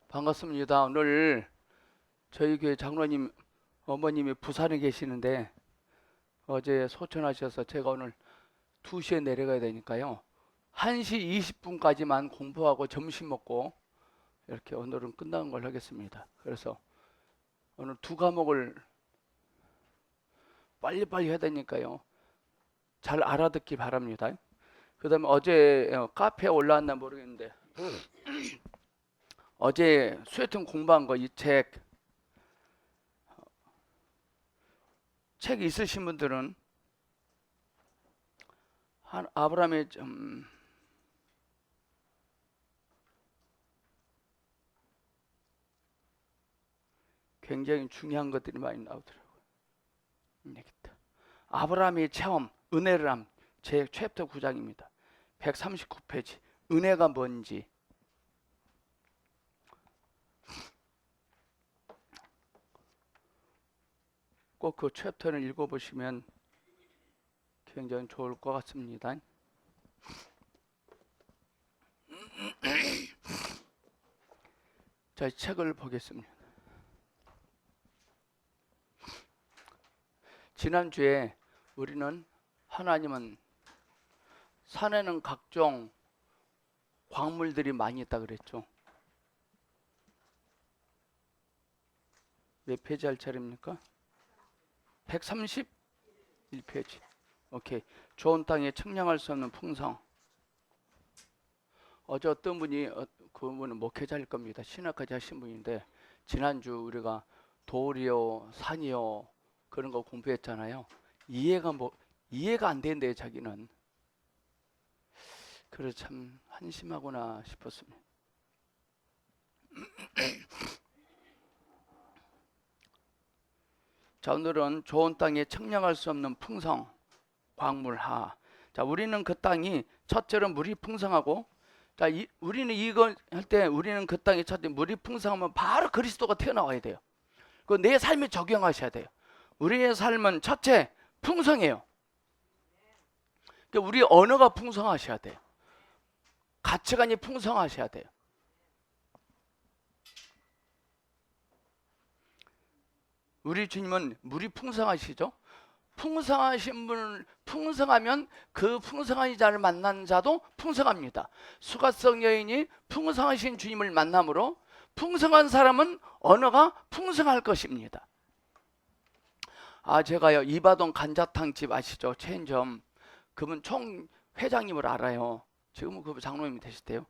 반갑습니다. 오늘 저희 교회 장로님 어머님이 부산에 계시는데 어제 소천하셔서 제가 오늘 2시에 내려가야 되니까요. 1시 20분까지만 공부하고 점심 먹고 이렇게 오늘은 끝나는 걸 하겠습니다. 그래서 오늘 2과목을 빨리빨리 해야 되니까요. 잘 알아듣기 바랍니다. 그 다음에 어제 카페에 올라왔나 모르겠는데 어제 수혜통 공부한 거 이 책 있으신 분들은 아브라함의 굉장히 중요한 것들이 많이 나오더라고요. 여기다. 아브라함의 체험, 은혜를 함, 제 챕터 9장입니다. 139페이지. 은혜가 뭔지. 꼭 그 챕터를 읽어보시면 굉장히 좋을 것 같습니다. 자, 이 책을 보겠습니다. 지난주에 우리는 하나님은 산에는 각종 광물들이 많이 있다 그랬죠. 몇 페이지 할 차례입니까? 131페이지. 오케이. 좋은 땅에 청량할 수 없는 풍성. 어제 어떤 분이 그분은 목회자일 겁니다. 신학까지 하신 분인데 지난주 우리가 돌이요, 산이요 그런 거 공부했잖아요. 이해가 안 된대요, 자기는. 그래서 참 한심하구나 싶었습니다. 자, 오늘은 좋은 땅에 청량할 수 없는 풍성, 광물하. 자, 우리는 그 땅이 첫째로 물이 풍성하고, 자, 우리는 이거 할 때 우리는 그 땅이 첫째 물이 풍성하면 바로 그리스도가 튀어나와야 돼요. 그 내 삶에 적용하셔야 돼요. 우리의 삶은 첫째 풍성해요. 그러니까 우리 언어가 풍성하셔야 돼요. 가치관이 풍성하셔야 돼요. 우리 주님은 물이 풍성하시죠? 풍성하신 분을 풍성하면 그 풍성한 자를 만난 자도 풍성합니다. 수가성 여인이 풍성하신 주님을 만남으로 풍성한 사람은 언어가 풍성할 것입니다. 제가요 이바동 간자탕 집 아시죠? 체인점. 그분 총 회장님을 알아요. 지금은 그분 장로님이 되셨대요.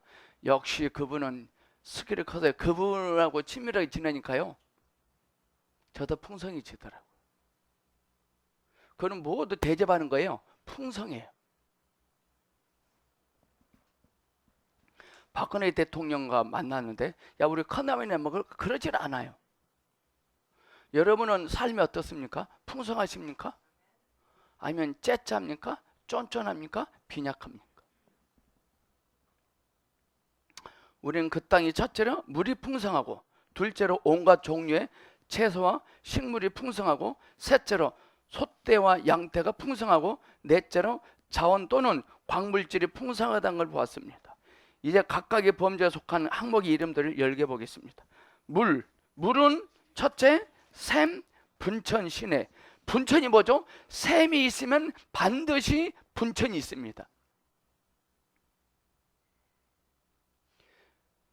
역시 그분은 스킬이 커서요. 그분하고 친밀하게 지내니까요. 저도 풍성해지더라고요. 그는 모두 대접하는 거예요. 풍성해요. 박근혜 대통령과 만났는데 야 우리 컵라면이나 먹을 그러질 않아요. 여러분은 삶이 어떻습니까? 풍성하십니까? 아니면 째짜입니까? 쫀쫀합니까? 빈약합니까? 우리는 그 땅이 첫째로 물이 풍성하고 둘째로 온갖 종류의 채소와 식물이 풍성하고 셋째로 소떼와 양떼가 풍성하고 넷째로 자원 또는 광물질이 풍성하다는 걸 보았습니다. 이제 각각의 범죄에 속한 항목의 이름들을 열게 보겠습니다. 물은 첫째 샘, 분천, 시내. 분천이 뭐죠? 샘이 있으면 반드시 분천이 있습니다.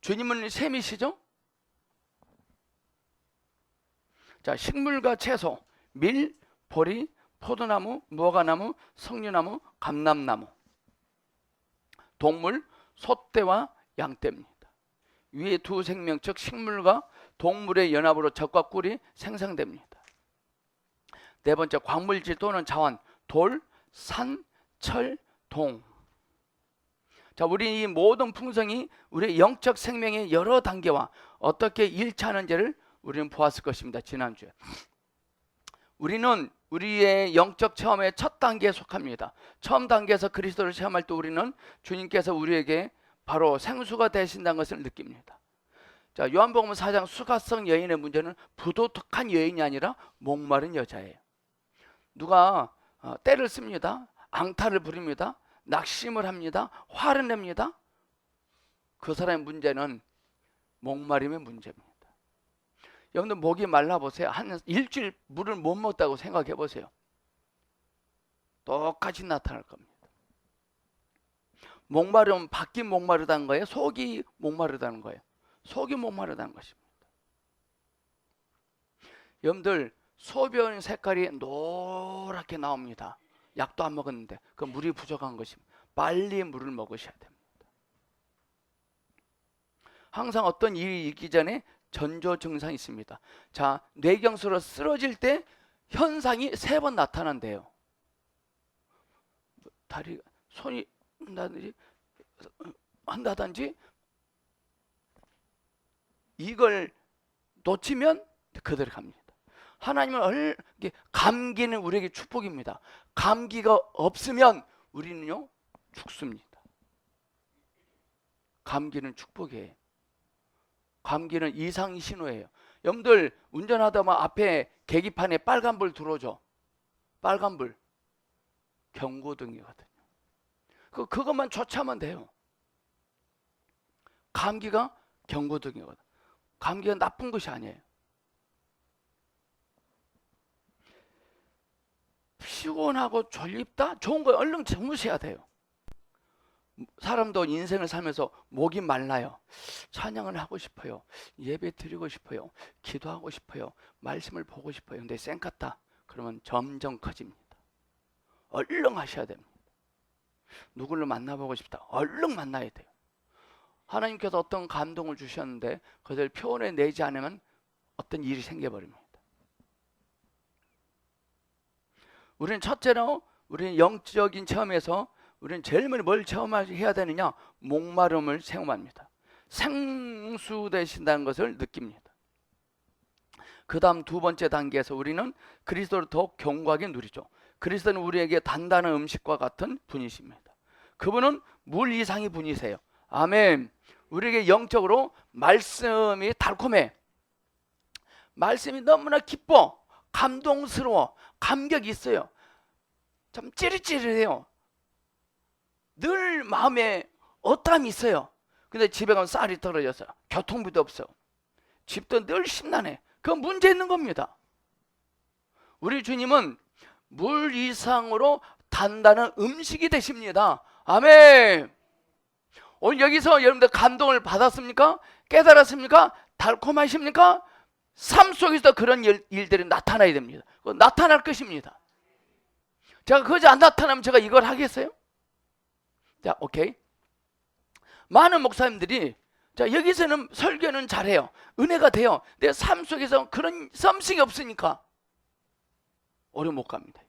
주님은 샘이시죠? 자, 식물과 채소, 밀, 보리, 포도나무, 무화과나무, 석류나무, 감람나무. 동물, 소떼와 양떼입니다. 위의 두 생명, 즉 식물과 동물의 연합으로 젖과 꿀이 생성됩니다. 네 번째, 광물질 또는 자원, 돌, 산, 철, 동. 자, 우리 이 모든 풍성이 우리의 영적 생명의 여러 단계와 어떻게 일치하는지를 우리는 보았을 것입니다. 지난주에. 우리는 우리의 영적 체험의 첫 단계에 속합니다. 처음 단계에서 그리스도를 체험할 때 우리는 주님께서 우리에게 바로 생수가 되신다는 것을 느낍니다. 자, 요한복음 4장 수가성 여인의 문제는 부도덕한 여인이 아니라 목마른 여자예요. 누가 때를 씁니다. 앙탈을 부립니다. 낙심을 합니다. 화를 냅니다. 그 사람의 문제는 목마름의 문제입니다. 여러분들 목이 말라보세요. 한 일주일 물을 못 먹었다고 생각해 보세요. 똑같이 나타날 겁니다. 목마르면 밖이 목마르다는 거예요? 속이 목마르다는 거예요? 속이 목마르다는 것입니다. 여러분들 소변 색깔이 노랗게 나옵니다. 약도 안 먹었는데 그 물이 부족한 것입니다. 빨리 물을 먹으셔야 됩니다. 항상 어떤 일이 있기 전에 전조 증상이 있습니다. 자, 뇌경색으로 쓰러질 때 현상이 3번 나타난대요. 다리, 손이 한다든지 이걸 놓치면 그대로 갑니다. 하나님은 감기는 우리에게 축복입니다. 감기가 없으면 우리는요 죽습니다. 감기는 축복이에요. 감기는 이상 신호예요. 여러분들 운전하다 보면 앞에 계기판에 빨간불 들어오죠. 빨간불 경고등이거든요. 그것만 조차면 돼요. 감기가 경고등이거든요. 감기가 나쁜 것이 아니에요. 피곤하고 졸립다? 좋은 거 얼른 주무셔야 돼요. 사람도 인생을 살면서 목이 말라요. 찬양을 하고 싶어요. 예배 드리고 싶어요. 기도하고 싶어요. 말씀을 보고 싶어요. 근데 쌩 같다. 그러면 점점 커집니다. 얼른 하셔야 됩니다. 누구를 만나보고 싶다. 얼른 만나야 돼요. 하나님께서 어떤 감동을 주셨는데 그것을 표현해내지 않으면 어떤 일이 생겨버립니다. 우리는 첫째로 우리는 영적인 체험에서 우리는 제일 먼저 뭘 체험해야 되느냐? 목마름을 체험합니다. 생수되신다는 것을 느낍니다. 그 다음 두 번째 단계에서 우리는 그리스도를 더욱 견고하게 누리죠. 그리스도는 우리에게 단단한 음식과 같은 분이십니다. 그분은 물 이상의 분이세요. 아멘. 우리에게 영적으로 말씀이 달콤해. 말씀이 너무나 기뻐. 감동스러워. 감격이 있어요. 참 찌릿찌릿해요. 늘 마음에 어떠함이 있어요. 근데 집에 가면 쌀이 떨어져서 교통비도 없어. 집도 늘 심란해. 그건 문제 있는 겁니다. 우리 주님은 물 이상으로 단단한 음식이 되십니다. 아멘. 오늘 여기서 여러분들 감동을 받았습니까? 깨달았습니까? 달콤하십니까? 삶 속에서 그런 일들이 나타나야 됩니다. 나타날 것입니다. 제가 그것이 안 나타나면 제가 이걸 하겠어요? 자, 오케이. 많은 목사님들이 자, 여기서는 설교는 잘해요. 은혜가 돼요. 내 삶 속에서 그런 썸씽이 없으니까 오래 못 갑니다.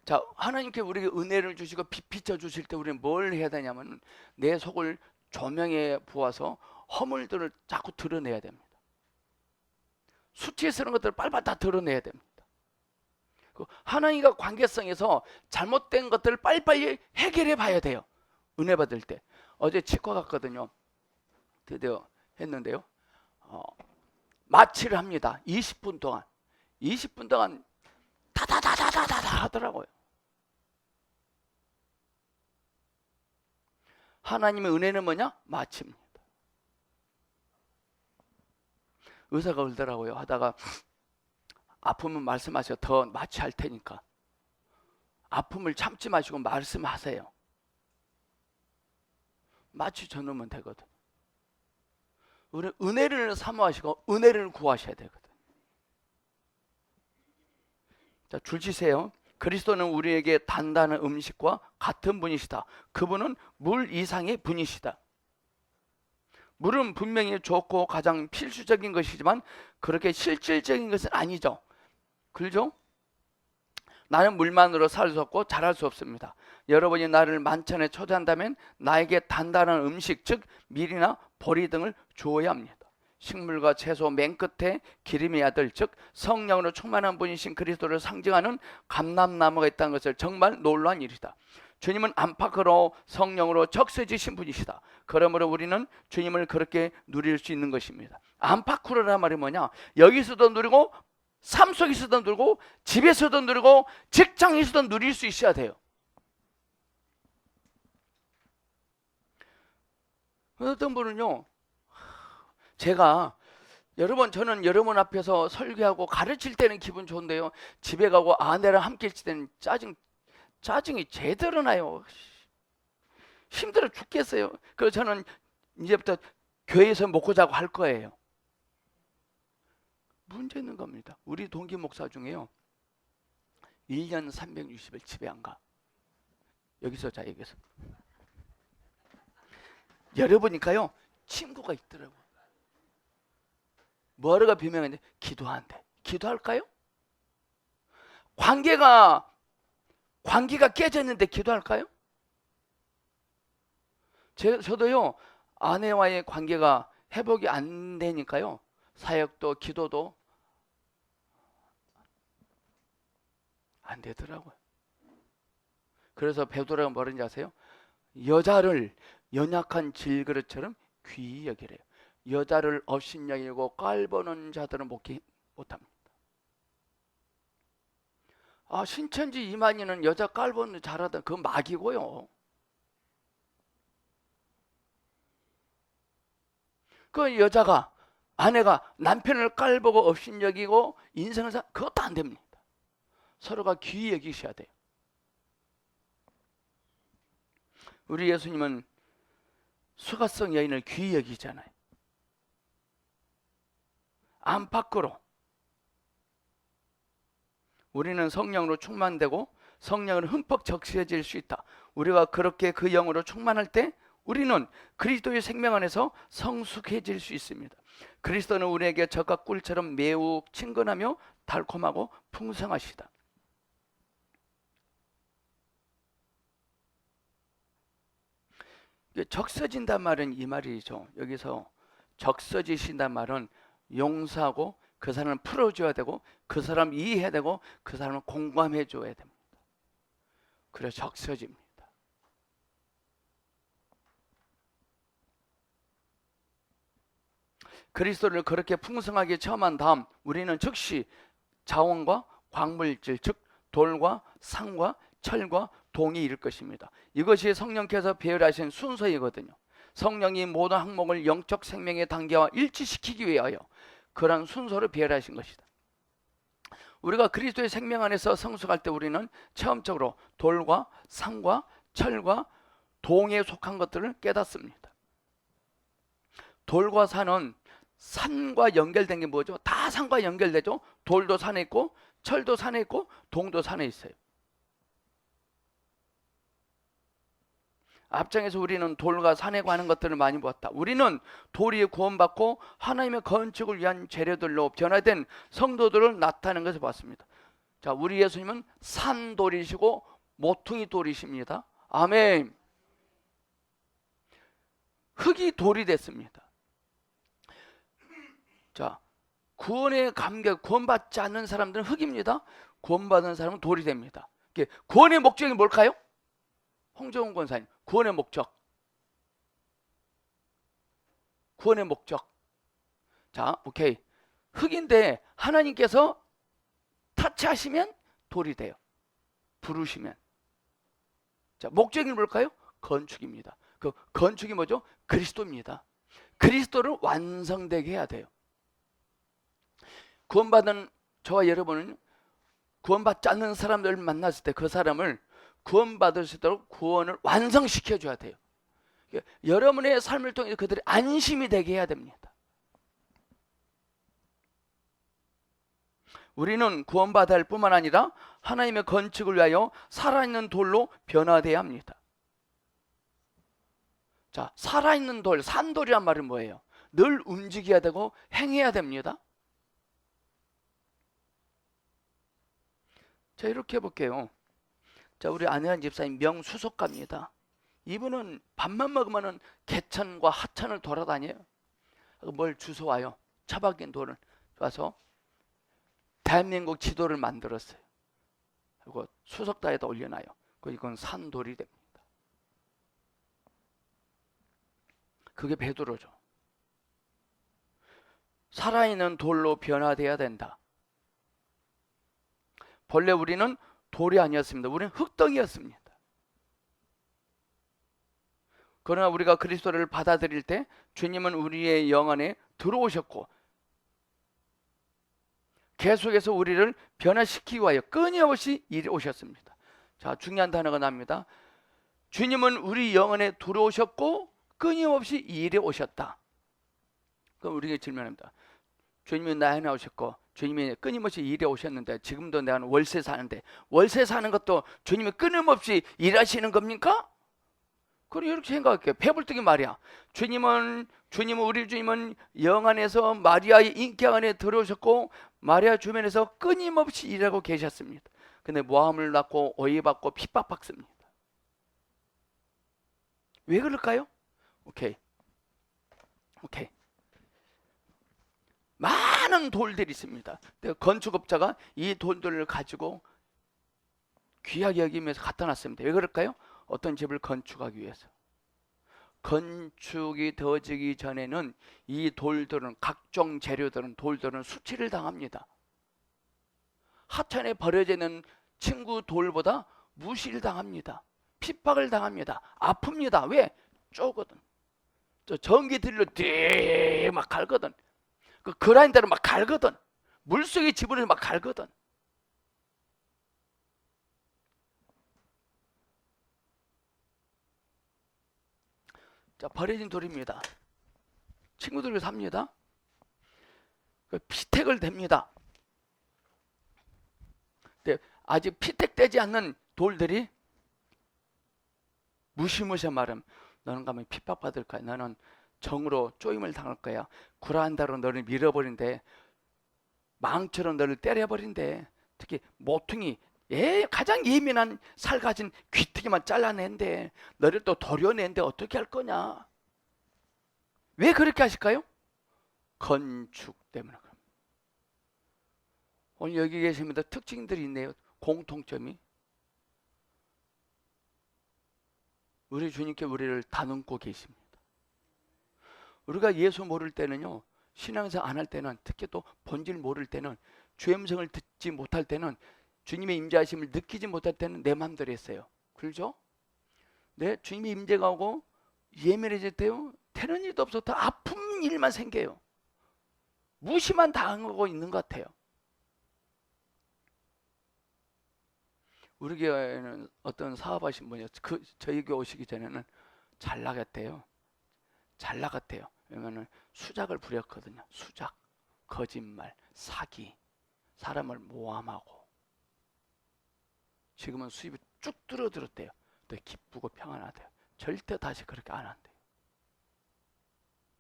자, 하나님께 우리에게 은혜를 주시고 빛 비춰주실 때 우리는 뭘 해야 되냐면 내 속을 조명에 부어서 허물들을 자꾸 드러내야 됩니다. 수치스러운 것들을 빨리빨리 다 드러내야 됩니다. 하나님과 관계성에서 잘못된 것들을 빨리빨리 해결해 봐야 돼요. 은혜 받을 때. 어제 치과 갔거든요. 드디어 했는데요. 마취를 합니다. 20분 동안. 20분 동안 다다다다다다 하더라고요. 하나님의 은혜는 뭐냐? 마취입니다. 의사가 울더라고요. 하다가 아프면 말씀하세요. 더 마취할 테니까. 아픔을 참지 마시고 말씀하세요. 마취 전으면 되거든. 우리 은혜를 사모하시고 은혜를 구하셔야 되거든. 자, 줄지세요. 그리스도는 우리에게 단단한 음식과 같은 분이시다. 그분은 물 이상의 분이시다. 물은 분명히 좋고 가장 필수적인 것이지만 그렇게 실질적인 것은 아니죠. 그렇죠? 나는 물만으로 살 수 없고 자랄 수 없습니다. 여러분이 나를 만찬에 초대한다면 나에게 단단한 음식, 즉 밀이나 보리 등을 주어야 합니다. 식물과 채소 맨 끝에 기름의 아들, 즉 성령으로 충만한 분이신 그리스도를 상징하는 감람나무가 있다는 것을 정말 놀라운 일이다. 주님은 안팎으로 성령으로 적셔지신 분이시다. 그러므로 우리는 주님을 그렇게 누릴 수 있는 것입니다. 안팎으로란 말이 뭐냐? 여기서도 누리고 삶 속에서도 누리고 집에서도 누리고 직장에서도 누릴 수 있어야 돼요. 어떤 분은요, 저는 여러분 앞에서 설교하고 가르칠 때는 기분 좋은데요, 집에 가고 아내랑 함께 있을 때는 짜증이 제대로 나요. 힘들어 죽겠어요. 그래서 저는 이제부터 교회에서 먹고 자고 할 거예요. 문제 있는 겁니다. 우리 동기 목사 중에요, 1년 360일 집에 안 가. 여기서 자, 여기서. 여러분이니까요, 친구가 있더라고요. 뭐라고 비명하는데 기도한대. 기도할까요? 관계가 깨졌는데 기도할까요? 저도요, 아내와의 관계가 회복이 안 되니까요, 사역도 기도도 안 되더라고요. 그래서 베드로가 뭐라는지 아세요? 여자를 연약한 질그릇처럼 귀히 여기래요. 여자를 업신여기고 깔보는 자들은 못합니다. 신천지 이만희는 여자 깔보는 잘하던 그 막이고요. 그 여자가, 아내가 남편을 깔보고 업신여기고 인생을 그것도 안 됩니다. 서로가 귀히 여기셔야 돼요. 우리 예수님은 수가성 여인을 귀히 여기잖아요. 안팎으로 우리는 성령으로 충만되고 성령으로 흠뻑 적셔질 수 있다. 우리가 그렇게 그 영으로 충만할 때 우리는 그리스도의 생명 안에서 성숙해질 수 있습니다. 그리스도는 우리에게 젖과 꿀처럼 매우 친근하며 달콤하고 풍성하시다. 적서진단 말은 이 말이죠. 여기서 적서지신단 말은 용서하고 그 사람을 풀어줘야 되고 그 사람 이해해야 되고 그 사람을 공감해줘야 됩니다. 그래서 적서집니다. 그리스도를 그렇게 풍성하게 체험한 다음 우리는 즉시 자원과 광물질, 즉 돌과 상과 철과 동이 이룰 것입니다. 이것이 성령께서 배열하신 순서이거든요. 성령이 모든 항목을 영적 생명의 단계와 일치시키기 위하여 그런 순서로 배열하신 것이다. 우리가 그리스도의 생명 안에서 성숙할 때 우리는 체험적으로 돌과 상과 철과 동에 속한 것들을 깨닫습니다. 돌과 산은 산과 연결된 게 뭐죠? 다 산과 연결되죠. 돌도 산에 있고 철도 산에 있고 동도 산에 있어요. 앞장에서 우리는 돌과 산에 관한 것들을 많이 보았다. 우리는 돌이 구원받고 하나님의 건축을 위한 재료들로 변화된 성도들을 나타내는 것을 봤습니다. 자, 우리 예수님은 산돌이시고 모퉁이 돌이십니다. 아멘. 흙이 돌이 됐습니다. 자, 구원의 감격, 구원받지 않는 사람들은 흙입니다. 구원받은 사람은 돌이 됩니다. 구원의 목적이 뭘까요? 홍정훈 권사님, 구원의 목적. 구원의 목적. 자, 오케이. 흙인데 하나님께서 타치하시면 돌이 돼요. 부르시면. 자, 목적이 뭘까요? 건축입니다. 그 건축이 뭐죠? 그리스도입니다. 그리스도를 완성되게 해야 돼요. 구원받은 저와 여러분은 구원받지 않는 사람들을 만났을 때 그 사람을 구원받을 수 있도록 구원을 완성시켜 줘야 돼요. 여러분의 삶을 통해 그들이 안심이 되게 해야 됩니다. 우리는 구원받아야 할 뿐만 아니라 하나님의 건축을 위하여 살아있는 돌로 변화되어야 합니다. 자, 살아있는 돌, 산돌이란 말은 뭐예요? 늘 움직여야 되고 행해야 됩니다. 자, 이렇게 해볼게요. 자, 우리 안혜한 집사님 명수석가입니다. 이분은 밥만 먹으면 개천과 하천을 돌아다녀요. 뭘 주워와요. 처박인 돌을 와서 대한민국 지도를 만들었어요. 그리고 수석다에다 올려놔요. 이건 산돌이 됩니다. 그게 베드로죠. 살아있는 돌로 변화되어야 된다. 본래 우리는 돌이 아니었습니다. 우리는 흙덩이였습니다. 그러나 우리가 그리스도를 받아들일 때 주님은 우리의 영안에 들어오셨고 계속해서 우리를 변화시키기 위하여 끊임없이 이리 오셨습니다. 자, 중요한 단어가 나옵니다. 주님은 우리 영안에 들어오셨고 끊임없이 이리 오셨다. 그럼 우리에게 질문합니다. 주님이 나에 나오셨고 주님이 끊임없이 일해 오셨는데 지금도 내가 월세 사는데 월세 사는 것도 주님이 끊임없이 일하시는 겁니까? 그럼 이렇게 생각할게요. 배불뚝이 말이야. 우리 주님은 영 안에서 마리아의 인격 안에 들어오셨고 마리아 주변에서 끊임없이 일하고 계셨습니다. 근데 모함을 낳고 오해받고 핍박받습니다. 왜 그럴까요? 오케이. 많은 돌들이 있습니다. 건축업자가 이 돌들을 가지고 귀하게 여기면서 갖다 놨습니다. 왜 그럴까요? 어떤 집을 건축하기 위해서. 건축이 되어지기 전에는 이 돌들은 각종 재료들은 돌들은 수치를 당합니다. 하천에 버려져 있는 친구 돌보다 무시를 당합니다. 핍박을 당합니다. 아픕니다. 왜? 쪼거든. 저 전기 드릴로 막 갈거든. 그 그라인더를 막 갈거든. 물속에 집어넣어서 막 갈거든. 자, 버려진 돌입니다. 친구들이 삽니다. 그 피택을 댑니다. 근데 아직 피택되지 않는 돌들이 무시무시한 말은 너는 가면 핍박받을 거야. 너는 정으로 쪼임을 당할 거야. 구라한다로 너를 밀어버린대. 망처럼 너를 때려버린대. 특히 모퉁이, 가장 예민한 살 가진 귀퉁이만 잘라낸대. 너를 또 도려낸대. 어떻게 할 거냐? 왜 그렇게 하실까요? 건축 때문에. 오늘 여기 계십니다. 특징들이 있네요. 공통점이. 우리 주님께 우리를 다듬고 계십니다. 우리가 예수 모를 때는요, 신앙생활 안 할 때는, 특히 또 본질 모를 때는, 주의 음성을 듣지 못할 때는, 주님의 임재하심을 느끼지 못할 때는 내 마음대로 했어요. 그렇죠? 네, 주님의 임재가 오고 예민해질 때요, 되는 일도 없어. 더 아픈 일만 생겨요. 무시만 당하고 있는 것 같아요. 우리 교회는 어떤 사업하신 분이 저희 교회 오시기 전에는 잘 나갔대요. 잘 나갔대요. 왜냐면 수작을 부렸거든요. 수작, 거짓말, 사기, 사람을 모함하고. 지금은 수입이 쭉 줄어들었대요. 또 기쁘고 평안하대요. 절대 다시 그렇게 안 한대요.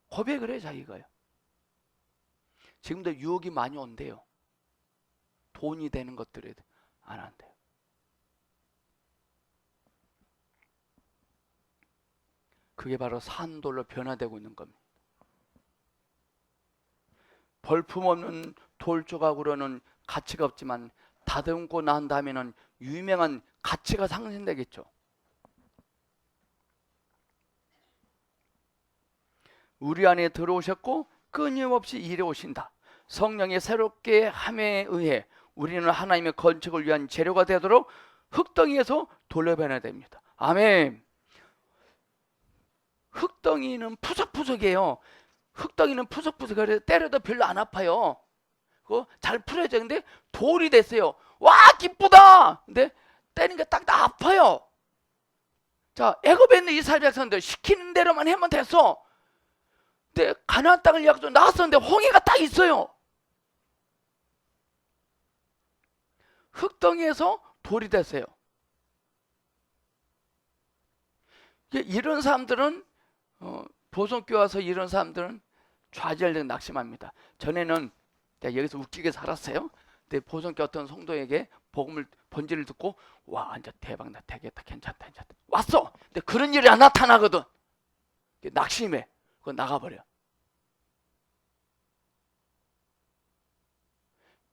고백을 해요, 자기가요. 지금도 유혹이 많이 온대요. 돈이 되는 것들에 안 한대요. 그게 바로 산돌로 변화되고 있는 겁니다. 볼품없는 돌 조각으로는 가치가 없지만 다듬고 난 다음에는 유명한 가치가 상승되겠죠. 우리 안에 들어오셨고 끊임없이 일해 오신다. 성령의 새롭게 함에 의해 우리는 하나님의 건축을 위한 재료가 되도록 흙덩이에서 돌로 변화됩니다. 아멘. 흙덩이는 푸석푸석해요. 흙덩이는 푸석푸석해서 때려도 별로 안 아파요. 그거 잘 풀어져. 근데 돌이 됐어요. 와, 기쁘다. 근데 때리는 게 딱 아파요. 자, 애굽에 있는 이스라엘 백성들 시키는 대로만 하면 됐어. 근데 가나안 땅을 약속 나왔었는데 홍해가 딱 있어요. 흙덩이에서 돌이 됐어요. 이런 사람들은 보성교회 와서 이런 사람들은 좌절되고 낙심합니다. 전에는 내가 여기서 웃기게 살았어요. 근데 보성교회 어떤 성도에게 복음을 본질을 듣고 와, 완전 대박, 나 되겠다, 괜찮다. 왔어. 근데 그런 일이 안 나타나거든. 낙심해. 그거 나가버려.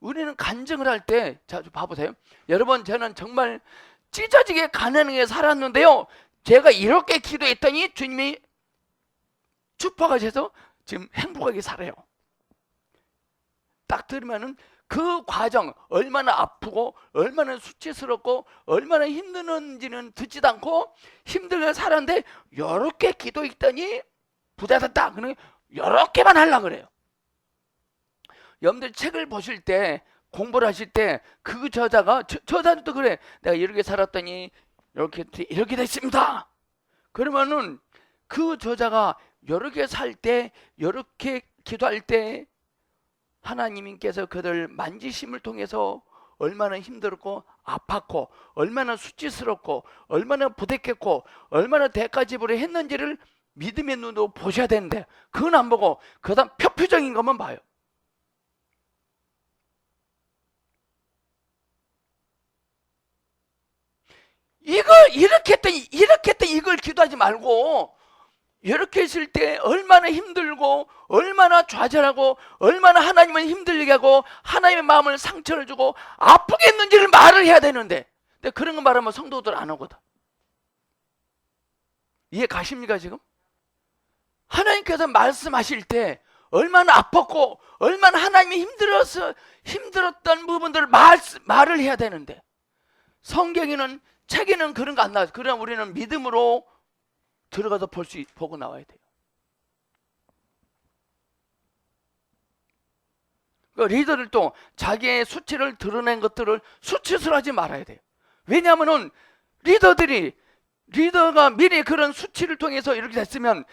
우리는 간증을 할 때, 자, 봐보세요. 여러분, 저는 정말 찢어지게 가난하게 살았는데요, 제가 이렇게 기도했더니 주님이 축복하셔서 지금 행복하게 살아요. 딱 들으면은 그 과정 얼마나 아프고 얼마나 수치스럽고 얼마나 힘드는지는 듣지도 않고 힘들게 살았는데 이렇게 기도했더니 부자됐다. 그러니 이렇게만 하려고 그래요. 여러분들 책을 보실 때 공부를 하실 때 그 저자도 그래. 내가 이렇게 살았더니 이렇게 됐습니다. 그러면은 그 저자가 이렇게 살 때 이렇게 기도할 때 하나님께서 그들 만지심을 통해서 얼마나 힘들었고 아팠고 얼마나 수치스럽고 얼마나 부대꼈고 얼마나 대가지불을 했는지를 믿음의 눈으로 보셔야 되는데 그건 안 보고 그다음 표표적인 것만 봐요. 이걸 이렇게 했더니 이걸 기도하지 말고 이렇게 했을 때 얼마나 힘들고 얼마나 좌절하고 얼마나 하나님을 힘들게 하고 하나님의 마음을 상처를 주고 아프게 했는지를 말을 해야 되는데 근데 그런 거 말하면 성도들 안 오거든. 이해 가십니까 지금? 하나님께서 말씀하실 때 얼마나 아팠고 얼마나 하나님이 힘들었던 부분들을 말을 해야 되는데 성경에는 책에는 그런 거 안 나와요. 그럼 우리는 믿음으로 들어가서 보고 나와야 돼요. 그러니까 리더들도 자기의 수치를 드러낸 것들을 수치스러워하지 말아야 돼요. 왜냐하면 리더가 미리 그런 수치를 통해서 이렇게 됐으면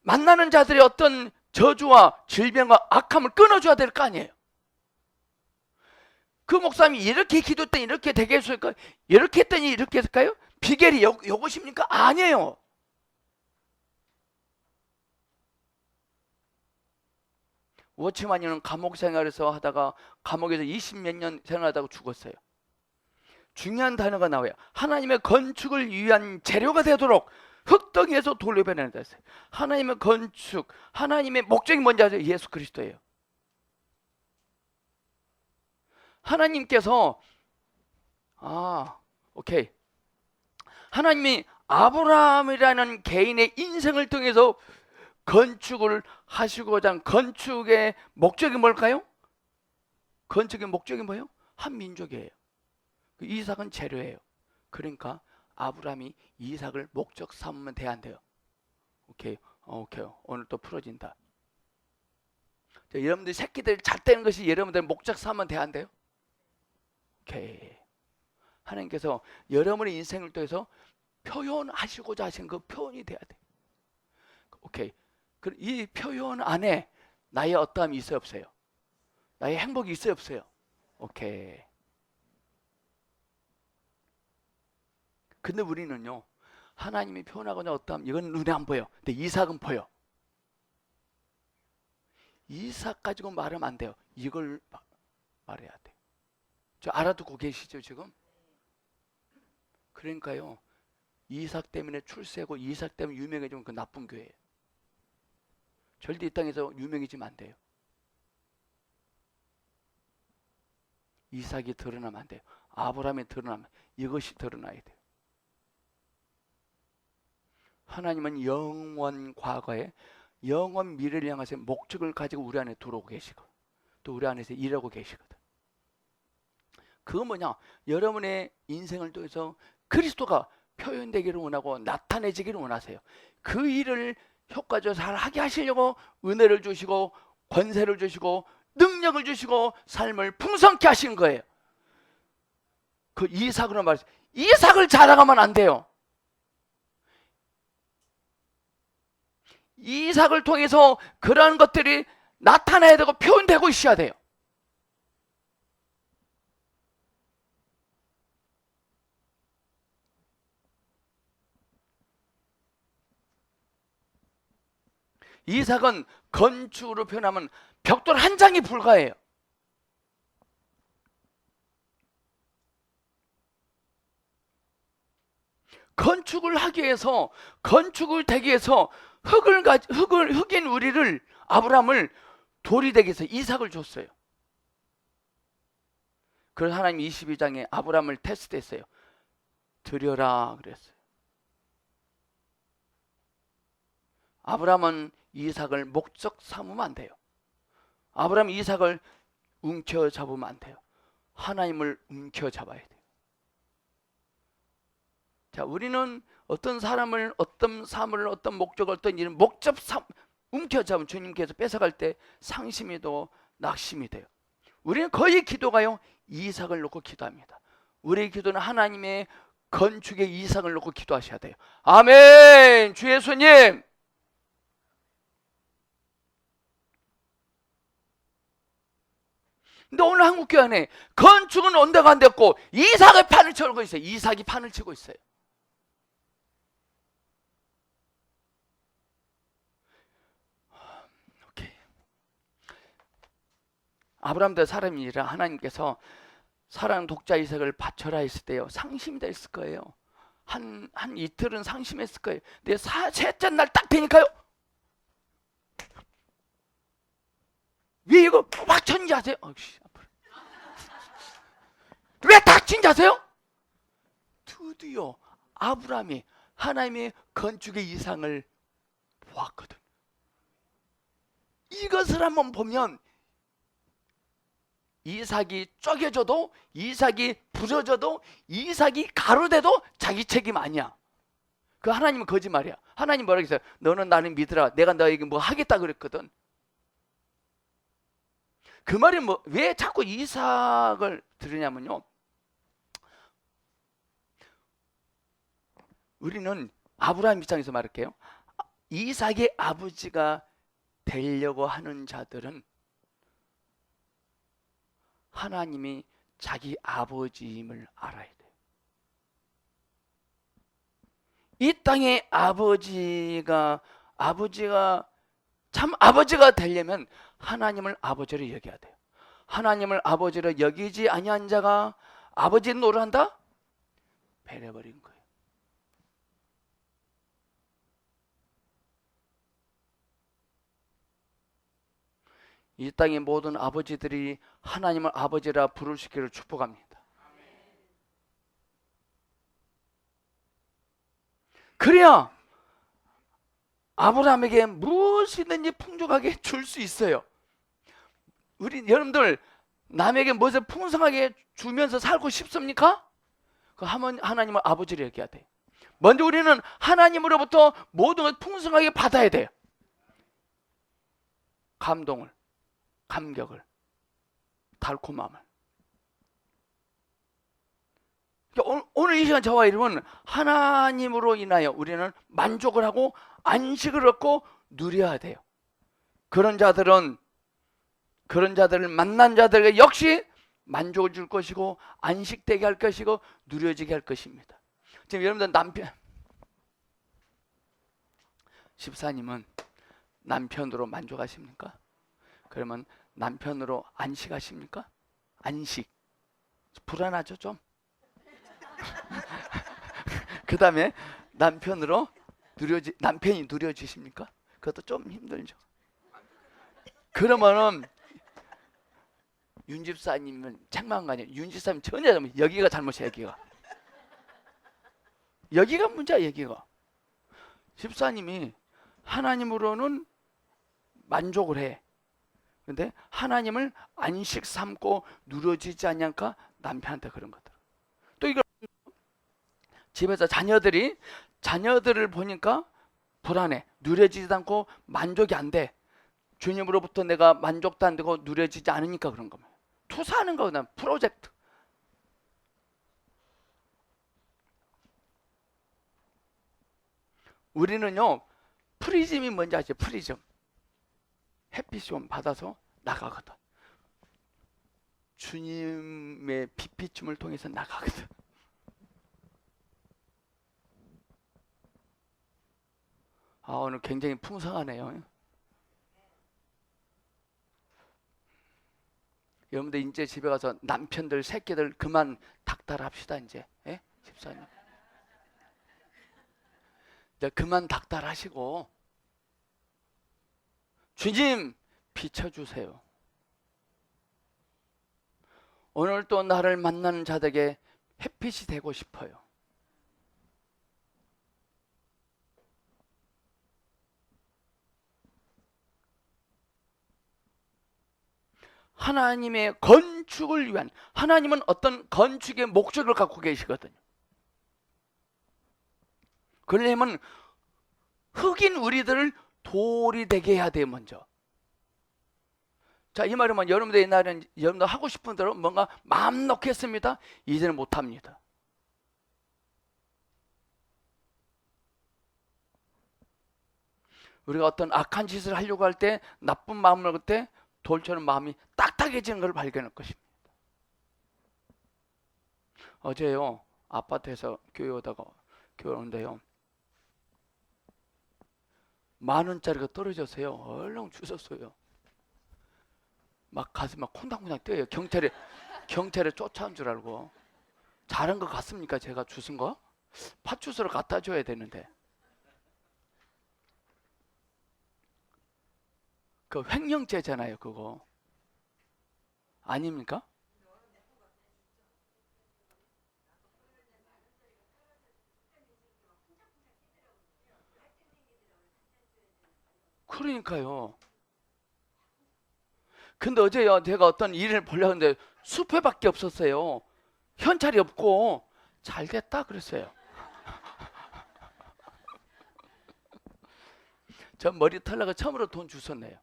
만나는 자들의 어떤 저주와 질병과 악함을 끊어줘야 될 거 아니에요. 그 목사님이 이렇게 기도했더니 이렇게 되게 했을까요? 이렇게 했더니 이렇게 했을까요? 비결이 요것입니까? 아니에요. 워치만이는 감옥 생활에서 하다가 감옥에서 20몇 년 생활하다가 죽었어요. 중요한 단어가 나와요. 하나님의 건축을 위한 재료가 되도록 흙덩이에서 돌로 변해낸다 했어요. 하나님의 건축, 하나님의 목적이 뭔지 아세요? 예수 그리스도예요. 하나님께서 오케이. 하나님이 아브라함이라는 개인의 인생을 통해서 건축을 하시고자 한 건축의 목적이 뭘까요? 건축의 목적이 뭐예요? 한 민족이에요. 이삭은 재료예요. 그러니까 아브라함이 이삭을 목적 삼으면 돼야 안 돼요? 오케이. 오늘 또 풀어진다. 자, 여러분들 새끼들 잘 되는 것이 여러분들 목적 삼으면 돼야 안 돼요? 오케이. 하나님께서 여러분의 인생을 통해서 표현하시고자 하신 그 표현이 돼야 돼. 오케이. 이 표현 안에 나의 어떠함이 있어요, 없어요? 나의 행복이 있어요, 없어요? 오케이. 근데 우리는요, 하나님이 표현하거나 어떠함, 이건 눈에 안 보여. 근데 이삭은 보여. 이삭 가지고 말하면 안 돼요. 이걸 말해야 돼. 저 알아듣고 계시죠, 지금? 그러니까요, 이삭 때문에 출세하고 이삭 때문에 유명해지면 그 나쁜 교회예요. 절대 이 땅에서 유명해지면 안 돼요. 이삭이 드러나면 안 돼요. 아브라함이 드러나면 이것이 드러나야 돼요. 하나님은 영원 과거에 영원 미래를 향해서 목적을 가지고 우리 안에 들어오고 계시고 또 우리 안에서 일하고 계시거든. 그건 뭐냐? 여러분의 인생을 통해서 그리스도가 표현되기를 원하고 나타내지기를 원하세요. 그 일을 효과적으로 잘 하게 하시려고 은혜를 주시고 권세를 주시고 능력을 주시고 삶을 풍성케 하신 거예요. 그 이삭으로 말해서 이삭을 자랑하면 안 돼요. 이삭을 통해서 그러한 것들이 나타나야 되고 표현되고 있어야 돼요. 이삭은 건축으로 표현하면 벽돌 한 장이 불과해요. 건축을 하기 위해서 건축을 되기 위해서 흙인 우리를 아브라함을 돌이 되기 위해서 이삭을 줬어요. 그래서 하나님 22장에 아브라함을 테스트했어요. 드려라 그랬어요. 아브라함은 이삭을 목적 삼으면 안 돼요. 아브라함 이삭을 움켜잡으면 안 돼요. 하나님을 움켜잡아야 돼요. 자, 우리는 어떤 사람을, 어떤 삶을, 어떤 목적을, 어떤 일을 움켜잡은 주님께서 뺏어갈 때 상심이 도 낙심이 돼요. 우리는 거의 기도가요, 이삭을 놓고 기도합니다. 우리의 기도는 하나님의 건축의 이삭을 놓고 기도하셔야 돼요. 아멘. 주 예수님. 근데 오늘 한국교회 안에 건축은 언제가 안 됐고 이삭의 판을 치고 있어요. 이삭이 판을 치고 있어요. 오케이. 아브라함도 사람이라 하나님께서 사랑하는 독자 이삭을 바쳐라 했을 때요, 상심이 됐을 거예요. 한 이틀은 상심했을 거예요. 근데 셋째 날 딱 되니까요, 왜 이거 막 쳤는지 아세요? 왜 닥친지 아세요? 드디어 아브라함이 하나님의 건축의 이상을 보았거든. 이것을 한번 보면 이삭이 쪼개져도, 이삭이 부러져도, 이삭이 가루돼도 자기 책임 아니야. 그 하나님은 거짓말이야. 하나님 뭐라고 했어요? 너는 나를 믿으라. 내가 너에게 뭐 하겠다 그랬거든. 그 말이 왜 자꾸 이삭을 들으냐면요, 우리는 아브라함 입장에서 말할게요. 이삭의 아버지가 되려고 하는 자들은 하나님이 자기 아버지임을 알아야 돼요. 이 땅의 아버지가 참 아버지가 되려면 하나님을 아버지로 여겨야 돼요. 하나님을 아버지로 여기지 아니한 자가 아버지 노릇한다? 배려버린 거예요. 이 땅의 모든 아버지들이 하나님을 아버지라 부를 수 있기를 축복합니다. 그래야 아브라함에게 무엇이든지 풍족하게 줄 수 있어요. 우리 여러분들 남에게 무엇을 풍성하게 주면서 살고 싶습니까? 그 하나님을 아버지로 여겨야 돼요. 먼저 우리는 하나님으로부터 모든 걸 풍성하게 받아야 돼요. 감동을, 감격을, 달콤함을. 오늘 이 시간 저와 여러분, 하나님으로 인하여 우리는 만족을 하고 안식을 얻고 누려야 돼요. 그런 자들을 만난 자들에게 역시 만족을 줄 것이고 안식되게 할 것이고 누려지게 할 것입니다. 지금 여러분들 집사님은 남편으로 만족하십니까? 그러면 남편으로 안식하십니까? 안식. 불안하죠 좀? 그 다음에 남편이 누려지십니까? 그것도 좀 힘들죠. 그러면은 윤 집사님은 책망한 거 아니에요. 윤 집사님 전혀 잘못, 여기가 잘못이야. 여기가 문제야. 여기가. 집사님이 하나님으로는 만족을 해. 근데 하나님을 안식 삼고 누려지지 않냐니까 남편한테 그런 거다. 또 이거 집에서 자녀들을 보니까 불안해. 누려지지 않고 만족이 안 돼. 주님으로부터 내가 만족도 안 되고 누려지지 않으니까 그런 겁니다. 투사하는 거 그냥 프로젝트. 우리는요, 프리즘이 뭔지 아시죠? 프리즘. 햇빛이 좀 받아서 나가거든. 주님의 빛비춤을 통해서 나가거든. 오늘 굉장히 풍성하네요. 여러분들 이제 집에 가서 남편들, 새끼들 그만 닥달합시다. 이제 집사님. 이제 그만 닥달하시고 주님 비춰주세요. 오늘 또 나를 만나는 자들에게 햇빛이 되고 싶어요. 하나님의 건축을 위한, 하나님은 어떤 건축의 목적을 갖고 계시거든요. 그러려면 흙인 우리들을 돌이 되게 해야 돼요, 먼저. 자, 이 말이면 여러분들 옛날에는 여러분들 하고 싶은 대로 뭔가 마음 놓고 했습니다. 이제는 못합니다. 우리가 어떤 악한 짓을 하려고 할 때, 나쁜 마음을 먹을 때 돌처럼 마음이 딱딱해지는 걸 발견할 것입니다. 어제요, 아파트에서 교회 오다가 교회 오는데요, 10,000원짜리가 떨어졌어요. 얼른 주웠어요. 막 가슴 막 콩당콩당 뛰어요. 경찰에 쫓아온 줄 알고. 잘한 것 같습니까? 제가 주운 거? 파출소로 갖다 줘야 되는데. 그 횡령죄잖아요, 그거. 아닙니까? 그러니까요. 근데 어제요, 제가 어떤 일을 보려고 했는데 숲에밖에 없었어요. 현찰이 없고. 잘 됐다 그랬어요. 저 머리 털라고 처음으로 돈 주웠네요.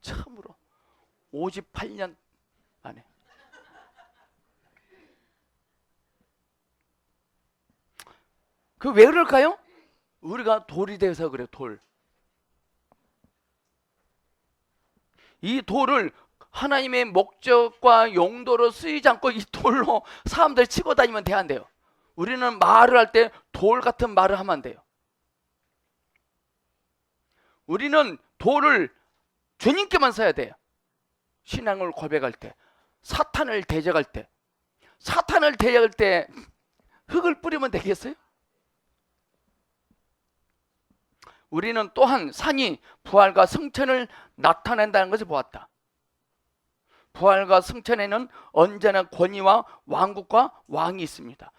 처음으로. 58년 안에. 그 왜 그럴까요? 우리가 돌이 돼서 그래요, 돌. 이 돌을 하나님의 목적과 용도로 쓰이지 않고 이 돌로 사람들 치고 다니면 돼, 안 돼요? 우리는 말을 할 때 돌 같은 말을 하면 안 돼요. 우리는 돌을 주님께만 써야 돼요. 신앙을 고백할 때, 사탄을 대적할 때. 사탄을 대적할 때 흙을 뿌리면 되겠어요? 우리는 또한 산이 부활과 승천을 나타낸다는 것을 보았다. 부활과 승천에는 언제나 권위와 왕국과 왕이 있습니다.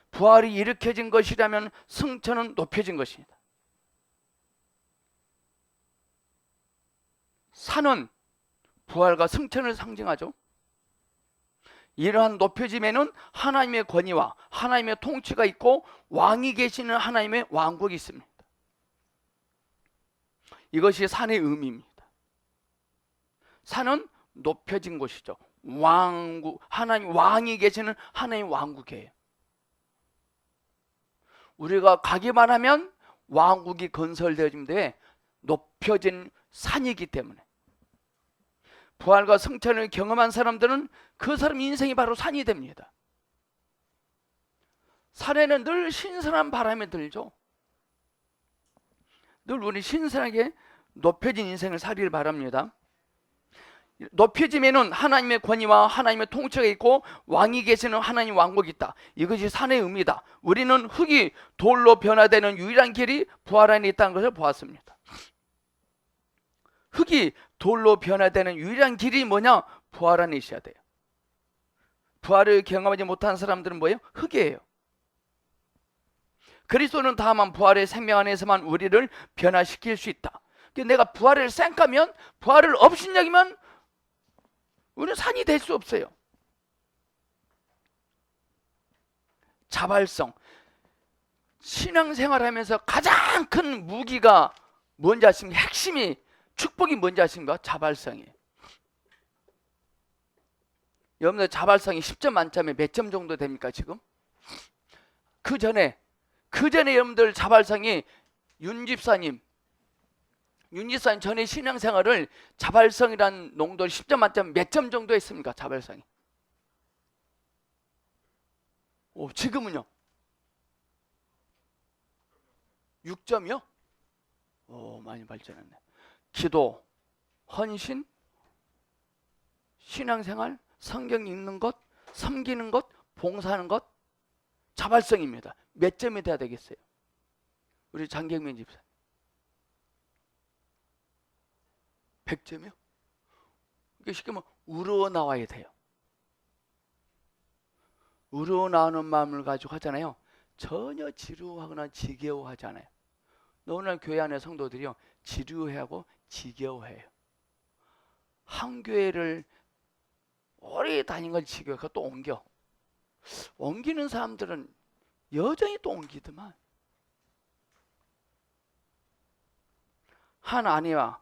부활이 일으켜진 것이라면 승천은 높여진 것입니다. 산은 부활과 승천을 상징하죠. 이러한 높여짐에는 하나님의 권위와 하나님의 통치가 있고 왕이 계시는 하나님의 왕국이 있습니다. 이것이 산의 의미입니다. 산은 높여진 곳이죠. 왕국, 하나님 왕이 계시는 하나님 왕국이에요. 우리가 가기만 하면 왕국이 건설되어지는데 높여진 산이기 때문에 부활과 승천을 경험한 사람들은 그 사람 인생이 바로 산이 됩니다. 산에는 늘 신선한 바람이 들죠. 늘 우리 신선하게 높여진 인생을 살기를 바랍니다. 높여지면은 하나님의 권위와 하나님의 통치가 있고 왕이 계시는 하나님 왕국이 있다. 이것이 산의 의미다. 우리는 흙이 돌로 변화되는 유일한 길이 부활 안에 있다는 것을 보았습니다. 흙이 돌로 변화되는 유일한 길이 뭐냐? 부활 안에 있어야 돼요. 부활을 경험하지 못한 사람들은 뭐예요? 흙이에요. 그리스도는 다만 부활의 생명 안에서만 우리를 변화시킬 수 있다. 내가 부활을 쌩까면, 부활을 업신여기면 우리는 산이 될 수 없어요. 자발성. 신앙생활하면서 가장 큰 무기가 뭔지 아십니까? 핵심이, 축복이 뭔지 아십니까? 자발성이에요. 여러분들 자발성이 10점 만점에 몇 점 정도 됩니까 지금? 그 전에 여러분들 자발성이 윤집사님 전에 신앙생활을 자발성이란 농도를 10점 만점 몇 점 정도 했습니까? 자발성이. 지금은요? 6점이요? 많이 발전했네. 기도, 헌신, 신앙생활, 성경 읽는 것, 섬기는 것, 봉사하는 것, 자발성입니다. 몇 점이 돼야 되겠어요? 우리 장경민 집사 100점이요? 이게 쉽게 말하면 우러나와야 돼요. 우러나오는 마음을 가지고 하잖아요. 전혀 지루하거나 지겨워하지 않아요. 오늘 교회 안에 성도들이요, 지루해하고 지겨워해요. 한 교회를 오래 다닌 걸 지겨워 또 옮기는 사람들은 여전히 또 옮기더만. 한 아내와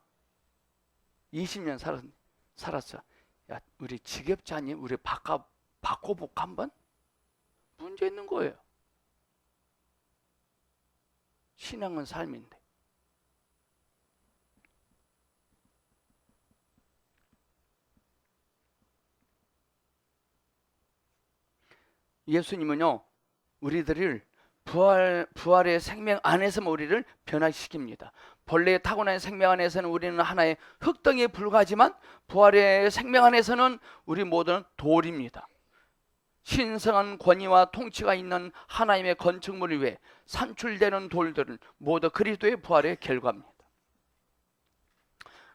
20년 살았어. 야, 우리 지겹지 않니? 우리 바꿔볼까 한번? 문제 있는 거예요. 신앙은 삶인데. 예수님은요, 우리들을 부활의 생명 안에서 우리를 변화시킵니다. 본래의 타고난 생명 안에서는 우리는 하나의 흙덩이에 불과하지만 부활의 생명 안에서는 우리 모두는 돌입니다. 신성한 권위와 통치가 있는 하나님의 건축물 위에 산출되는 돌들은 모두 그리스도의 부활의 결과입니다.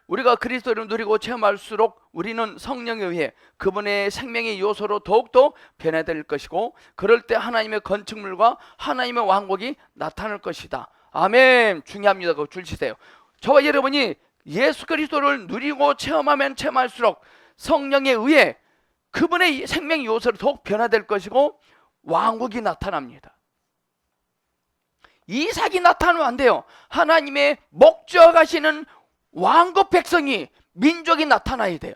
우리가 그리스도를 누리고 체험할수록 우리는 성령에 의해 그분의 생명의 요소로 더욱더 변화될 것이고, 그럴 때 하나님의 건축물과 하나님의 왕국이 나타날 것이다. 아멘. 중요합니다. 그거 줄치세요. 저와 여러분이 예수 그리스도를 누리고 체험하면 체험할수록 성령에 의해 그분의 생명의 요소로 더욱 변화될 것이고 왕국이 나타납니다. 이삭이 나타나면 안 돼요. 하나님의 목적하시는 왕국 백성이, 민족이 나타나야 돼요.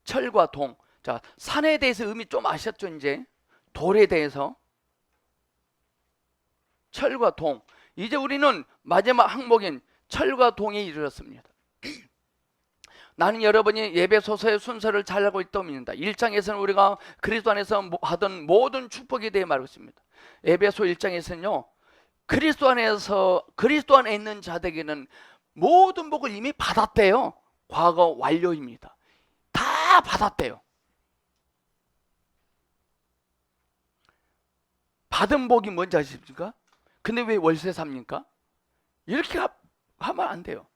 철과 동. 자, 산에 대해서 의미 좀 아셨죠? 이제 돌에 대해서. 철과 동. 이제 우리는 마지막 항목인 철과 동에 이르렀습니다. 나는 여러분이 예배소서의 순서를 잘 알고 있답니다. 1장에서는 우리가 그리스도 안에서 하던 모든 축복에 대해 말하고 있습니다. 예배소 1장에서는요, 그리스도 안에 있는 자들에게는 모든 복을 이미 받았대요. 과거 완료입니다. 다 받았대요. 받은 복이 뭔지 아십니까? 근데 왜 월세 삽니까? 이렇게 하면 안 돼요.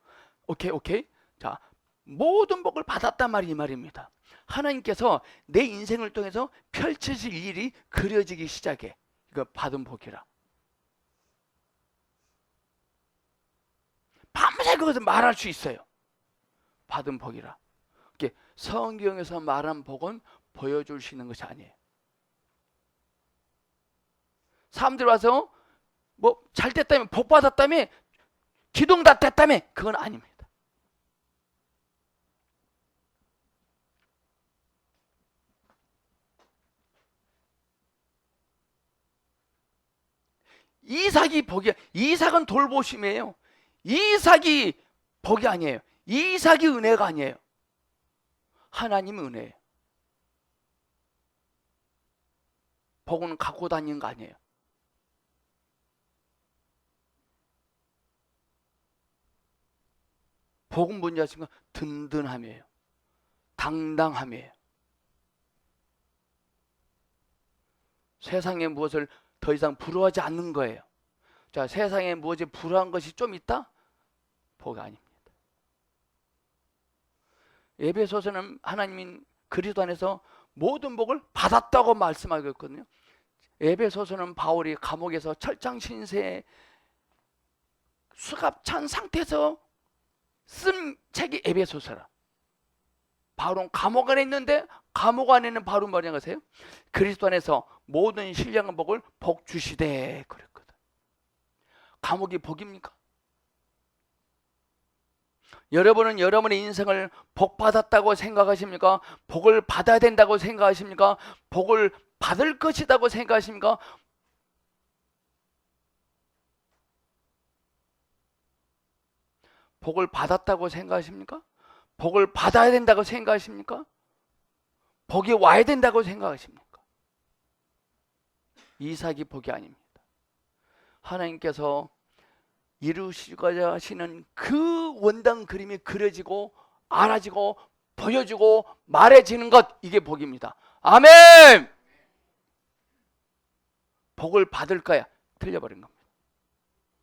오케이. 자, 모든 복을 받았단 말이 이 말입니다. 하나님께서 내 인생을 통해서 펼쳐질 일이 그려지기 시작해. 이거 받은 복이라. 밤새 그것을 말할 수 있어요. 받은 복이라. 성경에서 말한 복은 보여줄 수 있는 것이 아니에요. 사람들이 와서 뭐 잘 됐다며, 복 받았다며, 기둥 다 됐다며, 그건 아닙니다. 이삭이 복이야. 이삭은 돌보심이에요. 이삭이 복이 아니에요. 이삭이 은혜가 아니에요. 하나님의 은혜예요. 복은 갖고 다니는 거 아니에요. 복은 뭔지 아십니까? 든든함이에요. 당당함이에요. 세상에 무엇을 더 이상 부러워하지 않는 거예요. 자, 세상에 무엇이 불우한 것이 좀 있다? 복 아닙니다. 에베소서는 하나님인 그리스도 안에서 모든 복을 받았다고 말씀하고 있거든요. 에베소서는 바울이 감옥에서 철장신세에 수갑찬 상태에서 쓴 책이 에베소서라. 바울은 감옥 안에 있는데, 감옥 안에 있는 바울은 뭐냐고 하세요? 그리스도 안에서 모든 신령한 복을 복 주시되 그랬거든. 감옥이 복입니까? 여러분은 여러분의 인생을 복 받았다고 생각하십니까? 복을 받아야 된다고 생각하십니까? 복을 받을 것이라고 생각하십니까? 복을 받았다고 생각하십니까? 복을 받아야 된다고 생각하십니까? 복이 와야 된다고 생각하십니까? 이삭이 복이 아닙니다. 하나님께서 이루시고자 하시는 그 원단 그림이 그려지고 알아지고 보여지고 말해지는 것, 이게 복입니다. 아멘! 복을 받을 거야. 틀려버린 겁니다.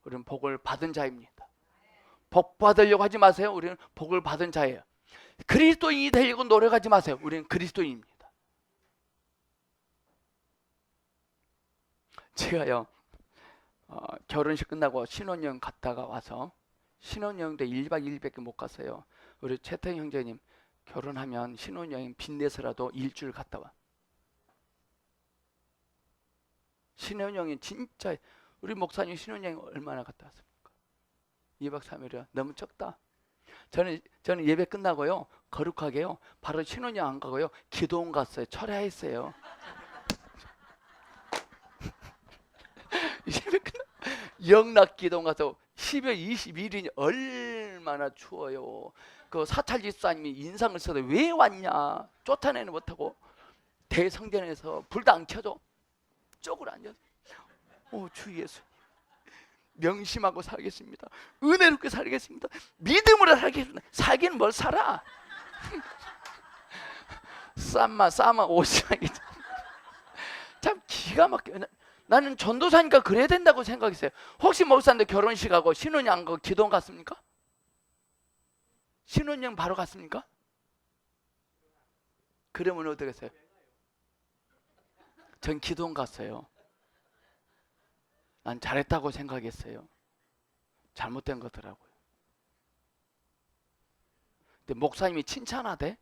우리는 복을 받은 자입니다. 복 받으려고 하지 마세요. 우리는 복을 받은 자예요. 그리스도인이 되려고 노력하지 마세요. 우리는 그리스도인입니다. 제가요 결혼식 끝나고 신혼여행 갔다가 와서 신혼여행도 1박 2일밖에 못 갔어요. 우리 최태 형제님 결혼하면 신혼여행 빚내서라도 일주일 갔다 와. 신혼여행 진짜 우리 목사님 신혼여행 얼마나 갔다 왔습니까? 2박 3일이요. 너무 적다. 저는 예배 끝나고요 거룩하게요 바로 신혼여행 안 가고요 기도원 갔어요. 철야했어요. 예배 끝나 영락 기도원 가서 12월 21일이 얼마나 추워요. 그 사찰 집사님이 인상을 써도 왜 왔냐 쫓아내는 못하고 대성전에서 불도 안 켜줘 쪽으로 앉아서 주 예수 명심하고 살겠습니다. 은혜롭게 살겠습니다. 믿음으로 살겠습니다. 살기는 뭘 살아? 쌈마 50원이지. 참 기가 막혀. 나는 전도사니까 그래야 된다고 생각했어요. 혹시 목사님들 결혼식하고 신혼여행 안 가고 기도원 갔습니까? 신혼여행 바로 갔습니까? 그러면 어떻게 했어요? 전 기도원 갔어요. 난 잘했다고 생각했어요. 잘못된 거더라고요. 근데 목사님이 칭찬하대?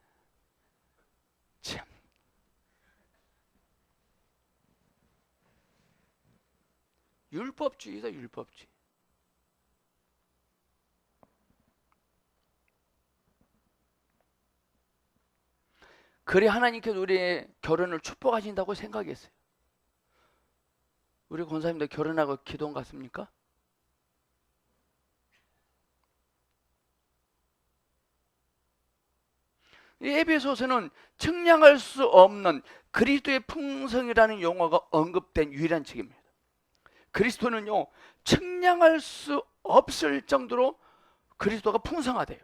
참. 율법주의다, 율법주의. 그래 하나님께서 우리의 결혼을 축복하신다고 생각했어요. 우리 권사님들 결혼하고 기도원 갔습니까? 이 에베소서는 측량할 수 없는 그리스도의 풍성이라는 용어가 언급된 유일한 책입니다. 그리스도는요 측량할 수 없을 정도로 그리스도가 풍성하대요.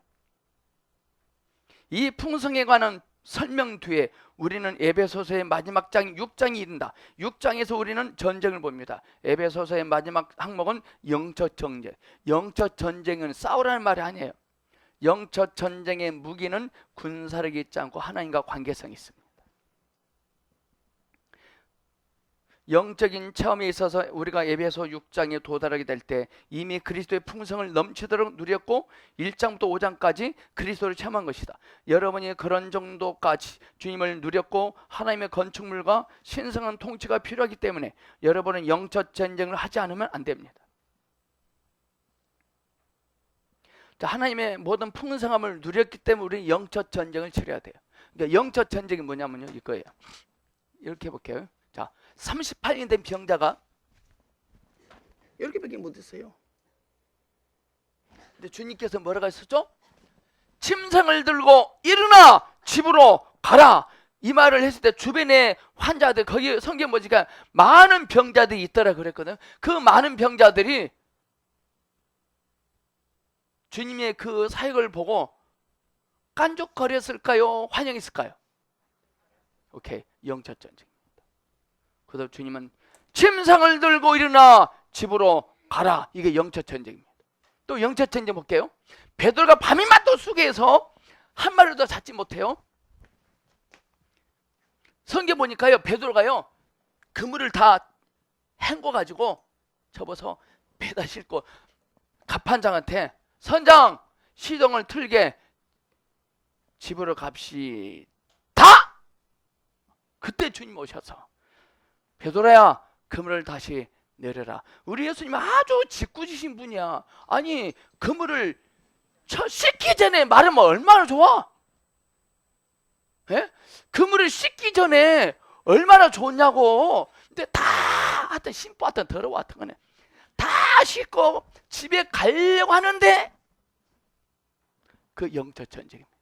이 풍성에 관한 설명 뒤에 우리는 에베소서의 마지막 장 6장이 이른다. 6장에서 우리는 전쟁을 봅니다. 에베소서의 마지막 항목은 영적 전쟁. 영적 전쟁은 싸우라는 말이 아니에요. 영적 전쟁의 무기는 군사력이 있지 않고 하나님과 관계성이 있습니다. 영적인 체험에 있어서 우리가 에베소 6장에 도달하게 될 때 이미 그리스도의 풍성을 넘치도록 누렸고 1장부터 5장까지 그리스도를 체험한 것이다. 여러분이 그런 정도까지 주님을 누렸고 하나님의 건축물과 신성한 통치가 필요하기 때문에 여러분은 영적 전쟁을 하지 않으면 안 됩니다. 자, 하나님의 모든 풍성함을 누렸기 때문에 우리는 영적 전쟁을 치러야 돼요. 그러니까 영적 전쟁이 뭐냐면요 이거예요. 이렇게 해볼게요. 자, 38년 된 병자가 이렇게밖에 못했어요. 근데 주님께서 뭐라고 하셨죠? 침상을 들고 일어나 집으로 가라. 이 말을 했을 때 주변에 환자들 거기 성경 보니까 많은 병자들이 있더라 그랬거든. 그 많은 병자들이 주님의 그 사역을 보고 깐족거렸을까요? 환영했을까요? 오케이, 영적 전쟁. 그래서 주님은 침상을 들고 일어나 집으로 가라. 이게 영적 전쟁입니다. 또 영적 전쟁 볼게요. 베드로가 밤이만 또 수계에서 한 마리도 잡지 못해요. 성경 보니까요 베드로가요 그물을 다 헹궈가지고 접어서 배다 싣고 갑판장한테 선장 시동을 틀게 집으로 갑시다. 그때 주님 오셔서 베드로야 그물을 다시 내려라. 우리 예수님 아주 짓궂으신 분이야. 아니 그물을 씻기 전에 말하면 얼마나 좋아? 예? 그물을 씻기 전에 얼마나 좋냐고. 근데 다 하여튼 심보 하여튼 더러워 하여튼 거네. 다 씻고 집에 가려고 하는데 그 영적 전쟁입니다.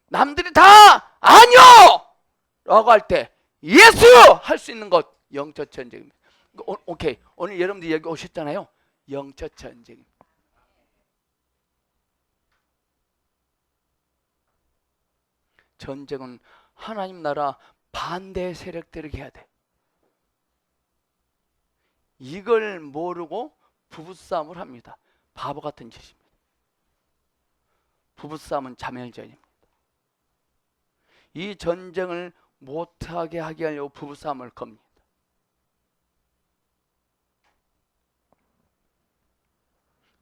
남들이 다 아니요! 라고 할 때 예수! 할 수 있는 것 영적 전쟁입니다. 오케이. 오늘 여러분들이 여기 오셨잖아요. 영적 전쟁입니다. 전쟁은 하나님 나라 반대 세력들에게 해야 돼. 이걸 모르고 부부싸움을 합니다. 바보 같은 짓입니다. 부부싸움은 자멸전입니다. 이 전쟁을 못하게 하게 하려고 부부싸움을 겁니다.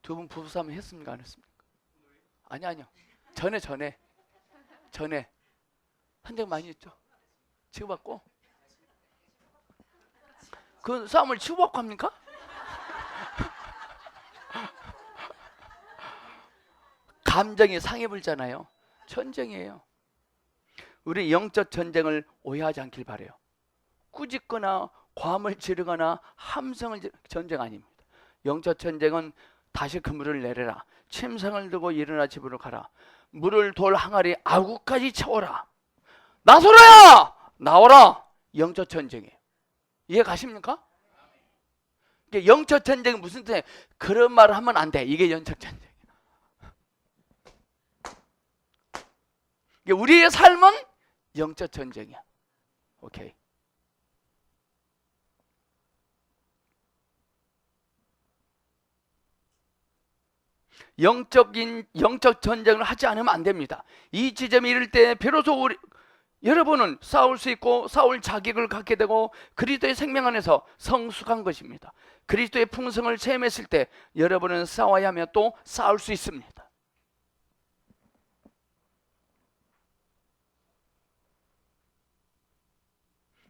두 분 부부싸움 했습니까? 안 했습니까? 아니요. 전에 한 적 많이 했죠. 치고받고. 그 싸움을 치고받고 합니까? 감정이 상해불잖아요. 전쟁이에요. 우리 영적 전쟁을 오해하지 않길 바라요. 꾸짖거나 과음을 지르거나 함성을 전쟁 아닙니다. 영적 전쟁은 다시 그물을 내려라. 침상을 들고 일어나 집으로 가라. 물을 돌 항아리 아구까지 채워라. 나서라! 나오라! 영적 전쟁이에요. 이해 가십니까? 영적 전쟁은 무슨 뜻이에요? 그런 말을 하면 안 돼. 이게 영적 전쟁이에요. 우리의 삶은 영적 전쟁이야. 오케이. 영적 전쟁을 하지 않으면 안 됩니다. 이 지점에 이를 때 비로소 여러분은 싸울 수 있고 싸울 자격을 갖게 되고 그리스도의 생명 안에서 성숙한 것입니다. 그리스도의 풍성을 체험했을 때 여러분은 싸워야 하며 또 싸울 수 있습니다.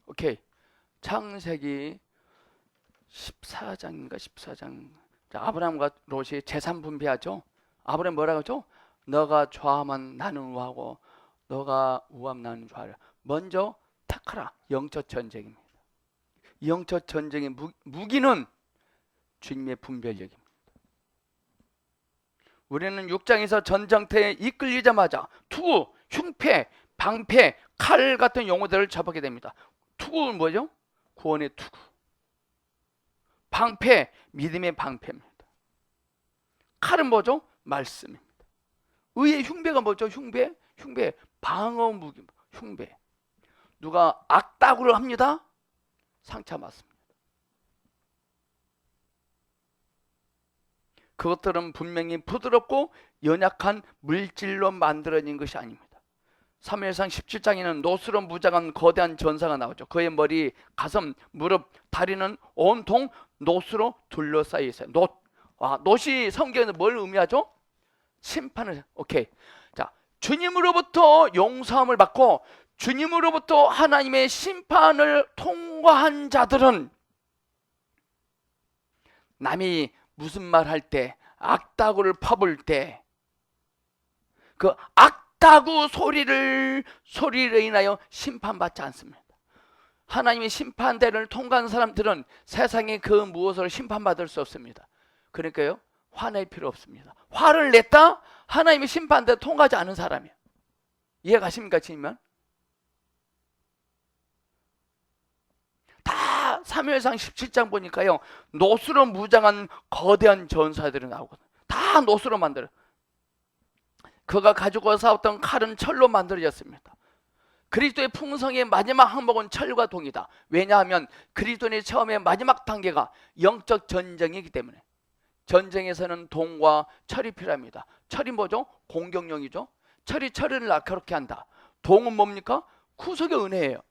오케이. 창세기 14장인가 14장. 아브라함과 롯이 재산 분배하죠. 아브라함 뭐라고 하죠? 너가 좌하면 나는 우하고 너가 우하면 나는 좌하라. 먼저 택하라. 영적 전쟁입니다. 영적 전쟁의 무기는 주님의 분별력입니다. 우리는 6장에서 전쟁터에 이끌리자마자 투구, 흉패, 방패, 칼 같은 용어들을 접하게 됩니다. 투구는 뭐죠? 구원의 투구. 방패, 믿음의 방패입니다. 칼은 뭐죠? 말씀입니다. 의의 흉배가 뭐죠? 흉배, 방어 무기, 흉배. 누가 악다구를 합니다. 상처 맞습니다. 그것들은 분명히 부드럽고 연약한 물질로 만들어진 것이 아닙니다. 사무엘상 17장에는 노스로 무장한 거대한 전사가 나오죠. 그의 머리, 가슴, 무릎, 다리는 온통 노스로 둘러싸여 있어요. 노시 성경에는 뭘 의미하죠? 심판을. 오케이. 자, 주님으로부터 용서함을 받고 주님으로부터 하나님의 심판을 통과한 자들은 남이 무슨 말 할 때, 악다구를 퍼볼 때 그 악다구 소리를 인하여 심판받지 않습니다. 하나님의 심판대를 통과한 사람들은 세상에 그 무엇을 심판받을 수 없습니다. 그러니까요, 화낼 필요 없습니다. 화를 냈다? 하나님의 심판대 통과하지 않은 사람이에요. 이해 가십니까, 지금? 다 사무엘상 17장 보니까요, 노수로 무장한 거대한 전사들이 나오거든요. 다 노수로 만들어요. 그가 가지고 싸웠던 칼은 철로 만들어졌습니다. 그리스도의 풍성의 마지막 항목은 철과 동이다. 왜냐하면 그리스도의 처음의 마지막 단계가 영적 전쟁이기 때문에. 전쟁에서는 동과 철이 필요합니다. 철이 뭐죠? 공격용이죠. 철이 철을 날카롭게 한다. 동은 뭡니까? 구속의 은혜예요.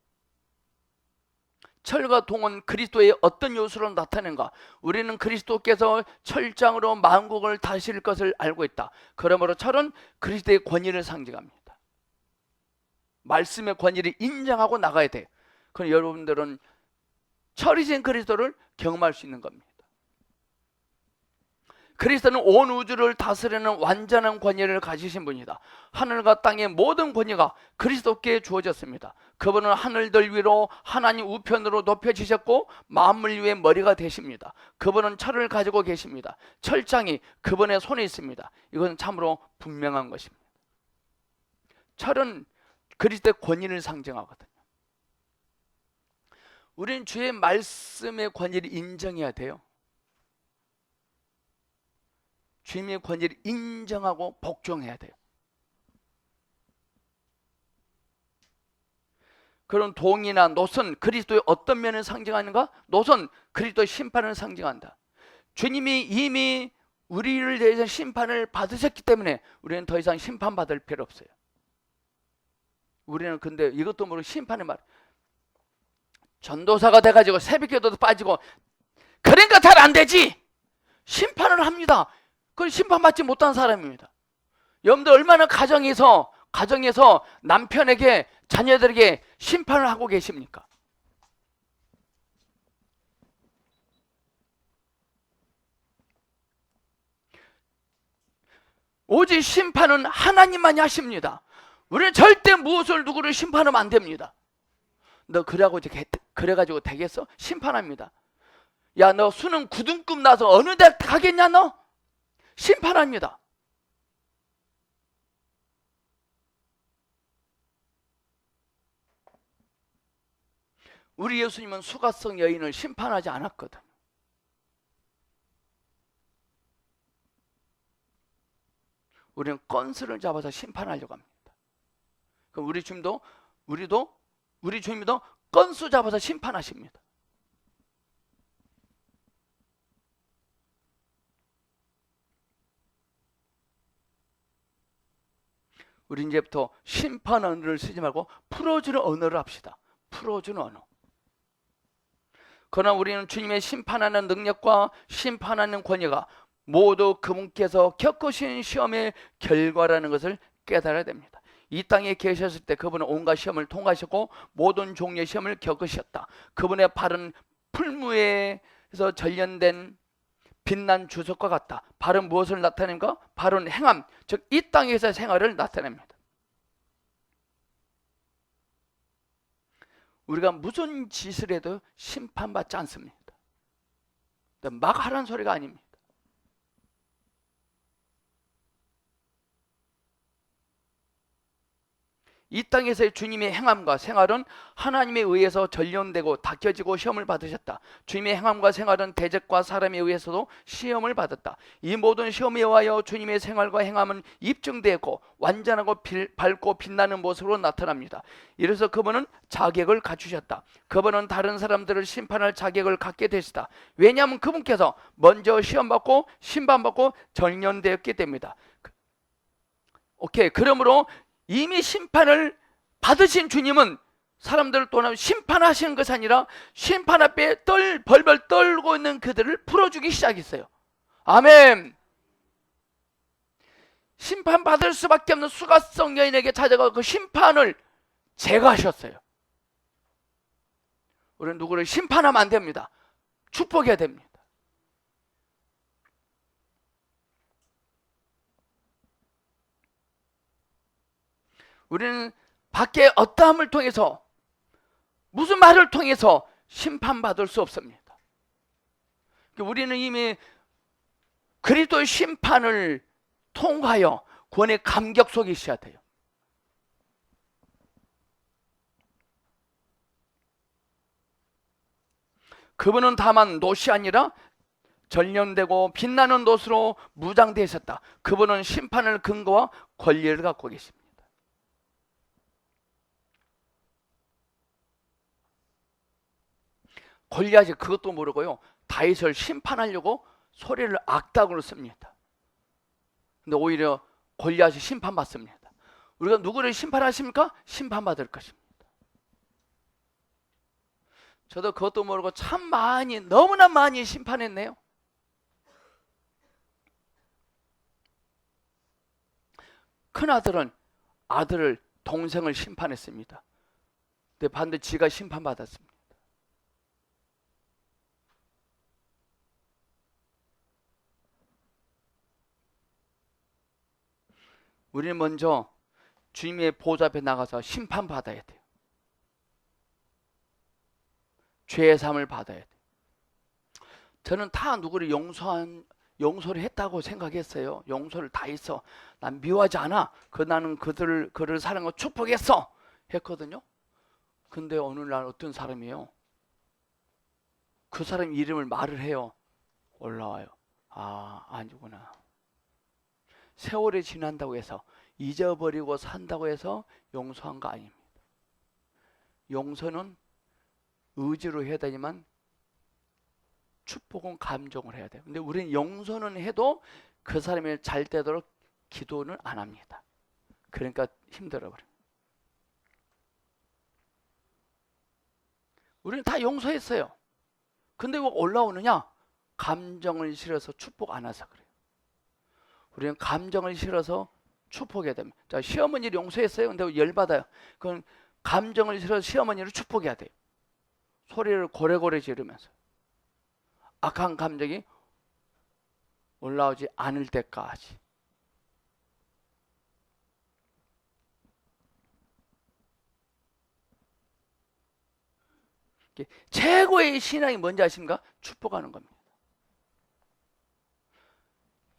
철과 동은 그리스도의 어떤 요소로 나타내는가? 우리는 그리스도께서 철장으로 만국을 다스릴 것을 알고 있다. 그러므로 철은 그리스도의 권위를 상징합니다. 말씀의 권위를 인정하고 나가야 돼요. 그럼 여러분들은 철이신 그리스도를 경험할 수 있는 겁니다. 그리스도는 온 우주를 다스리는 완전한 권위를 가지신 분이다. 하늘과 땅의 모든 권위가 그리스도께 주어졌습니다. 그분은 하늘들 위로 하나님 우편으로 높여지셨고 만물 위의 머리가 되십니다. 그분은 철을 가지고 계십니다. 철장이 그분의 손에 있습니다. 이것은 참으로 분명한 것입니다. 철은 그리스도의 권위를 상징하거든요. 우리는 주의 말씀의 권위를 인정해야 돼요. 주님의 권위를 인정하고 복종해야 돼요. 그런 동이나 노선, 그리스도의 어떤 면을 상징하는가? 노선, 그리스도의 심판을 상징한다. 주님이 이미 우리를 대해서 심판을 받으셨기 때문에 우리는 더 이상 심판받을 필요 없어요. 우리는 근데 이것도 모르고 심판의 말, 전도사가 돼가지고 새벽기도도 빠지고 그러니까 잘 안 되지. 심판을 합니다. 그건 심판받지 못한 사람입니다. 여러분들 얼마나 가정에서 남편에게 자녀들에게 심판을 하고 계십니까? 오직 심판은 하나님만이 하십니다. 우리는 절대 무엇을 누구를 심판하면 안 됩니다. 너 그래가지고 되겠어? 심판합니다. 야, 너 수능 9등급 나서 어느 데 가겠냐 너? 심판합니다. 우리 예수님은 수가성 여인을 심판하지 않았거든. 우리는 건수를 잡아서 심판하려고 합니다. 그럼 우리 주님도 건수 잡아서 심판하십니다. 우리 이제부터 심판 언어를 쓰지 말고 풀어주는 언어를 합시다. 풀어주는 언어. 그러나 우리는 주님의 심판하는 능력과 심판하는 권위가 모두 그분께서 겪으신 시험의 결과라는 것을 깨달아야 됩니다. 이 땅에 계셨을 때 그분은 온갖 시험을 통과하셨고 모든 종류의 시험을 겪으셨다. 그분의 발은 풀무에서 전련된 빛난 주석과 같다. 발은 무엇을 나타냅니까? 발은 행함, 즉 이 땅에서의 생활을 나타냅니다. 우리가 무슨 짓을 해도 심판받지 않습니다. 막 하라는 소리가 아닙니다. 이 땅에서의 주님의 행함과 생활은 하나님에 의해서 전련되고 닦여지고 시험을 받으셨다. 주님의 행함과 생활은 대적과 사람에 의해서도 시험을 받았다. 이 모든 시험에 의하여 주님의 생활과 행함은 입증되고 완전하고 밝고 빛나는 모습으로 나타납니다. 이래서 그분은 자격을 갖추셨다. 그분은 다른 사람들을 심판할 자격을 갖게 되시다. 왜냐하면 그분께서 먼저 시험받고 심판받고 전련되었기 때문이다. 오케이. 그러므로 이미 심판을 받으신 주님은 사람들을 떠나면 심판하시는 것이 아니라 심판 앞에 벌벌 떨고 있는 그들을 풀어주기 시작했어요. 아멘. 심판받을 수밖에 없는 수가성 여인에게 찾아가 그 심판을 제거하셨어요. 우리는 누구를 심판하면 안 됩니다. 축복해야 됩니다. 우리는 밖에 어떠함을 통해서 무슨 말을 통해서 심판받을 수 없습니다. 우리는 이미 그리스도의 심판을 통하여 구원의 감격 속에 있어야 돼요. 그분은 다만 놋이 아니라 전련되고 빛나는 놋으로 무장되셨다. 그분은 심판을 근거와 권리를 갖고 계십니다. 골리앗이 그것도 모르고요, 다윗을 심판하려고 소리를 악다구로 씁니다. 근데 오히려 골리앗이 심판받습니다. 우리가 누구를 심판하십니까? 심판받을 것입니다. 저도 그것도 모르고 참 너무나 많이 심판했네요. 큰아들은 아들을, 동생을 심판했습니다. 근데 반드시 지가 심판받았습니다. 우리는 먼저 주님의 보좌 앞에 나가서 심판받아야 돼요. 죄의 삶을 받아야 돼요. 저는 다 누구를 용서를 했다고 생각했어요. 용서를 다 했어. 난 미워하지 않아. 나는 그를 사랑하고 축복했어. 했거든요. 근데 어느 날 어떤 사람이요, 그 사람 이름을 말을 해요. 올라와요. 아, 아니구나. 세월이 지난다고 해서, 잊어버리고 산다고 해서 용서한 거 아닙니다. 용서는 의지로 해야 되지만 축복은 감정을 해야 돼요. 근데 우리는 용서는 해도 그 사람이 잘 되도록 기도는 안 합니다. 그러니까 힘들어 버려요. 우리는 다 용서했어요. 근데 왜 올라오느냐? 감정을 실어서 축복 안 해서 그래요. 우리는 감정을 실어서 축복해야 됩니다. 자, 시어머니를 용서했어요. 근데 열받아요. 그건 감정을 실어서 시어머니를 축복해야 돼요. 소리를 고래고래 지르면서 악한 감정이 올라오지 않을 때까지. 최고의 신앙이 뭔지 아십니까? 축복하는 겁니다.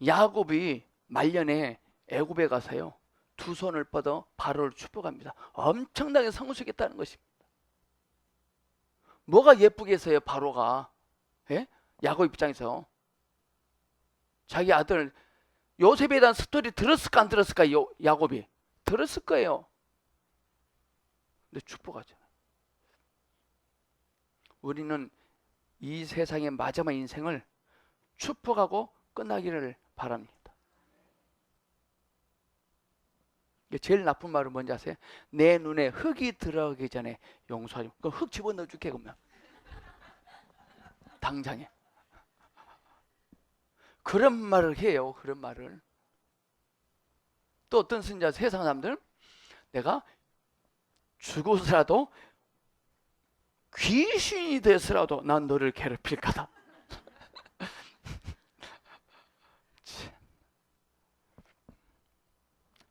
야곱이 말년에 애굽에 가서요, 두 손을 뻗어 바로를 축복합니다. 엄청나게 성숙했다는 것입니다. 뭐가 예쁘겠어요, 바로가? 예? 야곱 입장에서 자기 아들 요셉에 대한 스토리 들었을까 안 들었을까? 야곱이 들었을 거예요. 근데 축복하죠. 우리는 이 세상의 마지막 인생을 축복하고 끝나기를 바랍니다. 제일 나쁜 말은 뭔지 아세요? 내 눈에 흙이 들어가기 전에 용서하지. 그럼 흙 집어넣어 줄게 그러면. 당장에. 그런 말을 해요. 그런 말을. 또 어떤 선지자, 세상 사람들, 내가 죽어서라도 귀신이 돼서라도 난 너를 괴롭힐 거다.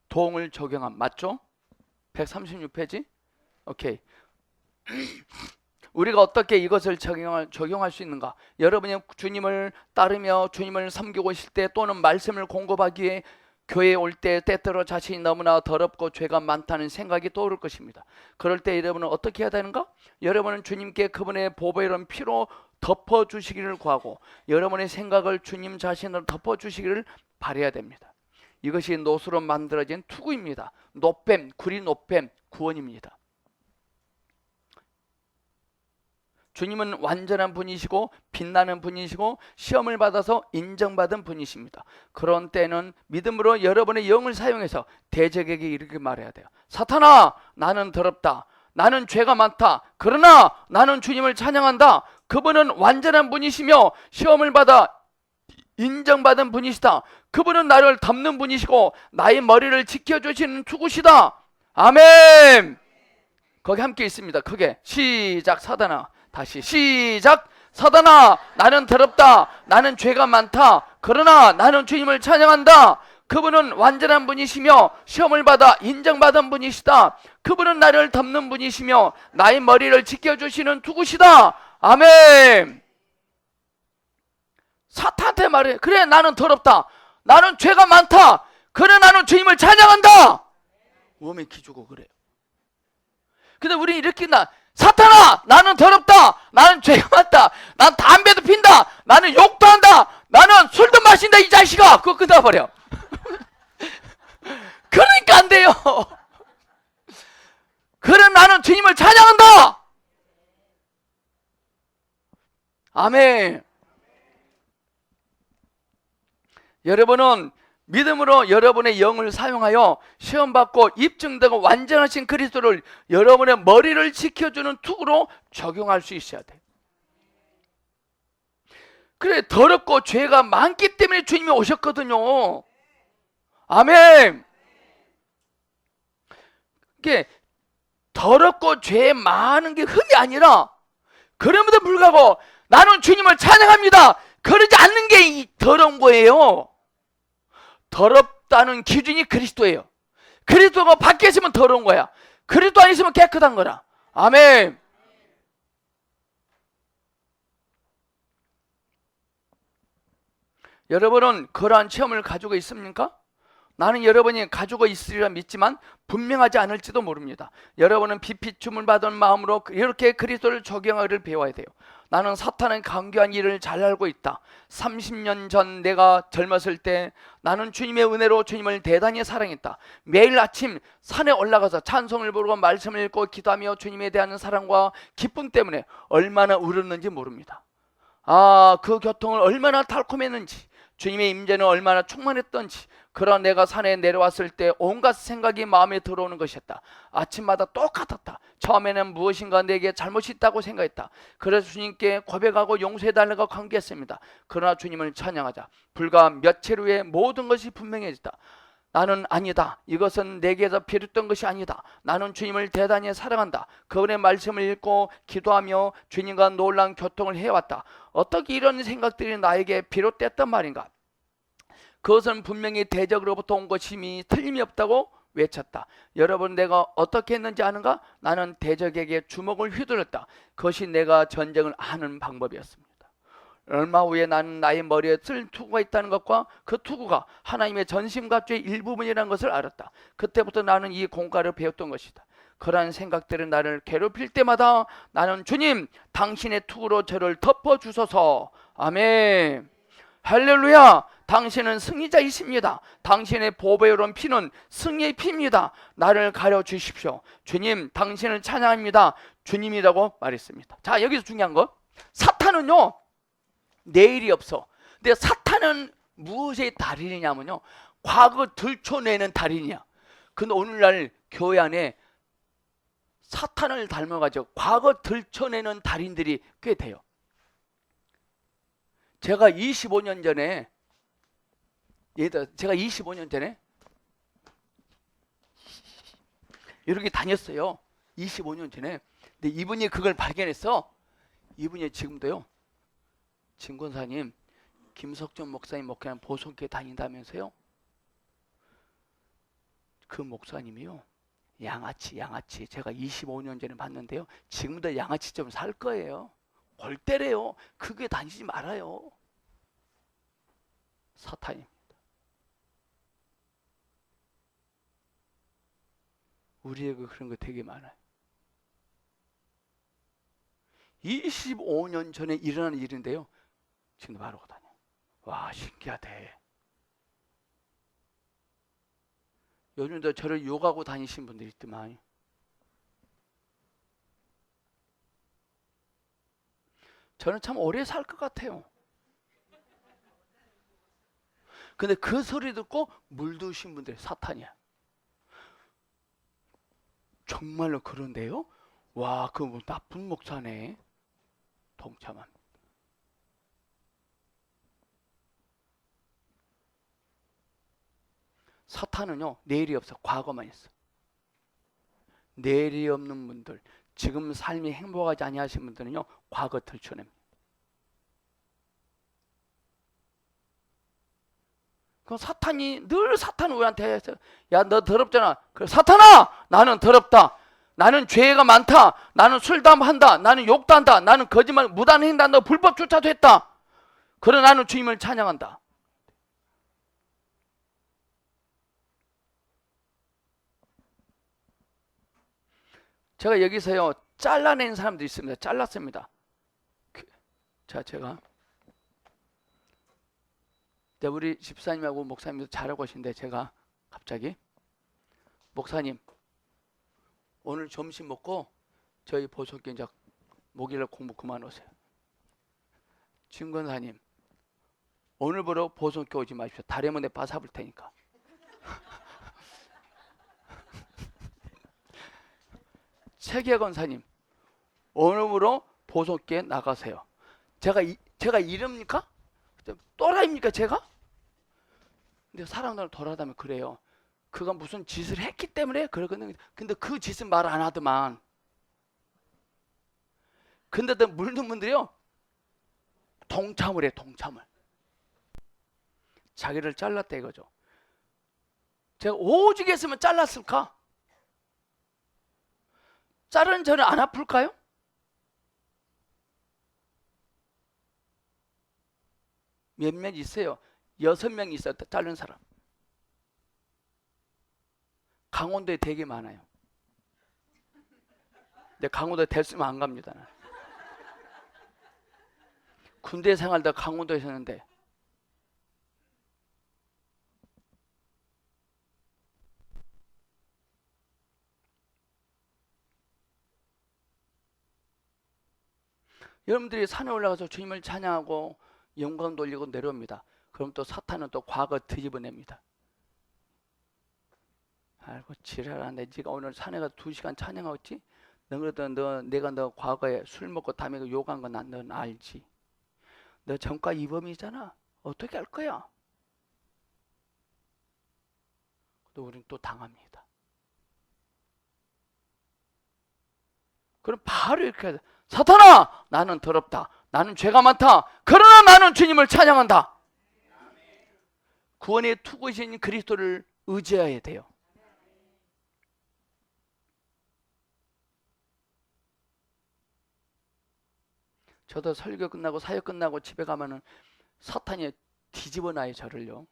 동을 적용함 맞죠? 136페이지. 오케이. 우리가 어떻게 이것을 적용할 수 있는가? 여러분이 주님을 따르며 주님을 섬기고 있을 때, 또는 말씀을 공급하기 위해 교회에 올 때 때때로 자신이 너무나 더럽고 죄가 많다는 생각이 떠오를 것입니다. 그럴 때 여러분은 어떻게 해야 되는가? 여러분은 주님께 그분의 보배로운 피로 덮어주시기를 구하고, 여러분의 생각을 주님 자신으로 덮어주시기를 바라야 됩니다. 이것이 노수로 만들어진 투구입니다. 노뱀, 구리 노뱀 구원입니다. 주님은 완전한 분이시고 빛나는 분이시고 시험을 받아서 인정받은 분이십니다. 그런 때는 믿음으로 여러분의 영을 사용해서 대적에게 이렇게 말해야 돼요. 사탄아, 나는 더럽다. 나는 죄가 많다. 그러나 나는 주님을 찬양한다. 그분은 완전한 분이시며 시험을 받아 인정받은 분이시다. 그분은 나를 덮는 분이시고 나의 머리를 지켜주시는 투구시다. 아멘. 거기 함께 있습니다. 크게 시작. 사단아. 다시 시작. 사단아, 나는 더럽다. 나는 죄가 많다. 그러나 나는 주님을 찬양한다. 그분은 완전한 분이시며 시험을 받아 인정받은 분이시다. 그분은 나를 덮는 분이시며 나의 머리를 지켜주시는 투구시다. 아멘. 사탄한테 말해. 그래, 나는 더럽다. 나는 죄가 많다. 그래, 나는 주님을 찬양한다. 몸에 기주고 그래요. 근데 우리 이렇게 사탄아, 나는 더럽다. 나는 죄가 많다. 난 담배도 핀다. 나는 욕도 한다. 나는 술도 마신다. 이 자식아. 그거 끊어버려. 그러니까 안 돼요. 그래, 나는 주님을 찬양한다. 아멘. 여러분은 믿음으로 여러분의 영을 사용하여 시험받고 입증되고 완전하신 그리스도를 여러분의 머리를 지켜주는 투구로 적용할 수 있어야 돼요. 그래, 더럽고 죄가 많기 때문에 주님이 오셨거든요. 아멘. 이게 더럽고 죄 많은 게 흠이 아니라, 그럼에도 불구하고 나는 주님을 찬양합니다. 그러지 않는 게 더러운 거예요. 더럽다는 기준이 그리스도예요. 그리스도가 밖에 있으면 더러운 거야. 그리스도 안에 있으면 깨끗한 거라. 아멘. 여러분은 그러한 체험을 가지고 있습니까? 나는 여러분이 가지고 있으리라 믿지만 분명하지 않을지도 모릅니다. 여러분은 비피춤을 받은 마음으로 이렇게 그리스도를 적용하기를 배워야 돼요. 나는 사탄은 강교한 일을 잘 알고 있다. 30년 전 내가 젊었을 때 나는 주님의 은혜로 주님을 대단히 사랑했다. 매일 아침 산에 올라가서 찬송을 부르고 말씀을 읽고 기도하며 주님에 대한 사랑과 기쁨 때문에 얼마나 울었는지 모릅니다. 그 교통을 얼마나 달콤했는지, 주님의 임재는 얼마나 충만했던지, 그러나 내가 산에 내려왔을 때 온갖 생각이 마음에 들어오는 것이었다. 아침마다 똑같았다. 처음에는 무엇인가 내게 잘못이 있다고 생각했다. 그래서 주님께 고백하고 용서해달라고 간구했습니다. 그러나 주님을 찬양하자 불과 며칠 후에 모든 것이 분명해졌다. 나는 아니다. 이것은 내게서 비롯된 것이 아니다. 나는 주님을 대단히 사랑한다. 그분의 말씀을 읽고 기도하며 주님과 놀라운 교통을 해왔다. 어떻게 이런 생각들이 나에게 비롯됐단 말인가? 그것은 분명히 대적으로부터 온 것임이 틀림이 없다고 외쳤다. 여러분, 내가 어떻게 했는지 아는가? 나는 대적에게 주먹을 휘둘렀다. 그것이 내가 전쟁을 하는 방법이었습니다. 얼마 후에 나는 나의 머리에 쓸 투구가 있다는 것과 그 투구가 하나님의 전심갑주의 일부분이라는 것을 알았다. 그때부터 나는 이 공과를 배웠던 것이다. 그러한 생각들은 나를 괴롭힐 때마다 나는 주님, 당신의 투구로 저를 덮어주소서. 아멘. 할렐루야. 당신은 승리자이십니다. 당신의 보배에 오른 피는 승리의 피입니다. 나를 가려주십시오. 주님, 당신을 찬양합니다. 주님이라고 말했습니다. 자, 여기서 중요한 거, 사탄은요 내일이 없어. 근데 사탄은 무엇의 달인이냐면요, 과거 들춰내는 달인이야. 근데 오늘날 교회 안에 사탄을 닮아가지고 과거 들춰내는 달인들이 꽤 돼요. 제가 25년 전에 이렇게 다녔어요. 25년 전에. 근데 이분이 그걸 발견했어. 이분이 지금도요, 진권사님, 김석전 목사님 목회하는 보성교회 다닌다면서요? 그 목사님이요, 양아치 제가 25년 전에 봤는데요, 지금도 양아치 좀 살 거예요. 골 때려요. 그 교회 다니지 말아요. 사탄입니다. 우리에게 그런 거 되게 많아요. 25년 전에 일어난 일인데요, 지금도 바로 다녀. 와, 신기하대. 요즘도 저를 욕하고 다니신 분들이 있더만. 저는 참 오래 살 것 같아요. 근데 그 소리 듣고 물드신 분들 사탄이야. 정말로 그런데요? 와, 그 뭐 나쁜 목사네. 동참합니다. 사탄은요 내일이 없어. 과거만 있어. 내일이 없는 분들, 지금 삶이 행복하지 아니하신 분들은요 과거 들춰냅니다. 그 사탄이 늘 사탄은 우리한테 해서, 야, 너 더럽잖아. 그래, 사탄아, 나는 더럽다. 나는 죄가 많다. 나는 술도 한다. 나는 욕도 한다. 나는 거짓말, 무단 횡단도 불법 주차도 했다. 그러나 나는 주님을 찬양한다. 제가 여기서요 잘라낸 사람도 있습니다. 잘랐습니다. 자, 제가 우리 집사님하고 목사님도 잘하고 계신데, 제가 갑자기, 목사님, 오늘 점심 먹고 저희 보석교 이제 목요일날 공부 그만 오세요. 진권사님, 오늘부로 보석교 오지 마십시오. 다리문에 바사볼 테니까. 최계건사님, 오늘부로 보석교에 나가세요. 제가 이럽니까? 또라이입니까 제가? 근데 사람들 돌아다니면 그래요. 그가 무슨 짓을 했기 때문에 그러거든요. 근데 그 짓은 말 안 하더만. 근데 또 물는 분들이요 동참을 해. 동참을. 자기를 잘랐다 이거죠. 제가 오죽 했으면 잘랐을까? 자른 저는 안 아플까요? 몇몇 있어요. 6명 있었다 자른 사람. 강원도에 되게 많아요. 근데 강원도에 됐으면 안 갑니다. 군대 생활도 강원도에 있었는데. 여러분들이 산에 올라가서 주님을 찬양하고 영광 돌리고 내려옵니다. 그럼 또 사탄은 또 과거 뒤집어냅니다. 아이고 지랄하네. 네가 오늘 산에 가서 2시간 찬양하겠지? 너 그래도 내가 너 과거에 술 먹고 다음에 욕한 건 넌 알지? 너 전과 이범이잖아. 어떻게 할 거야? 또 우리는 또 당합니다. 그럼 바로 이렇게 해서 사탄아, 나는 더럽다. 나는 죄가 많다. 그러나 나는 주님을 찬양한다. 구원의 투구이신 그리스도를 의지해야 돼요. 저도 설교 끝나고 사역 끝나고 집에 가면은 사탄이 뒤집어 놔요, 저를요.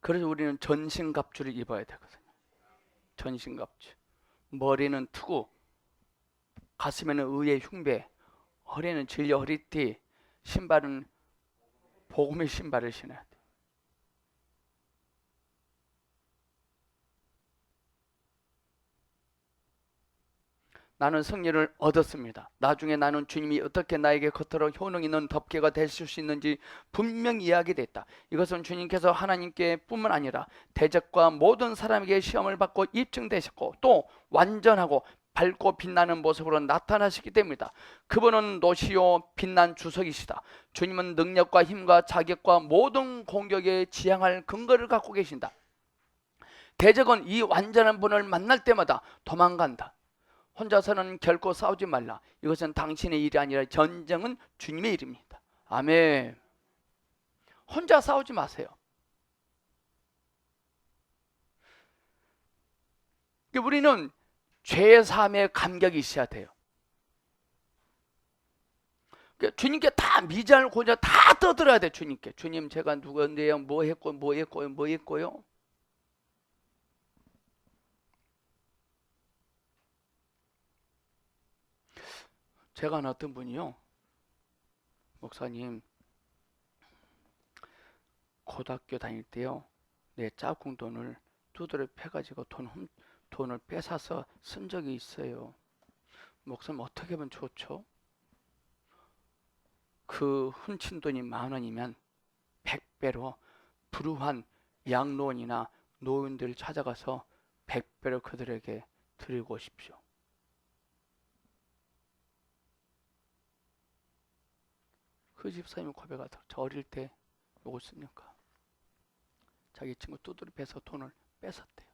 그래서 우리는 전신갑주를 입어야 되거든요. 전신갑주. 머리는 투구, 가슴에는 의의 흉배, 허리는 진리 허리띠, 신발은 복음의 신발을 신어야 돼. 나는 승리를 얻었습니다. 나중에 나는 주님이 어떻게 나에게 겉으로 효능 있는 덮개가 되실 수 있는지 분명히 이야기됐다. 이것은 주님께서 하나님께 뿐만 아니라 대적과 모든 사람에게 시험을 받고 입증되셨고 또 완전하고 밝고 빛나는 모습으로 나타나시기 때문이다. 그분은 노시요 빛난 주석이시다. 주님은 능력과 힘과 자격과 모든 공격에 지향할 근거를 갖고 계신다. 대적은 이 완전한 분을 만날 때마다 도망간다. 혼자서는 결코 싸우지 말라. 이것은 당신의 일이 아니라 전쟁은 주님의 일입니다. 아멘. 혼자 싸우지 마세요. 우리는 죄의 사함에 감격이 있어야 돼요. 주님께 다 미잘 고자 다 떠들어야 돼. 주님께. 주님, 제가 누구인데요? 뭐 했고요? 제가 아는 어떤 분이요, 목사님, 고등학교 다닐 때요, 내 짝꿍 돈을 두드려 패가지고 돈을 뺏어서 쓴 적이 있어요. 목사님, 어떻게 하면 좋죠? 그 훔친 돈이 10,000원이면 100배로 불우한 양로원이나 노인들 찾아가서 100배로 그들에게 드리고 오십시오. 그 집사님이 고백하더라고요. 저 어릴 때 요거 씁니까? 자기 친구 두드려 패서 돈을 뺏었대요.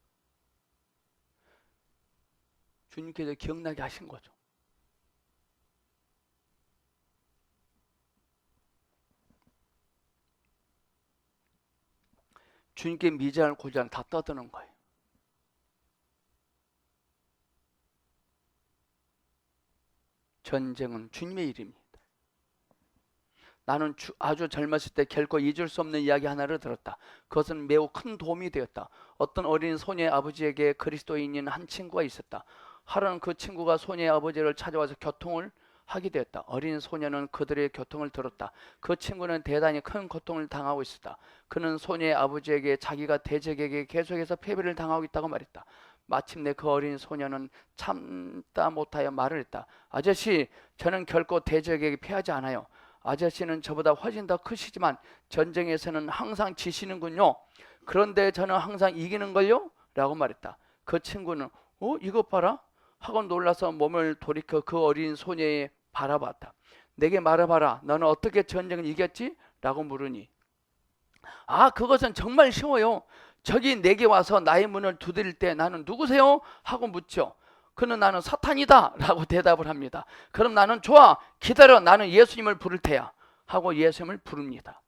주님께서 기억나게 하신 거죠. 주님께 미장을 고장 다 떠드는 거예요. 전쟁은 주님의 일입니다. 나는 아주 젊었을 때 결코 잊을 수 없는 이야기 하나를 들었다. 그것은 매우 큰 도움이 되었다. 어떤 어린 소녀의 아버지에게 그리스도인인 한 친구가 있었다. 하루는 그 친구가 소녀의 아버지를 찾아와서 교통을 하게 되었다. 어린 소녀는 그들의 교통을 들었다. 그 친구는 대단히 큰 고통을 당하고 있었다. 그는 소녀의 아버지에게 자기가 대적에게 계속해서 패배를 당하고 있다고 말했다. 마침내 그 어린 소녀는 참다 못하여 말을 했다. 아저씨, 저는 결코 대적에게 패하지 않아요. 아저씨는 저보다 훨씬 더 크시지만 전쟁에서는 항상 지시는군요. 그런데 저는 항상 이기는걸요? 라고 말했다. 그 친구는 이것 봐라? 하고 놀라서 몸을 돌이켜 그 어린 소녀에 바라봤다. 내게 말해봐라. 너는 어떻게 전쟁을 이겼지? 라고 물으니, 그것은 정말 쉬워요. 적이 내게 와서 나의 문을 두드릴 때 나는 누구세요? 하고 묻죠. 그는 나는 사탄이다 라고 대답을 합니다. 그럼 나는 좋아, 기다려, 나는 예수님을 부를 테야 하고 예수님을 부릅니다.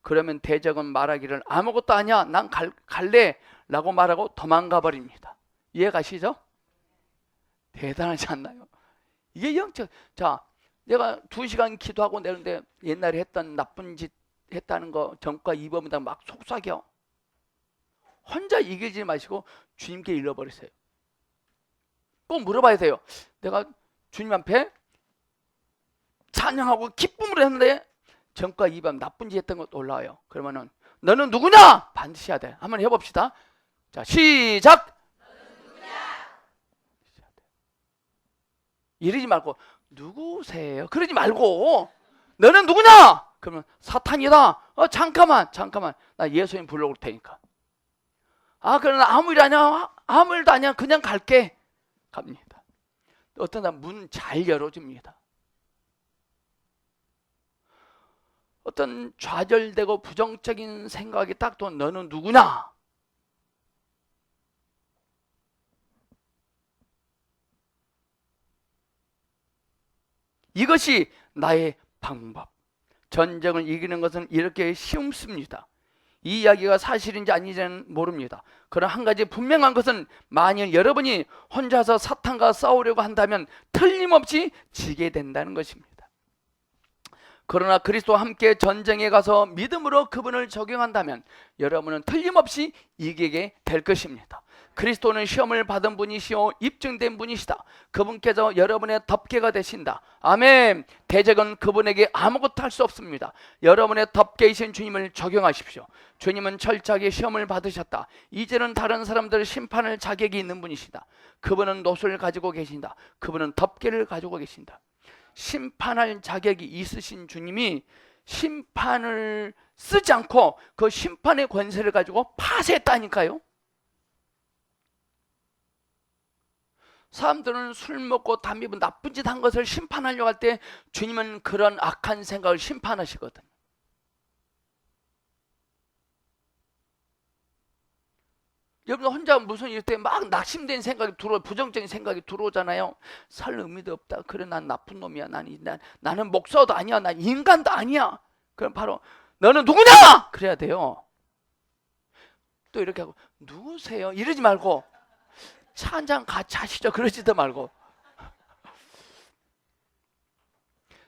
그러면 대적은 말하기를 아무것도 아니야, 난 갈래 라고 말하고 도망가 버립니다. 이해 가시죠? 대단하지 않나요? 이게 영적. 자, 내가 2시간 기도하고 내는데 옛날에 했던 나쁜 짓 했다는 거 전과 이범이다 막 속삭여. 혼자 이기지 마시고 주님께 잃어버리세요. 꼭 물어봐야 돼요. 내가 주님 앞에 찬양하고 기쁨으로 했는데 전과 이범 나쁜 짓 했던 것도 올라와요. 그러면은 너는 누구냐? 반드시 해야 돼. 한번 해봅시다. 자, 시작. 너는 누구냐? 이러지 말고 누구세요? 그러지 말고 너는 누구냐? 그러면 사탄이다. 잠깐만 나 예수님 불러올 테니까. 그러나 아무 일 아니야. 아무 일도 아니야. 그냥 갈게. 갑니다. 어떤 사람 문 잘 열어줍니다. 어떤 좌절되고 부정적인 생각이 딱 또 너는 누구냐? 이것이 나의 방법. 전쟁을 이기는 것은 이렇게 쉽습니다. 이 이야기가 사실인지 아닌지는 모릅니다. 그러나 한 가지 분명한 것은 만일 여러분이 혼자서 사탄과 싸우려고 한다면 틀림없이 지게 된다는 것입니다. 그러나 그리스도와 함께 전쟁에 가서 믿음으로 그분을 적용한다면 여러분은 틀림없이 이기게 될 것입니다. 그리스도는 시험을 받은 분이시오 입증된 분이시다. 그분께서 여러분의 덮개가 되신다. 아멘. 대적은 그분에게 아무것도 할 수 없습니다. 여러분의 덮개이신 주님을 적용하십시오. 주님은 철저하게 시험을 받으셨다. 이제는 다른 사람들을 심판할 자격이 있는 분이시다. 그분은 노수를 가지고 계신다. 그분은 덮개를 가지고 계신다. 심판할 자격이 있으신 주님이 심판을 쓰지 않고 그 심판의 권세를 가지고 파쇄했다니까요. 사람들은 술 먹고 담배 피우고 나쁜 짓 한 것을 심판하려고 할 때 주님은 그런 악한 생각을 심판하시거든요. 여러분 혼자 무슨 일 때 막 낙심된 생각이 부정적인 생각이 들어오잖아요. 살 의미도 없다. 그래 난 나쁜 놈이야. 나는 목사도 아니야. 난 인간도 아니야. 그럼 바로 너는 누구냐? 그래야 돼요. 또 이렇게 하고 누구세요? 이러지 말고 차 한잔 같이 하시죠. 그러지도 말고.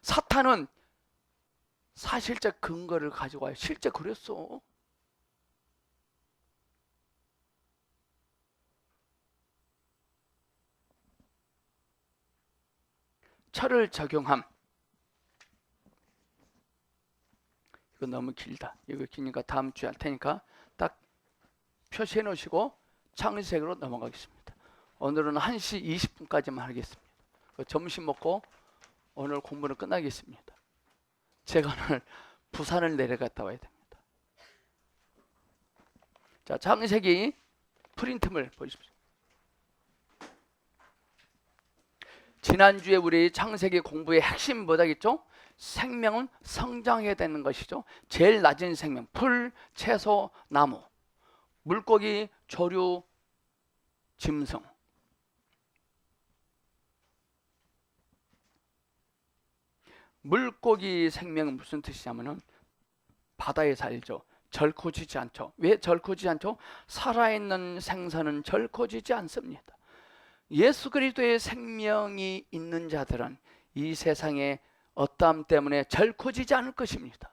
사탄은 사실적 근거를 가지고 와요. 실제 그랬어. 철을 적용함. 이거 너무 길다. 이거 기니까 다음 주에 할 테니까 딱 표시해 놓으시고 창세기로 넘어가겠습니다. 오늘은 1시 20분까지만 하겠습니다. 점심 먹고 오늘 공부는 끝나겠습니다. 제가 오늘 부산을 내려갔다 와야 됩니다. 자, 창세기 프린트물 보십시오. 지난주에 우리 창세기 공부의 핵심 뭐다겠죠? 생명은 성장해야 되는 것이죠. 제일 낮은 생명, 풀, 채소, 나무, 물고기, 조류, 짐승. 물고기 생명은 무슨 뜻이냐면은 바다에 살죠. 결코 지지 않죠. 왜 결코 지지 않죠? 살아있는 생선은 결코 지지 않습니다. 예수 그리스도의 생명이 있는 자들은 이 세상의 어떠함 때문에 결코 지지 않을 것입니다.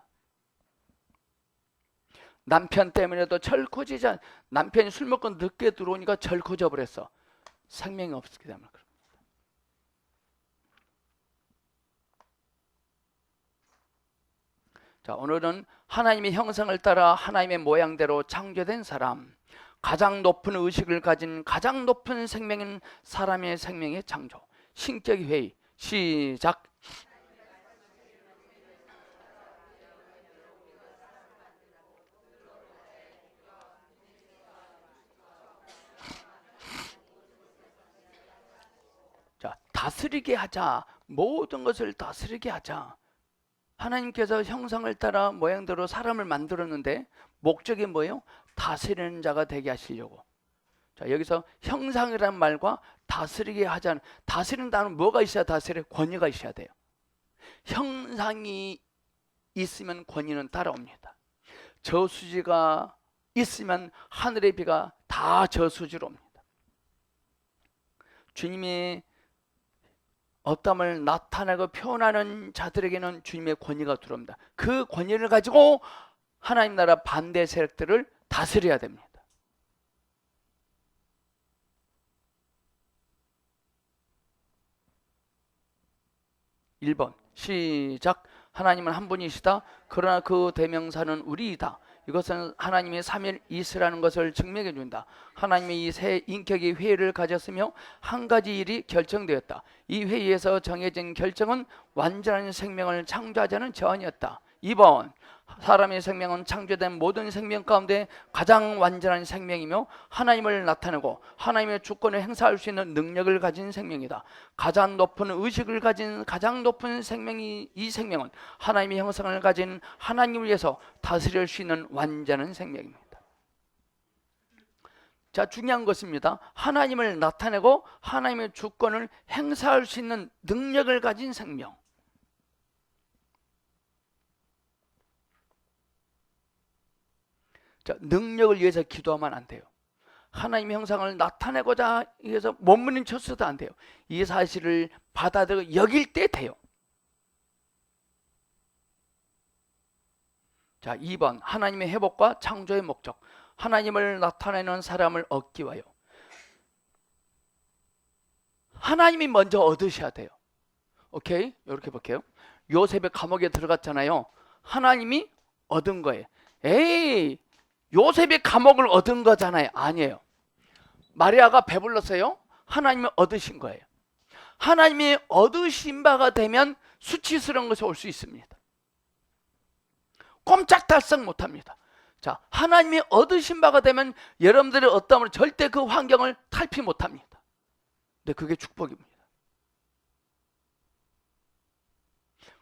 남편 때문에도 결코 지지 않. 남편이 술 먹고 늦게 들어오니까 결코 져버렸어. 생명이 없었기 때문에 그렇습니다. 자, 오늘은 하나님의 형상을 따라 하나님의 모양대로 창조된 사람, 가장 높은 의식을 가진 가장 높은 생명인 사람의 생명의 창조, 신격의 회의. 시작. 자, 다스리게 하자. 모든 것을 다스리게 하자. 하나님께서 형상을 따라 모양대로 사람을 만들었는데 목적이 뭐예요? 다스리는 자가 되게 하시려고. 자, 여기서 형상이라는 말과 다스리게 하자는, 다스린다는 뭐가 있어야 다스려? 권위가 있어야 돼요. 형상이 있으면 권위는 따라옵니다. 저수지가 있으면 하늘의 비가 다 저수지로 옵니다. 주님이 어떠함을 나타내고 표현하는 자들에게는 주님의 권위가 들어옵니다. 그 권위를 가지고 하나님 나라 반대 세력들을 다스려야 됩니다. 1번 시작. 하나님은 한 분이시다. 그러나 그 대명사는 우리이다. 이것은 하나님이 삼위일이시라는 것을 증명해 준다. 하나님이 이 세 인격이 회의를 가졌으며 한 가지 일이 결정되었다. 이 회의에서 정해진 결정은 완전한 생명을 창조하자는 제안이었다. 2번, 사람의 생명은 창조된 모든 생명 가운데 가장 완전한 생명이며 하나님을 나타내고 하나님의 주권을 행사할 수 있는 능력을 가진 생명이다. 가장 높은 의식을 가진 가장 높은 생명이, 이 생명은 하나님의 형상을 가진 하나님을 위해서 다스릴 수 있는 완전한 생명입니다. 자, 중요한 것입니다. 하나님을 나타내고 하나님의 주권을 행사할 수 있는 능력을 가진 생명. 자, 능력을 위해서 기도하면 안 돼요. 하나님의 형상을 나타내고자 해서 몸부림쳐서도 안 돼요. 이 사실을 받아들여 여길 때 돼요. 자, 2번, 하나님의 회복과 창조의 목적. 하나님을 나타내는 사람을 얻기 위하여 하나님이 먼저 얻으셔야 돼요. 오케이? 이렇게 볼게요. 요셉의 감옥에 들어갔잖아요. 하나님이 얻은 거예요. 에이, 요셉이 감옥을 얻은 거잖아요. 아니에요. 마리아가 배불렀어요. 하나님이 얻으신 거예요. 하나님이 얻으신 바가 되면 수치스러운 것이 올 수 있습니다. 꼼짝달싹 못합니다. 자, 하나님이 얻으신 바가 되면 여러분들의 어떠함으로 절대 그 환경을 탈피 못합니다. 근데 그게 축복입니다.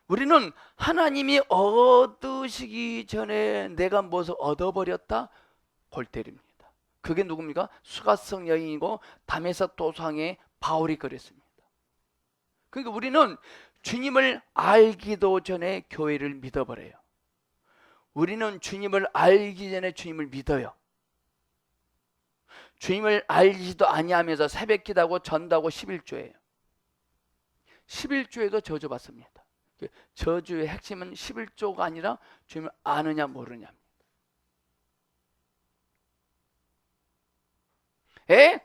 우리는 하나님이 얻으시기 전에 내가 무엇을 얻어버렸다? 골 때립니다. 그게 누굽니까? 수가성 여인이고 다메섹 도상의 바울이 그랬습니다. 그러니까 우리는 주님을 알기도 전에 교회를 믿어버려요. 우리는 주님을 알기 전에 주님을 믿어요. 주님을 알지도 아니하면서 새벽기도하고 전도하고 11조예요. 11조에도 저주받습니다. 저주의 핵심은 11조가 아니라 주님을 아느냐 모르냐.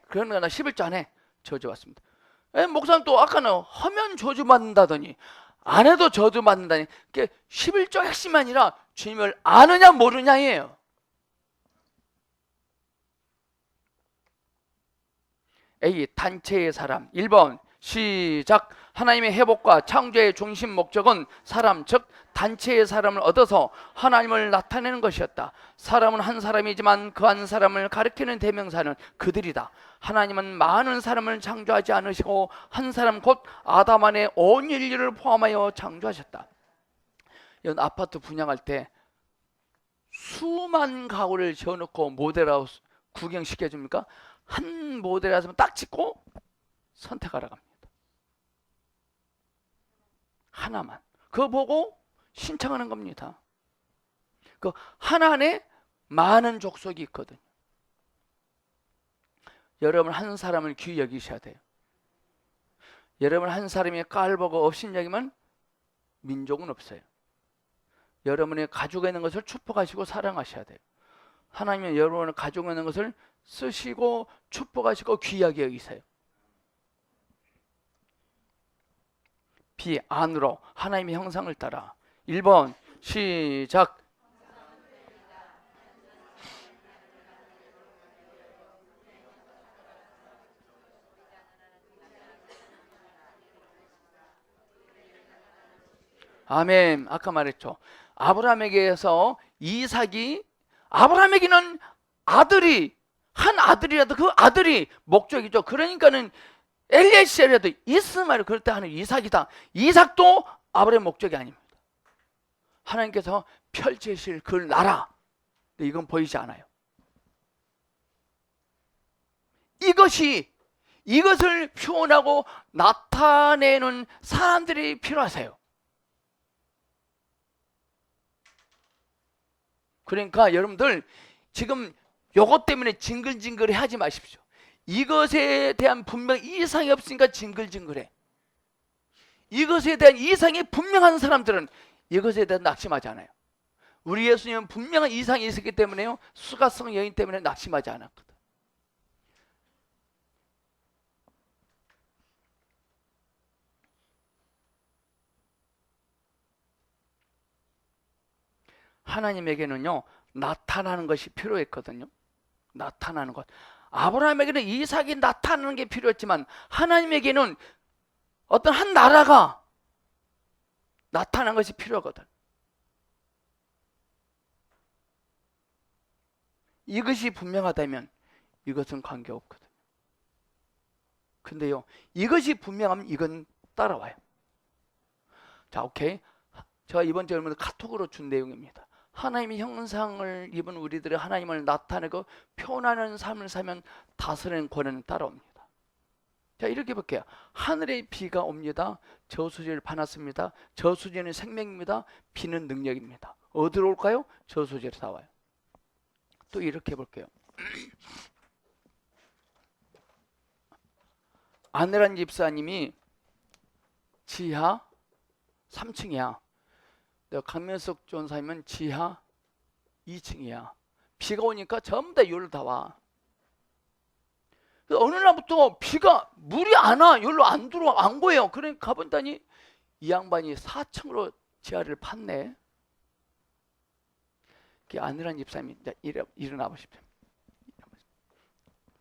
그러는 나 11조 안 해. 저주받습니다. 목사님 또 아까는 하면 저주받는다더니 안 해도 저주받는다니. 11조 핵심이 아니라 주님을 아느냐 모르냐예요. A, 단체의 사람. 1번 시작. 하나님의 회복과 창조의 중심 목적은 사람, 즉 단체의 사람을 얻어서 하나님을 나타내는 것이었다. 사람은 한 사람이지만 그 한 사람을 가리키는 대명사는 그들이다. 하나님은 많은 사람을 창조하지 않으시고 한 사람 곧 아담 안에 온 인류를 포함하여 창조하셨다. 이런 아파트 분양할 때 수만 가구를 지어놓고 모델하우스 구경시켜줍니까? 한 모델하우스만 딱 찍고 선택하러 갑니다. 하나만. 그거 보고 신청하는 겁니다. 그 하나 안에 많은 족속이 있거든요. 여러분 한 사람을 귀히 여기셔야 돼요. 여러분 한 사람이 깔보고 업신여기면 민족은 없어요. 여러분의 가지고 있는 것을 축복하시고 사랑하셔야 돼요. 하나님은 여러분의 가지고 있는 것을 쓰시고 축복하시고 귀하게 여기세요. B, 안으로 하나님의 형상을 따라. 1번 시작. 아멘. 아까 말했죠. 아브라함에게서 이삭이, 아브라함에게는 아들이, 한 아들이라도 그 아들이 목적이죠. 그러니까는 엘리에셀이라도 이스마엘, 그럴 때 하는 이삭이다. 이삭도 아브라함의 목적이 아닙니다. 하나님께서 펼치실 그 나라. 근데 이건 보이지 않아요. 이것을 표현하고 나타내는 사람들이 필요하세요. 그러니까 여러분들 지금 요것 때문에 징글징글해 하지 마십시오. 이것에 대한 분명 이상이 없으니까 징글징글해. 이것에 대한 이상이 분명한 사람들은 이것에 대한 낙심하지 않아요. 우리 예수님은 분명한 이상이 있었기 때문에요, 수가성 여인 때문에 낙심하지 않았거든. 하나님에게는요 나타나는 것이 필요했거든요. 나타나는 것. 아브라함에게는 이삭이 나타나는 게 필요했지만 하나님에게는 어떤 한 나라가 나타나는 것이 필요하거든. 이것이 분명하다면 이것은 관계없거든. 근데요, 이것이 분명하면 이건 따라와요. 자, 오케이. 제가 이번 주에 여러분들 카톡으로 준 내용입니다. 하나님의 형상을 입은 우리들의 하나님을 나타내고 표현하는 삶을 살면 다스리는 권한은 따라옵니다. 자, 이렇게 볼게요. 하늘의 비가 옵니다. 저수지를 파놨습니다. 저수지는 생명입니다. 비는 능력입니다. 어디로 올까요? 저수지에서 나와요. 또 이렇게 볼게요. 안내란 집사님이 지하 3층이야. 내가 강면석 전사님은 지하 2층이야. 비가 오니까 전부 다 여기로 다 와. 어느 날부터 비가 물이 안 와. 여기로 안 들어와. 안 보여요. 그러니까 가봤더니 이 양반이 4층으로 지하를 팠네. 안내란 집사님이 일어나 보십시오.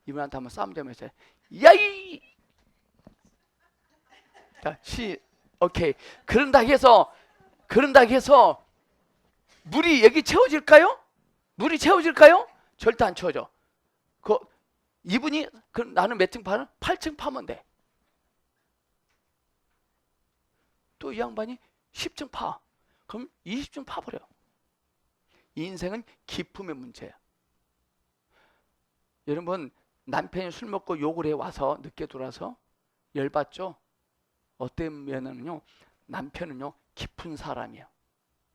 이분한테 한번 싸움 좀 해서 야이! 자, 오케이. 그런다 해서 물이 여기 채워질까요? 물이 채워질까요? 절대 안 채워져. 이분이 나는 몇 층 파는? 8층 파면 돼. 또 이 양반이 10층 파. 그럼 20층 파버려. 인생은 기품의 문제야. 여러분, 남편이 술 먹고 욕을 해 와서 늦게 돌아서 열받죠? 어때면은요, 남편은요 깊은 사람이에요.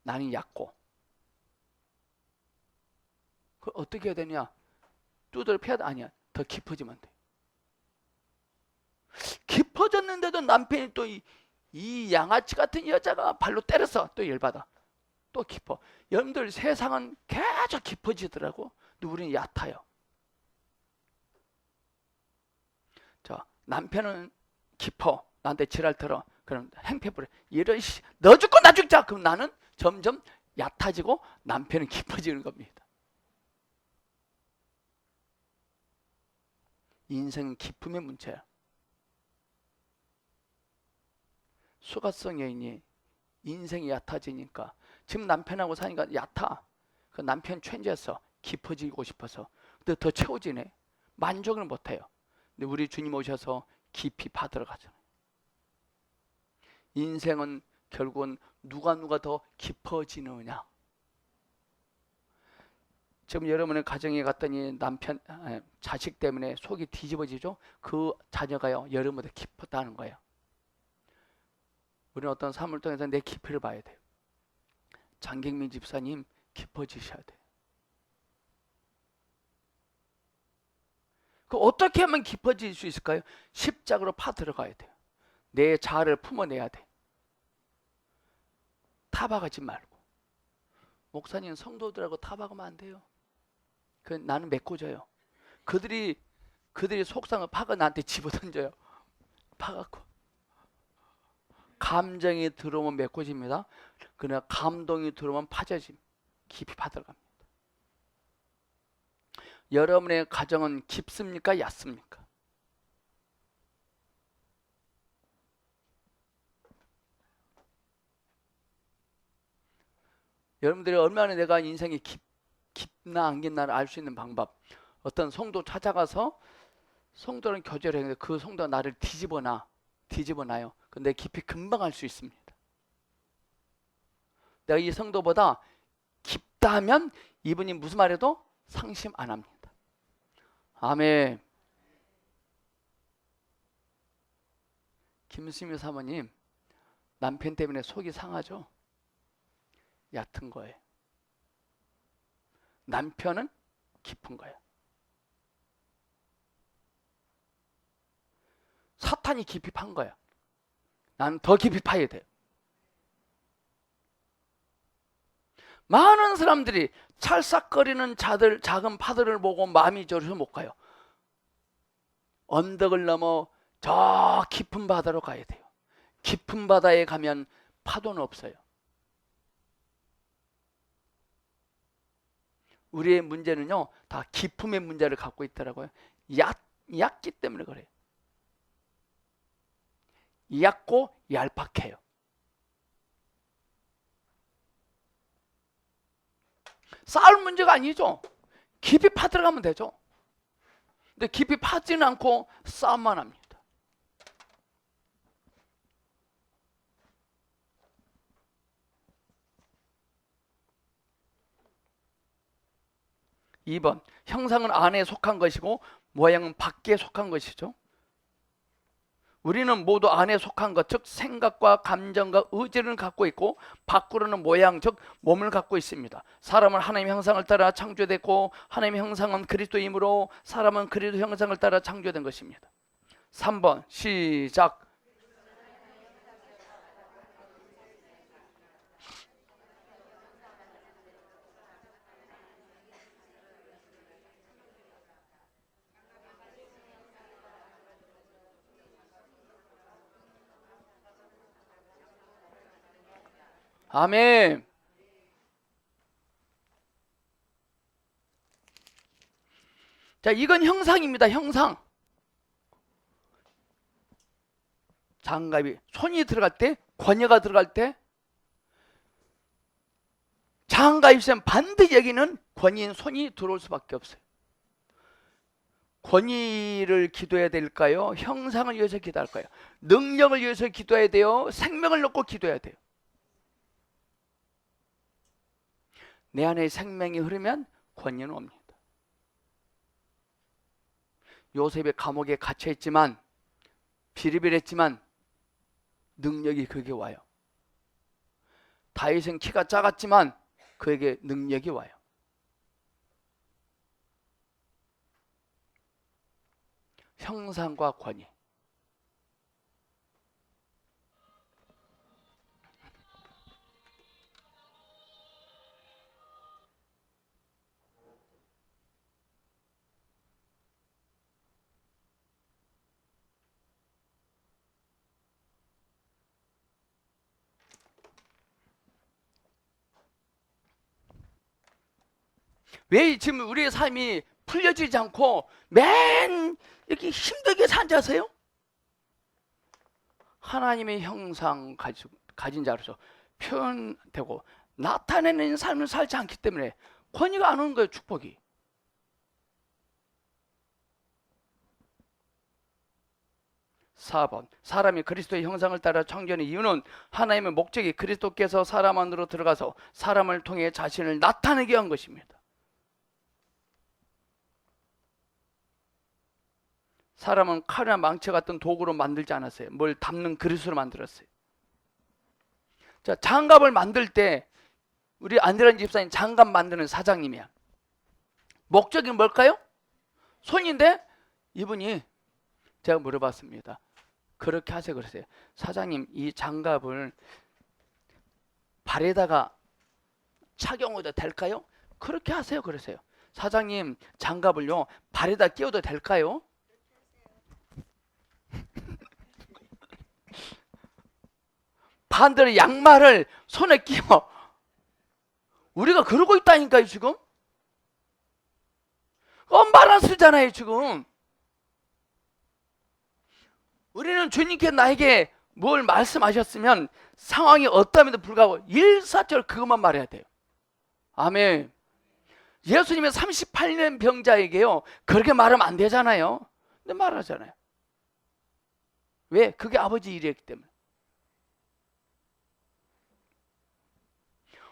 나는 얕고. 그 어떻게 해야 되냐? 두드려 패야 돼? 아니야. 더 깊어지면 돼. 깊어졌는데도 남편이 또 이 양아치 같은 여자가 발로 때려서 또 열받아. 또 깊어. 여러분들 세상은 계속 깊어지더라고. 근데 우리는 얕아요. 자, 남편은 깊어. 나한테 지랄 들어. 그럼 행패 부려. 이런 너 죽고 나 죽자. 그럼 나는 점점 얕아지고 남편은 깊어지는 겁니다. 인생은 기품의 문제야. 수가성 여인이 인생이 얕아지니까 지금 남편하고 사니까 얕아. 그 남편 천재였어. 깊어지고 싶어서. 근데 더 채워지네. 만족을 못해요. 근데 우리 주님 오셔서 깊이 받으러 가잖아요. 인생은 결국은 누가 더 깊어지느냐. 지금 여러분의 가정에 갔더니 자식 때문에 속이 뒤집어지죠. 그 자녀가요 여러분보다 깊었다는 거예요. 우리는 어떤 삶을 통해서 내 깊이를 봐야 돼요. 장경민 집사님 깊어지셔야 돼요. 그 어떻게 하면 깊어질 수 있을까요? 십자가로 파 들어가야 돼요. 내 자아를 품어내야 돼. 타박하지 말고. 목사님 성도들하고 타박하면 안 돼요. 나는 메꿔줘요. 그들이 속상을 파가 나한테 집어던져요. 파갖고. 감정이 들어오면 메꿔집니다. 그러나 감동이 들어오면 파져짐. 깊이 파들어갑니다. 여러분의 가정은 깊습니까? 얕습니까? 여러분들이 얼마나 내가 인생이 깊나 안 깊나를 알 수 있는 방법. 어떤 성도 찾아가서 성도는 교제를 했는데 그 성도가 나를 뒤집어놔요. 근데 깊이 금방 알 수 있습니다. 내가 이 성도보다 깊다 하면 이분이 무슨 말해도 상심 안 합니다. 아멘. 김수미 사모님 남편 때문에 속이 상하죠? 얕은 거예요. 남편은 깊은 거예요. 사탄이 깊이 판 거야. 나는 더 깊이 파야 돼요. 많은 사람들이 찰싹거리는 작은 파들을 보고 마음이 저려서 못 가요. 언덕을 넘어 저 깊은 바다로 가야 돼요. 깊은 바다에 가면 파도는 없어요. 우리의 문제는요, 다 기품의 문제를 갖고 있더라고요. 얕기 때문에 그래요. 얕고 얄팍해요. 쌓을 문제가 아니죠. 깊이 파들어가면 되죠. 근데 깊이 파지는 않고 싸움만 합니다. 2번, 형상은 안에 속한 것이고 모양은 밖에 속한 것이죠. 우리는 모두 안에 속한 것, 즉 생각과 감정과 의지를 갖고 있고 밖으로는 모양, 즉 몸을 갖고 있습니다. 사람은 하나님의 형상을 따라 창조됐고 하나님의 형상은 그리스도이므로 사람은 그리스도 형상을 따라 창조된 것입니다. 3번 시작. 아멘. 자, 이건 형상입니다. 형상. 장갑이 손이 들어갈 때, 권위가 들어갈 때, 장갑이 있으면 반드시 여기는 권위인 손이 들어올 수밖에 없어요. 권위를 기도해야 될까요? 형상을 위해서 기도할까요? 능력을 위해서 기도해야 돼요? 생명을 놓고 기도해야 돼요? 내 안에 생명이 흐르면 권위는 옵니다. 요셉의 감옥에 갇혀있지만 비리비렸지만 능력이 그에게 와요. 다윗은 키가 작았지만 그에게 능력이 와요. 형상과 권위. 왜 지금 우리의 삶이 풀려지지 않고 맨 이렇게 힘들게 산지 아세요? 하나님의 형상 가진 자로서 표현되고 나타내는 삶을 살지 않기 때문에 권위가 안 오는 거예요. 축복이. (4번) 사람이 그리스도의 형상을 따라 창조된 이유는 하나님의 목적이 그리스도께서 사람 안으로 들어가서 사람을 통해 자신을 나타내게 한 것입니다. 사람은 칼이나 망치 같은 도구로 만들지 않았어요. 뭘 담는 그릇으로 만들었어요. 자, 장갑을 만들 때 우리 안드레안 집사님 장갑 만드는 사장님이야. 목적이 뭘까요? 손인데 이분이 제가 물어봤습니다. 그렇게 하세요. 그러세요. 사장님, 이 장갑을 발에다가 착용해도 될까요? 그렇게 하세요. 그러세요. 사장님, 장갑을요 발에다 끼워도 될까요? 반대로 양말을 손에 끼워. 우리가 그러고 있다니까요. 지금 말 안 쓰잖아요. 지금 우리는 주님께 나에게 뭘 말씀하셨으면 상황이 어떠함에도 불구하고 일사절 그것만 말해야 돼요. 아멘. 예수님의 38년 병자에게요 그렇게 말하면 안 되잖아요. 근데 말하잖아요. 왜? 그게 아버지 일이었기 때문에.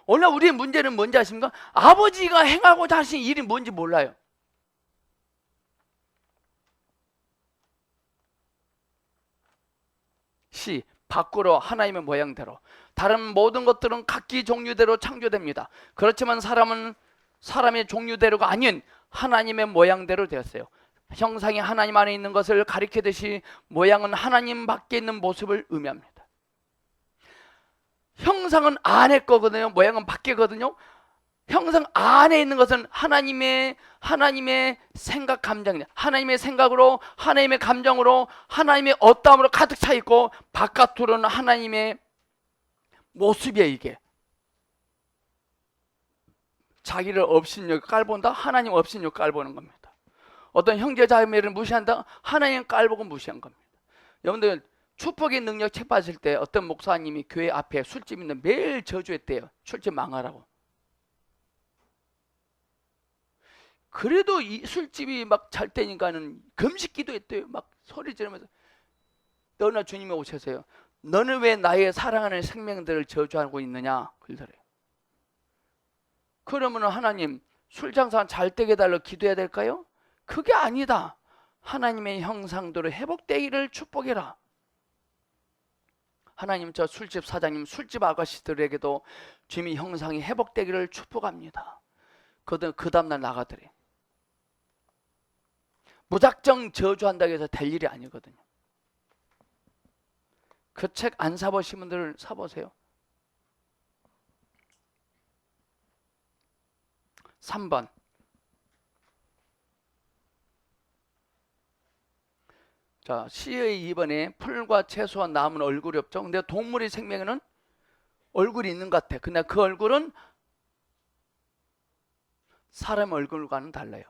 오늘 우리의 문제는 뭔지 아십니까? 아버지가 행하고자 하신 일이 뭔지 몰라요. 시, 밖으로 하나님의 모양대로. 다른 모든 것들은 각기 종류대로 창조됩니다. 그렇지만 사람은 사람의 종류대로가 아닌 하나님의 모양대로 되었어요. 형상이 하나님 안에 있는 것을 가리키듯이 모양은 하나님 밖에 있는 모습을 의미합니다. 형상은 안에 거거든요. 모양은 밖에거든요. 형상 안에 있는 것은 하나님의 생각, 감정이다. 하나님의 생각으로, 하나님의 감정으로, 하나님의 어떠함으로 가득 차 있고 바깥으로는 하나님의 모습이에요. 이게 자기를 업신여겨 깔본다? 하나님 업신여겨 깔보는 겁니다. 어떤 형제 자매를 무시한다? 하나님 깔보고 무시한 겁니다. 여러분들 축복의 능력 책 봤을 때 어떤 목사님이 교회 앞에 술집 있는 매일 저주했대요. 술집 망하라고. 그래도 이 술집이 막 잘 때니까는 금식 기도했대요. 막 소리 지르면서 너나 주님이 오셔서요. 너는 왜 나의 사랑하는 생명들을 저주하고 있느냐? 그러더래요. 그러면 하나님 술 장사 잘 되게 해달라고 기도해야 될까요? 그게 아니다. 하나님의 형상대로 회복되기를 축복해라. 하나님 저 술집 사장님, 술집 아가씨들에게도 주님의 형상이 회복되기를 축복합니다. 그 다음날 나가더래. 무작정 저주한다고 해서 될 일이 아니거든요. 그 책 안 사보신 분들은 사보세요. 3번. 자, C의 2번에 풀과 채소와 나무는 얼굴이 없죠. 근데 동물의 생명에는 얼굴이 있는 것 같아. 근데 그 얼굴은 사람 얼굴과는 달라요.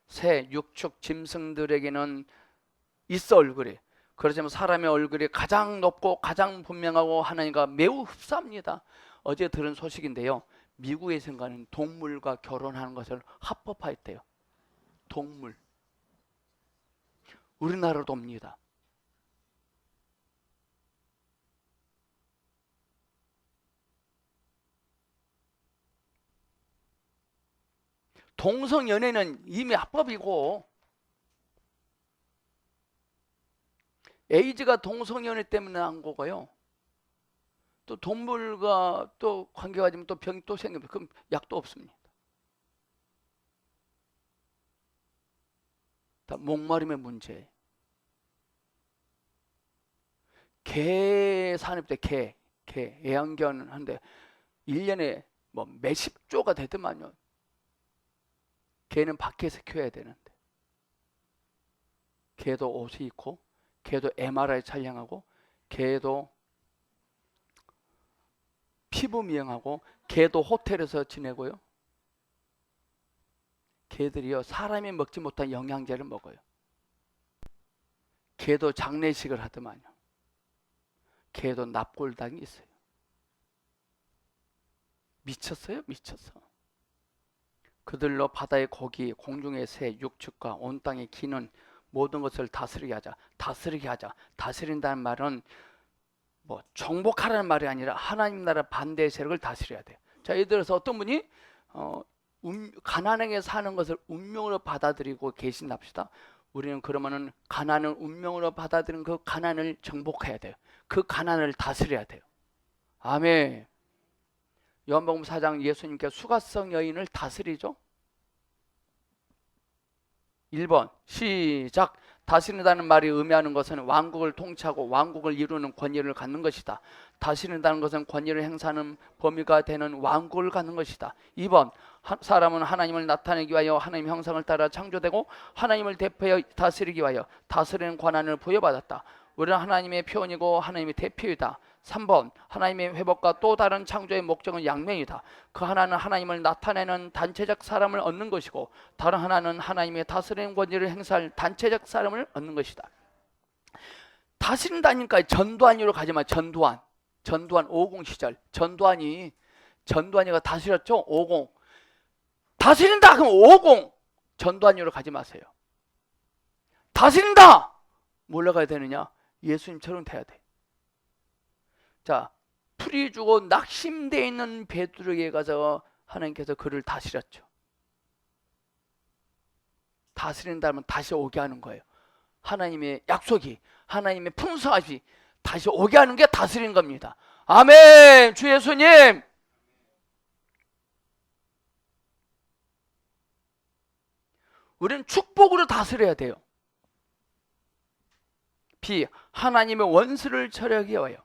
새, 육축, 짐승들에게는 있어 얼굴이. 그렇지만 사람의 얼굴이 가장 높고 가장 분명하고 하나님과 매우 흡사합니다. 어제 들은 소식인데요. 미국에서는 동물과 결혼하는 것을 합법화했대요. 동물. 우리나라도 옵니다. 동성연애는 이미 합법이고 에이즈가 동성연애 때문에 난 거고요. 또 동물과 또 관계가 가지면 또 병이 또 생깁니다. 그럼 약도 없습니다. 다 목마름의 문제. 개 산업 때 개 애완견 하는데 1년에 뭐 몇십 조가 되더만요. 개는 밖에서 키워야 되는데. 개도 옷이 있고 개도 MRI 촬영하고 개도 피부 미용하고 개도 호텔에서 지내고요. 개들이요 사람이 먹지 못한 영양제를 먹어요. 개도 장례식을 하더만요. 개도 납골당이 있어요. 미쳤어요? 미쳤어. 그들로 바다의 고기, 공중의 새, 육축과 온 땅의 기는 모든 것을 다스리게 하자. 다스리게 하자. 다스린다는 말은 뭐 정복하라는 말이 아니라 하나님 나라 반대의 세력을 다스려야 돼요. 자, 예를 들어서 어떤 분이 가난하게 사는 것을 운명으로 받아들이고 계신답시다. 우리는 그러면은 가난을 운명으로 받아들인 그 가난을 정복해야 돼요. 그 가난을 다스려야 돼요. 아멘. 요한복음 4장 예수님께 수가성 여인을 다스리죠. 1번 시작. 다스린다는 말이 의미하는 것은 왕국을 통치하고 왕국을 이루는 권위를 갖는 것이다. 다스린다는 것은 권위를 행사하는 범위가 되는 왕국을 갖는 것이다. 2번 사람은 하나님을 나타내기 위하여 하나님 형상을 따라 창조되고 하나님을 대표하여 다스리기 위하여 다스리는 권한을 부여받았다. 우리는 하나님의 표현이고 하나님의 대표이다. 3번 하나님의 회복과 또 다른 창조의 목적은 양면이다. 그 하나는 하나님을 나타내는 단체적 사람을 얻는 것이고 다른 하나는 하나님의 다스리는 권위를 행사할 단체적 사람을 얻는 것이다. 다스린다니까 전두환으로 가지마. 전두환 50 시절 전두환이가 다스렸죠. 50 다스린다 그럼 50 전두환으로 가지 마세요. 다스린다 뭘로 가야 되느냐? 예수님처럼 돼야 돼. 자, 풀이 주고 낙심되어 있는 베드로에게 가서 하나님께서 그를 다스렸죠. 다스린다면 다시 오게 하는 거예요. 하나님의 약속이, 하나님의 풍성하시 다시 오게 하는 게 다스리는 겁니다. 아멘. 주 예수님. 우리는 축복으로 다스려야 돼요. B. 하나님의 원수를 처리하기 위하여.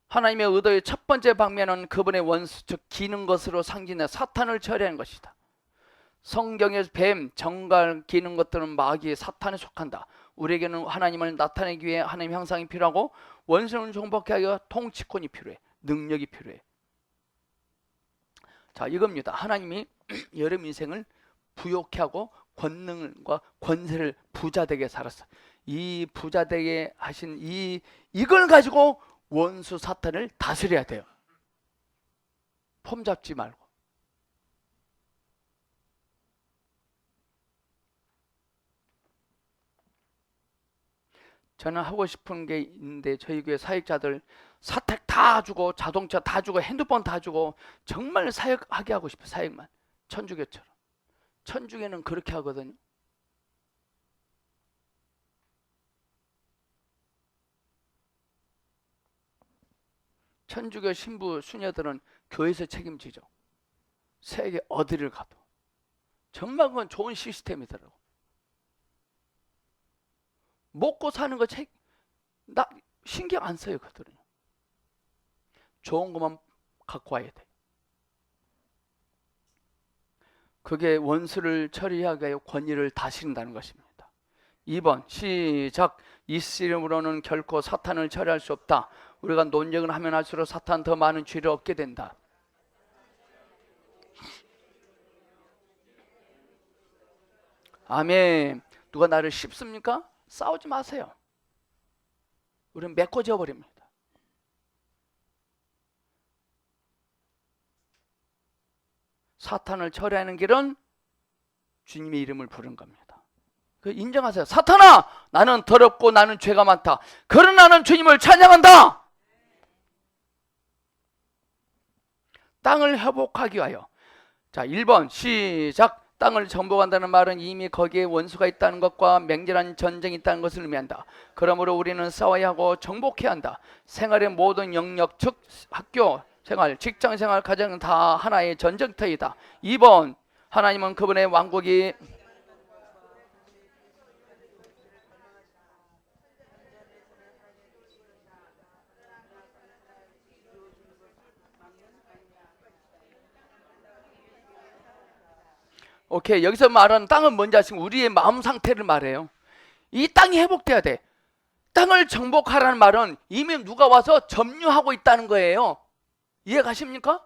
하나님의 의도의 첫 번째 방면은 그분의 원수, 즉 기는 것으로 상징해 사탄을 처리하는 것이다. 성경의 뱀, 정갈, 기는 것들은 마귀의 사탄에 속한다. 우리에게는 하나님을 나타내기 위해 하나님 형상이 필요하고 원수는 정복하기 위해 통치권이 필요해. 능력이 필요해. 자, 이겁니다. 하나님이 여러분 인생을 부욕해 하고 권능과 권세를 부자되게 살았어. 이 부자되게 하신 이걸 가지고 원수 사탄을 다스려야 돼요. 폼 잡지 말고. 저는 하고 싶은 게 있는데 저희 교회 사역자들 사택 다 주고 자동차 다 주고 핸드폰 다 주고 정말 사역하게 하고 싶어요. 사역만. 천주교처럼. 천주교는 그렇게 하거든요. 천주교 신부 수녀들은 교회에서 책임지죠. 세계 어디를 가도. 정말 그건 좋은 시스템이더라고. 먹고 사는 거 나 신경 안 써요, 그들은. 좋은 것만 갖고 와야 돼. 그게 원수를 처리하게 하여 권위를 다스린다는 것입니다. 2번 시작. 예수 이름으로는 결코 사탄을 처리할 수 없다. 우리가 논쟁을 하면 할수록 사탄 더 많은 죄를 얻게 된다. 아멘. 누가 나를 씹습니까? 싸우지 마세요. 우리는 메꿔져 버립니다. 사탄을 처리하는 길은 주님의 이름을 부른 겁니다. 그 인정하세요. 사탄아, 나는 더럽고 나는 죄가 많다. 그러나 나는 주님을 찬양한다. 땅을 회복하기 위하여. 자, 1번 시작. 땅을 정복한다는 말은 이미 거기에 원수가 있다는 것과 맹렬한 전쟁이 있다는 것을 의미한다. 그러므로 우리는 싸워야 하고 정복해야 한다. 생활의 모든 영역, 즉 학교 생활, 직장 생활, 가정 다 하나의 전쟁터이다. 2번 하나님은 그분의 왕국이 오케이, 여기서 말하는 땅은 뭔지 아시면 우리의 마음 상태를 말해요. 이 땅이 회복돼야 돼. 땅을 정복하라는 말은 이미 누가 와서 점유하고 있다는 거예요. 이해 가십니까?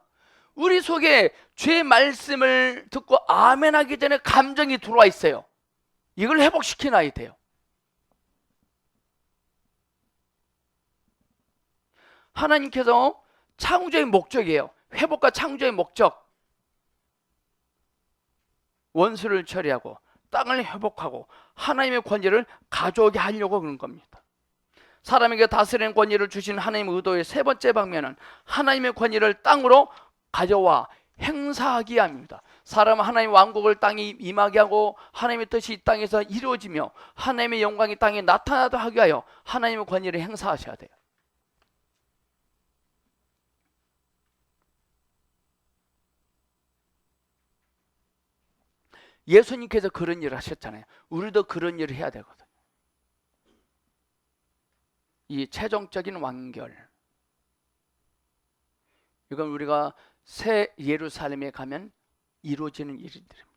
우리 속에 죄의 말씀을 듣고 아멘 하기 전에 감정이 들어와 있어요. 이걸 회복시켜놔야 돼요. 하나님께서 창조의 목적이에요. 회복과 창조의 목적. 원수를 처리하고 땅을 회복하고 하나님의 권위를 가져오게 하려고 그런 겁니다. 사람에게 다스리는 권위를 주신 하나님의 의도의 세 번째 방면은 하나님의 권위를 땅으로 가져와 행사하기 합니다. 사람은 하나님의 왕국을 땅에 임하게 하고 하나님의 뜻이 이 땅에서 이루어지며 하나님의 영광이 땅에 나타나도록 하기 위하여 하나님의 권위를 행사하셔야 돼요. 예수님께서 그런 일을 하셨잖아요. 우리도 그런 일을 해야 되거든요. 이 최종적인 완결, 이건 우리가 새 예루살렘에 가면 이루어지는 일들입니다.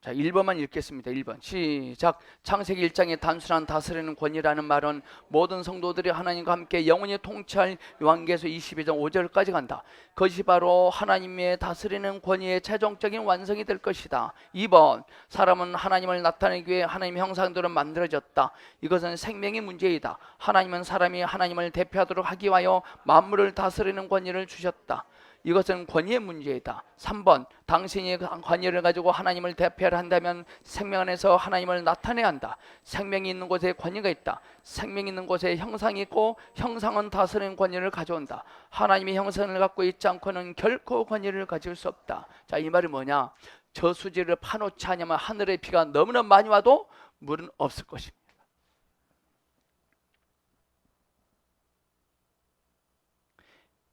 자, 1번만 읽겠습니다. 1번 시작. 창세기 1장의 단순한 다스리는 권위라는 말은 모든 성도들이 하나님과 함께 영원히 통치할 요한계시서 22장 5절까지 간다. 그것이 바로 하나님의 다스리는 권위의 최종적인 완성이 될 것이다. 2번 사람은 하나님을 나타내기 위해 하나님의 형상대로 만들어졌다. 이것은 생명의 문제이다. 하나님은 사람이 하나님을 대표하도록 하기 위하여 만물을 다스리는 권위를 주셨다. 이것은 권위의 문제이다. 3번 당신이 권위를 가지고 하나님을 대표를 한다면 생명 안에서 하나님을 나타내야 한다. 생명이 있는 곳에 권위가 있다. 생명이 있는 곳에 형상이 있고 형상은 다스리는 권위를 가져온다. 하나님의 형상을 갖고 있지 않고는 결코 권위를 가질 수 없다. 자, 이 말이 뭐냐? 저수지를 파놓지 않으면 하늘의 비가 너무나 많이 와도 물은 없을 것입니다.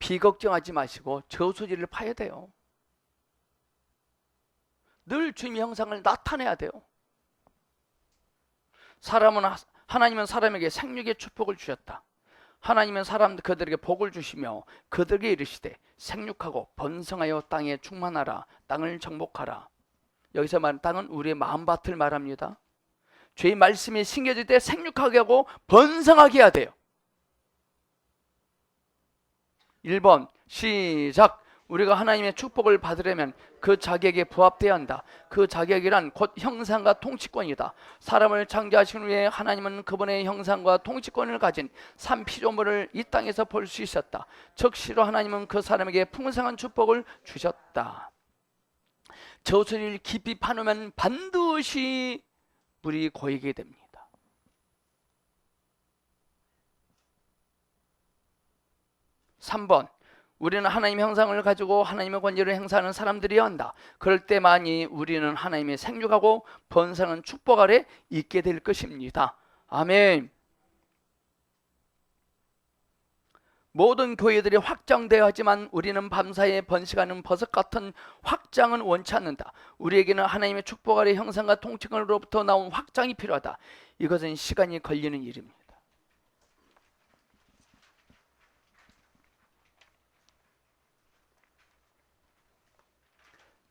비 걱정하지 마시고 저수지를 파야 돼요. 늘 주님의 형상을 나타내야 돼요. 하나님은 사람에게 생육의 축복을 주셨다. 하나님은 그들에게 복을 주시며 그들에게 이르시되 생육하고 번성하여 땅에 충만하라. 땅을 정복하라. 여기서 말하는 땅은 우리의 마음밭을 말합니다. 죄의 말씀이 심겨질 때 생육하게 하고 번성하게 해야 돼요. 1번 시작. 우리가 하나님의 축복을 받으려면 그 자격에 부합되어야 한다. 그 자격이란 곧 형상과 통치권이다. 사람을 창조하신 후에 하나님은 그분의 형상과 통치권을 가진 산 피조물을 이 땅에서 볼 수 있었다. 즉시로 하나님은 그 사람에게 풍성한 축복을 주셨다. 저수지를 깊이 파놓으면 반드시 물이 고이게 됩니다. 3번, 우리는 하나님의 형상을 가지고 하나님의 권위를 행사하는 사람들이어야 한다. 그럴 때만이 우리는 하나님의 생육하고 번성하는 축복 아래 있게 될 것입니다. 아멘. 모든 교회들이 확장되어야 하지만 우리는 밤사이에 번식하는 버섯 같은 확장은 원치 않는다. 우리에게는 하나님의 축복 아래 형상과 통치권으로부터 나온 확장이 필요하다. 이것은 시간이 걸리는 일입니다.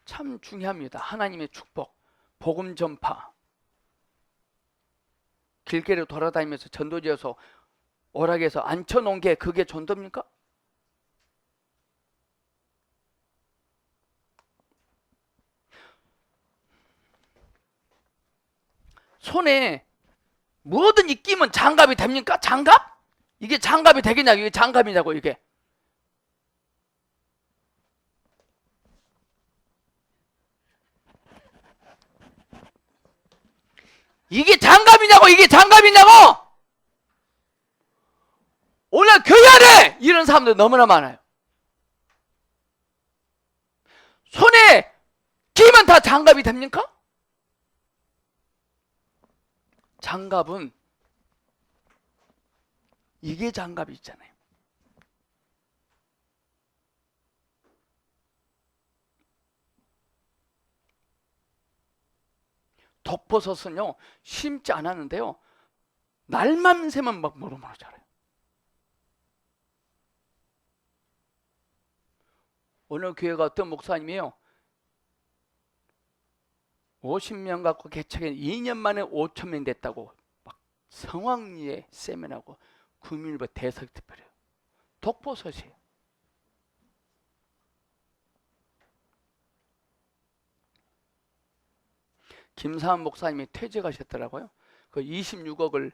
참 중요합니다. 하나님의 축복, 복음 전파. 길게로 돌아다니면서 전도지어서 오락에서 앉혀놓은 게 그게 전도입니까? 손에 뭐든지 끼면 장갑이 됩니까? 장갑? 이게 장갑이 되겠냐고. 이게 장갑이냐고. 이게 장갑이냐고. 이게 장갑이냐고. 오늘 교회 안에 이런 사람들 너무나 많아요. 손에 끼면 다 장갑이 됩니까? 장갑은 이게 장갑이 있잖아요. 독버섯은요 심지 않았는데요 날만 새면 막 모로모로 자라요. 오늘 교회가 어떤 목사님이요 50명 갖고 개척해 2년 만에 5,000명 됐다고 막 성황리에 세면하고 구민일보 대석특별해요. 독버섯이에요. 김사한 목사님이 퇴직하셨더라고요. 그 26억을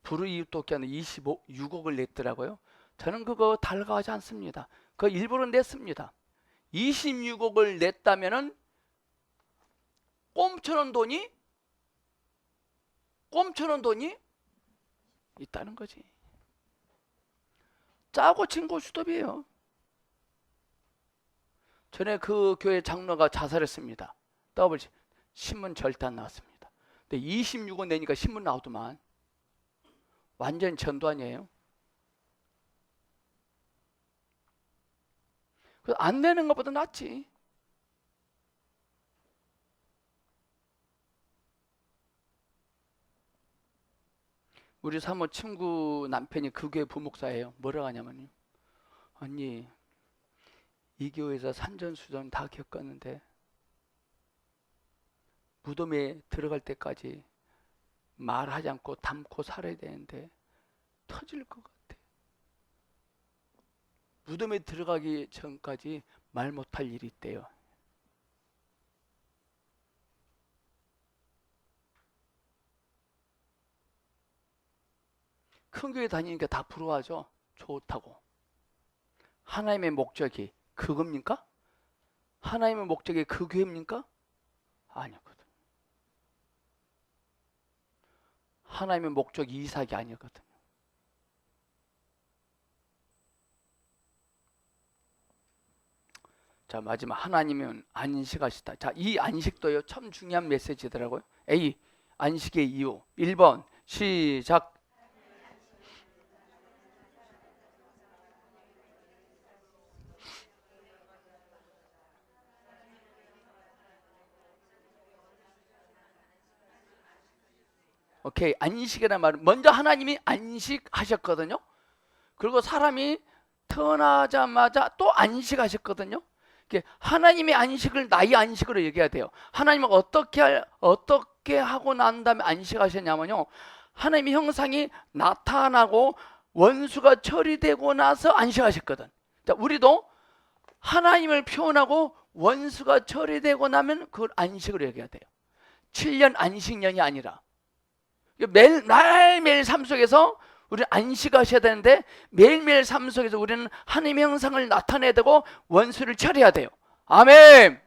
불우이웃돕기하는 26억을 냈더라고요. 저는 그거 달가하지 않습니다. 그 일부러 냈습니다. 26억을 냈다면은 꼼쳐놓은 돈이 있다는 거지. 짜고 친 고스톱이에요. 전에 그 교회 장로가 자살했습니다. 더블 신문 절대 안 나왔습니다. 근데 26원 내니까 신문 나오더만. 완전 전도 아니에요? 안 내는 것보다 낫지. 우리 사모 친구 남편이 그 교회 부목사예요. 뭐라고 하냐면요. 언니, 이 교회에서 산전수전 다 겪었는데 무덤에 들어갈 때까지 말하지 않고 담고 살아야 되는데 터질 것 같아. 무덤에 들어가기 전까지 말 못할 일이 있대요. 큰 교회 다니니까 다 부러워하죠. 좋다고. 하나님의 목적이 그겁니까? 하나님의 목적이 그 교회입니까? 아니거든. 하나님의 목적이 이삭이 아니거든요. 자, 마지막 하나님은 안식하시다. 자, 이 안식도요 참 중요한 메시지더라고요. A, 안식의 이유. 1번 시작. 오케이. 안식이라는 말은 먼저 하나님이 안식하셨거든요. 그리고 사람이 태어나자마자 또 안식하셨거든요. 하나님의 안식을 나의 안식으로 얘기해야 돼요. 하나님은 어떻게 하고 난 다음에 안식하셨냐면요. 하나님의 형상이 나타나고 원수가 처리되고 나서 안식하셨거든. 자, 우리도 하나님을 표현하고 원수가 처리되고 나면 그걸 안식으로 여겨야 돼요. 7년 안식년이 아니라 매일매일 삶 속에서 우리는 안식하셔야 되는데 매일매일 삶 속에서 우리는 하나님의 형상을 나타내야 되고 원수를 처리해야 돼요. 아멘.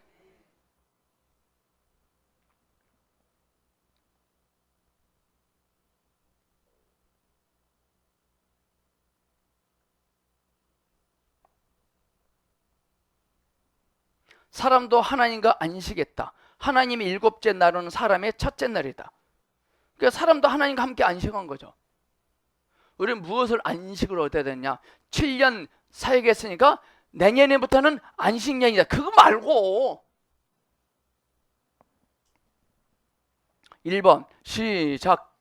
사람도 하나님과 안식했다. 하나님의 일곱째 날은 사람의 첫째 날이다. 그러니까 사람도 하나님과 함께 안식한 거죠. 우리는 무엇을 안식으로 얻어야 되느냐? 7년 사역했으니까 내년에부터는 안식년이다. 그거 말고 1번 시작.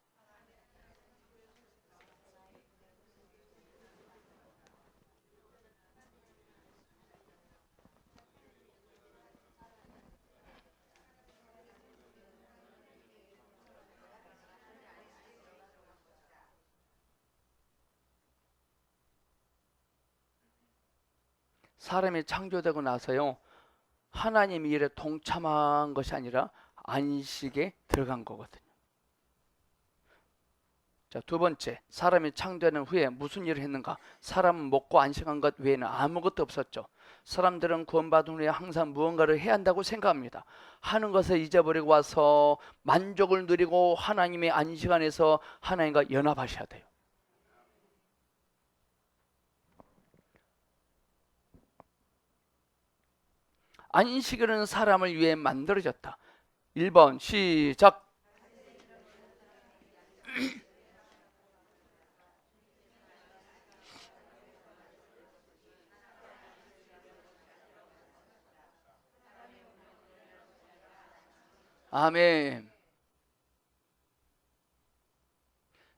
사람이 창조되고 나서요, 하나님 일에 동참한 것이 아니라 안식에 들어간 거거든요. 자, 두 번째, 사람이 창조된 후에 무슨 일을 했는가? 사람은 먹고 안식한 것 외에는 아무것도 없었죠. 사람들은 구원받은 후에 항상 무언가를 해야 한다고 생각합니다. 하는 것을 잊어버리고 와서 만족을 누리고 하나님의 안식 안에서 하나님과 연합하셔야 돼요. 안식일은 사람을 위해 만들어졌다. 1번 시작. 아멘.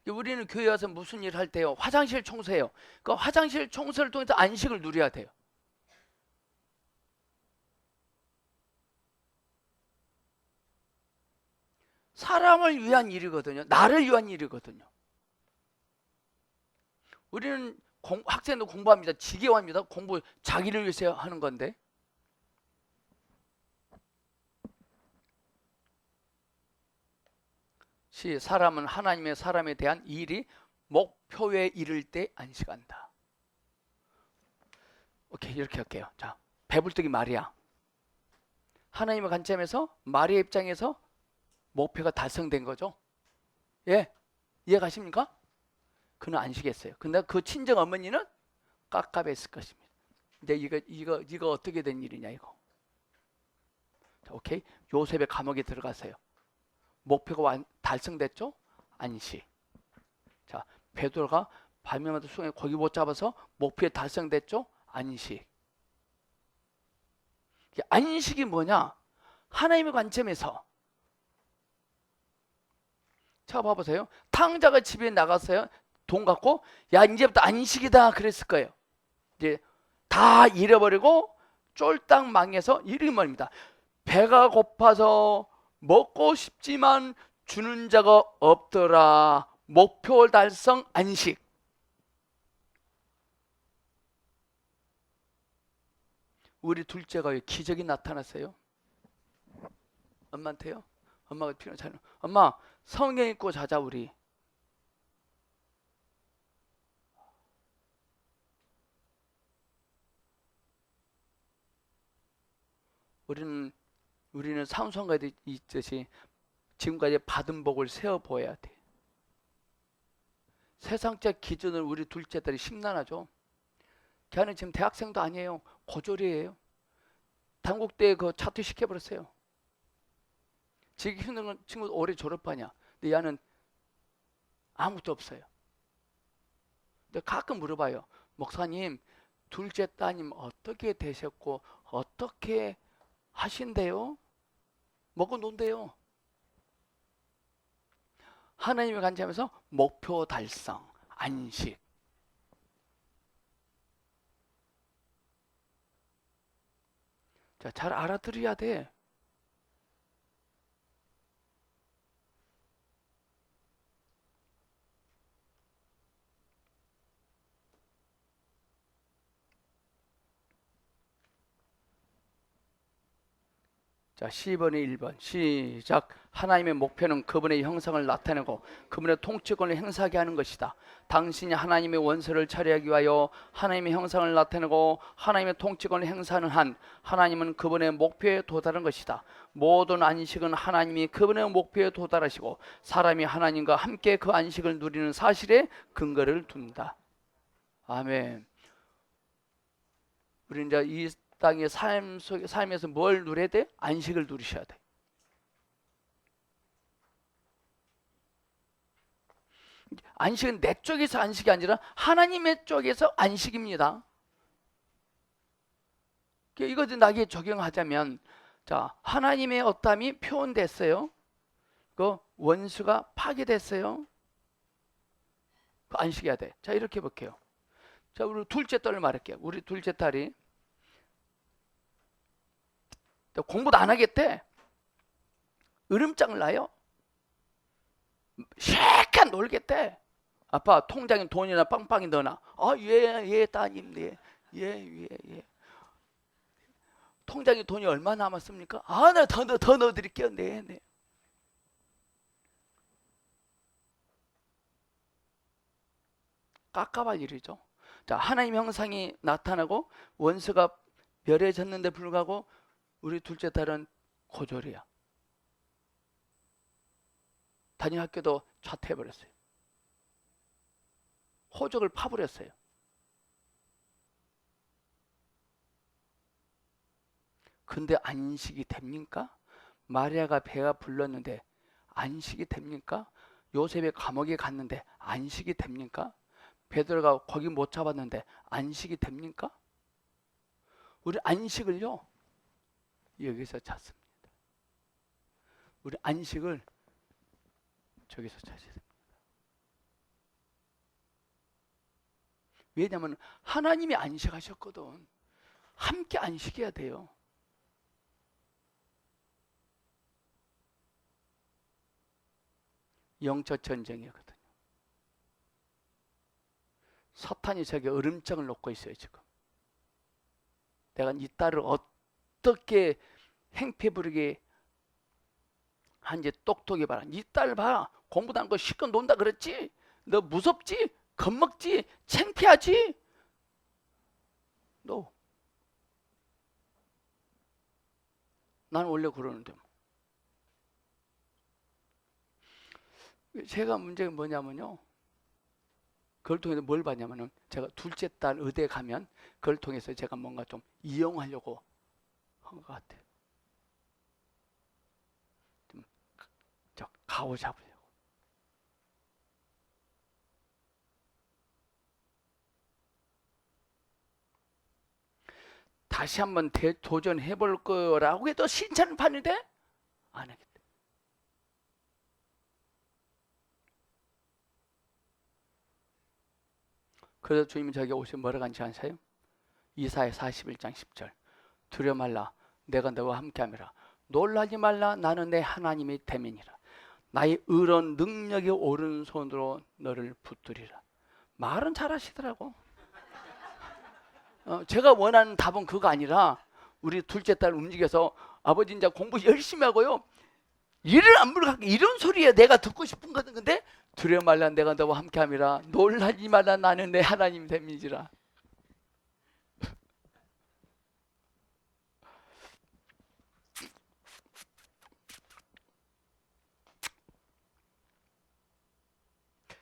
우리는 교회 와서 무슨 일 할 때요? 화장실 청소해요. 그 화장실 청소를 통해서 안식을 누려야 돼요. 사람을 위한 일이거든요. 나를 위한 일이거든요. 우리는 학생도 공부합니다. 지게화입니다. 공부 자기를 위해서 하는 건데. 사람은 하나님의 사람에 대한 일이 목표에 이를 때 안식한다. 오케이, 이렇게 할게요. 자, 배불뚝이 마리아. 하나님의 관점에서 마리아 입장에서 목표가 달성된 거죠. 예, 이해 가십니까? 그는 안식했어요. 근데 그 친정 어머니는 깝깝했을 것입니다. 이제 이거 어떻게 된 일이냐 이거. 자, 오케이. 요셉의 감옥에 들어가세요. 목표가 달성됐죠? 안식. 자, 베드로가 밤에마다 수에 고기 못 잡아서 목표에 달성됐죠? 안식. 안식이 뭐냐? 하나님의 관점에서. 자, 봐보세요. 탕자가 집에 나갔어요. 돈 갖고, 야, 이제부터 안식이다 그랬을 거예요. 이제 다 잃어버리고 쫄딱 망해서 이렇게 말입니다. 배가 고파서 먹고 싶지만 주는 자가 없더라. 목표 달성 안식. 우리 둘째가 왜 기적이 나타났어요? 엄마한테요? 엄마가 필요하잖아요. 엄마, 성경 읽고 자자 우리. 우리는 상속과 있듯이 지금까지 받은 복을 세어 보여야 돼. 세상적 기준을 우리 둘째들이 심란하죠. 걔는 지금 대학생도 아니에요. 고졸이에요. 단국대에 그 차투 시켜버렸어요. 지금 힘든 친구 올해 졸업하냐. 근데 얘는 아무것도 없어요. 근데 가끔 물어봐요. 목사님, 둘째 따님 어떻게 되셨고 어떻게 하신대요? 먹고 논대요. 하나님의 관점에서 목표 달성, 안식. 자, 잘 알아들어야 돼. 자, 10번의 1번 시작. 하나님의 목표는 그분의 형상을 나타내고 그분의 통치권을 행사하게 하는 것이다. 당신이 하나님의 원수를 처리하기 위하여 하나님의 형상을 나타내고 하나님의 통치권을 행사하는 한 하나님은 그분의 목표에 도달한 것이다. 모든 안식은 하나님이 그분의 목표에 도달하시고 사람이 하나님과 함께 그 안식을 누리는 사실에 근거를 둔다. 아멘. 우리 이제 이 땅의 삶에서 뭘 누려야 돼? 안식을 누리셔야 돼. 안식은 내 쪽에서 안식이 아니라 하나님의 쪽에서 안식입니다. 이것도 나에게 적용하자면, 자, 하나님의 어떠함이 표현됐어요. 그 원수가 파괴됐어요. 그 안식해야 돼. 자, 이렇게 볼게요. 자, 우리 둘째 딸을 말할게요. 우리 둘째 딸이 공부도 안 하겠대. 으름장을 놔요. 쉐깐 놀겠대. 아빠 통장에 돈이나 빵빵히 넣어놔. 아, 예, 따님, 네, 예. 통장에 돈이 얼마 남았습니까? 아, 나 더 넣어드릴게요. 네. 깝깝할 일이죠. 자, 하나님 형상이 나타나고 원수가 멸해졌는데 불구하고 우리 둘째 딸은 고졸이야. 다니는 학교도 자퇴해버렸어요. 호적을 파버렸어요. 근데 안식이 됩니까? 마리아가 배가 불렀는데 안식이 됩니까? 요셉의 감옥에 갔는데 안식이 됩니까? 베드로가 거기 못 잡았는데 안식이 됩니까? 우리 안식을요, 여기서 찾습니다. 우리 안식을 저기서 찾아야 됩니다. 왜냐하면 하나님이 안식하셨거든. 함께 안식해야 돼요. 영적 전쟁이거든요. 사탄이 저기 으름장을 놓고 있어요. 지금 내가 이 딸을 어떻게 행패 부리게 한지 똑똑히 봐라. 이 딸 봐. 공부도 안 하고 실컷 논다 그랬지? 너 무섭지? 겁먹지? 창피하지? 너. 난 원래 그러는데. 제가 문제가 뭐냐면요. 그걸 통해서 뭘 봤냐면은 제가 둘째 딸 의대 가면 그걸 통해서 제가 뭔가 좀 이용하려고 한 것 같아요. 좀 가오 잡으려고. 다시 한번 도전해 볼 거라고 해도 신차를 파는데 안 하겠다. 그래서 주님이 저에게 오시면 뭐라고 하는지 아세요? 이사야 41장 10절. 두려워 말라. 내가 너와 함께함이라. 놀라지 말라. 나는 내 하나님의 대면이라. 나의 의로운 능력의 오른손으로 너를 붙들이라. 말은 잘하시더라고. 제가 원하는 답은 그거 아니라 우리 둘째 딸 움직여서 아버지 이제 공부 열심히 하고요. 일을 안 불가게 이런 소리에 내가 듣고 싶은 거든. 근데 두려워 말라. 내가 너와 함께함이라. 놀라지 말라. 나는 내 하나님 됨이지라.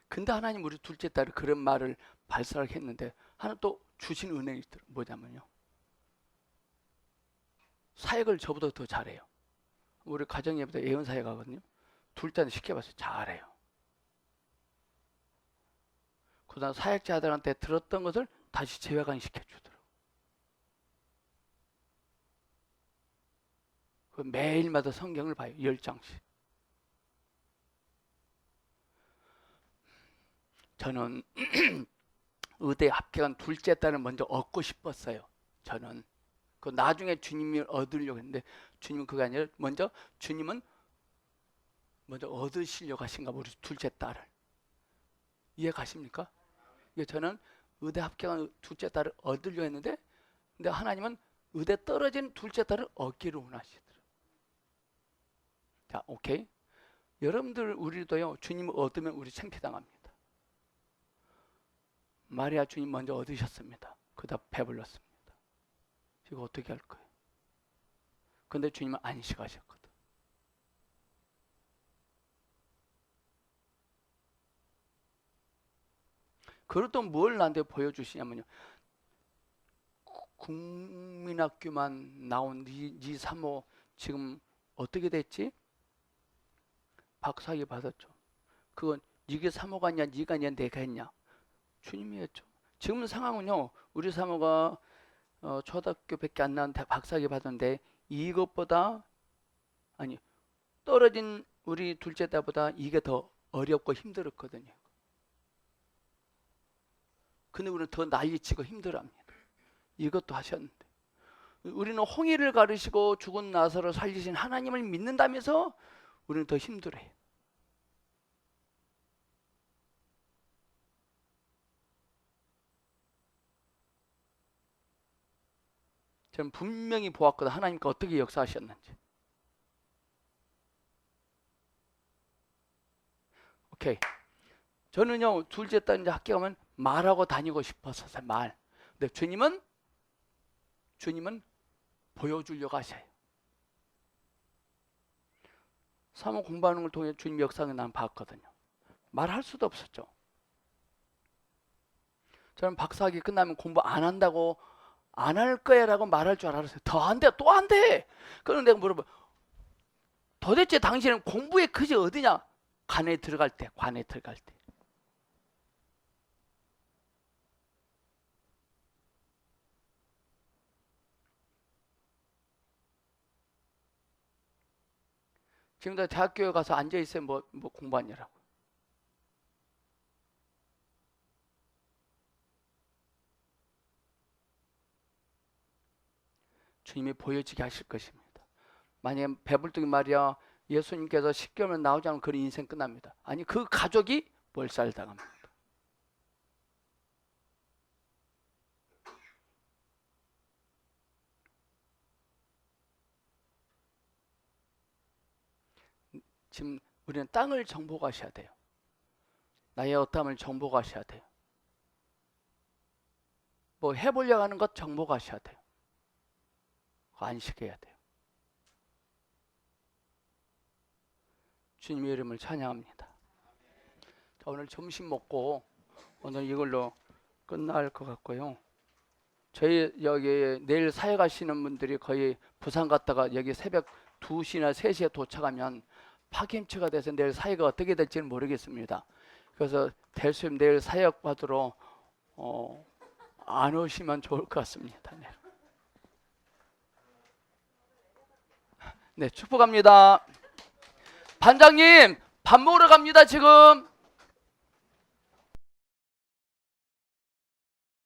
근데 하나님 우리 둘째 딸이 그런 말을 발설했는데 하나 또 주신 은혜가 있더라고요. 뭐냐면요, 사역을 저보다 더 잘해요. 우리 가정예배도 예언사역 하거든요. 둘째는 시켜봤어요. 잘해요. 그다음 사역자들한테 들었던 것을 다시 재회관 시켜주더라고요. 매일마다 성경을 봐요. 10장씩. 저는 의대 합격한 둘째 딸을 먼저 얻고 싶었어요. 저는 그 나중에 주님을 얻으려고 했는데 주님은 그게 아니라 주님은 먼저 얻으시려고 하신가 우리 둘째 딸을. 이해 가십니까? 저는 의대 합격한 둘째 딸을 얻으려고 했는데 근데 하나님은 의대 떨어진 둘째 딸을 얻기를 원하시더라고요. 자, 오케이. 여러분들 우리도요, 주님을 얻으면 우리 창피당합니다. 마리아 주님 먼저 얻으셨습니다. 그다음 배불렀습니다. 이거 어떻게 할 거예요? 근데 주님은 안식하셨거든. 그것도 뭘 나한테 보여주시냐면요, 국민학교만 나온 네 사모 지금 어떻게 됐지? 박사학위 받았죠. 그건 이게 사모가 아니야, 네가 아니야, 내가 했냐? 주님이 했죠. 지금 상황은요, 우리 사모가 초등학교밖에 안 나온 박사학위 받았는데 이것보다 아니 떨어진 우리 둘째 딸보다 이게 더 어렵고 힘들었거든요. 근데 우리는 더 난리치고 힘들어합니다. 이것도 하셨는데 우리는 홍해를 가르시고 죽은 나사로를 살리신 하나님을 믿는다면서 우리는 더 힘들어해요. 저는 분명히 보았거든. 하나님께 어떻게 역사하셨는지. 오케이. 저는요, 둘째 딸 이제 학교 가면 말하고 다니고 싶었어요. 말. 근데 주님은 보여주려고 하셔요. 사모 공부하는 걸 통해 주님 역사를 난 봤거든요. 말할 수도 없었죠. 저는 박사학위 끝나면 공부 안 한다고 안 할 거야 라고 말할 줄 알았어요. 더 안 돼, 또 안 돼. 그런데 내가 물어봐. 도대체 당신은 공부의 그지 어디냐? 관에 들어갈 때. 지금도 대학교에 가서 앉아있어요. 뭐 공부하냐라고. 주님이 보여지게 하실 것입니다. 만약에 배불뚝이 말이야 예수님께서 10개월만 나오지 않으면 그런 인생 끝납니다. 아니 그 가족이 몰살당합니다. 지금 우리는 땅을 정복하셔야 돼요. 나의 어떠함을 정복하셔야 돼요. 뭐 해보려고 하는 것 정복하셔야 돼요. 안식해야 돼요. 주님의 이름을 찬양합니다. 자, 오늘 점심 먹고 오늘 이걸로 끝날 것 같고요. 저희 여기 내일 사회 가시는 분들이 거의 부산 갔다가 여기 새벽 2시나 3시에 도착하면 파김치가 돼서 내일 사회가 어떻게 될지는 모르겠습니다. 그래서 될 수 있으면 내일 사역 받으러 안 오시면 좋을 것 같습니다. 네, 축복합니다. 반장님, 밥 먹으러 갑니다, 지금.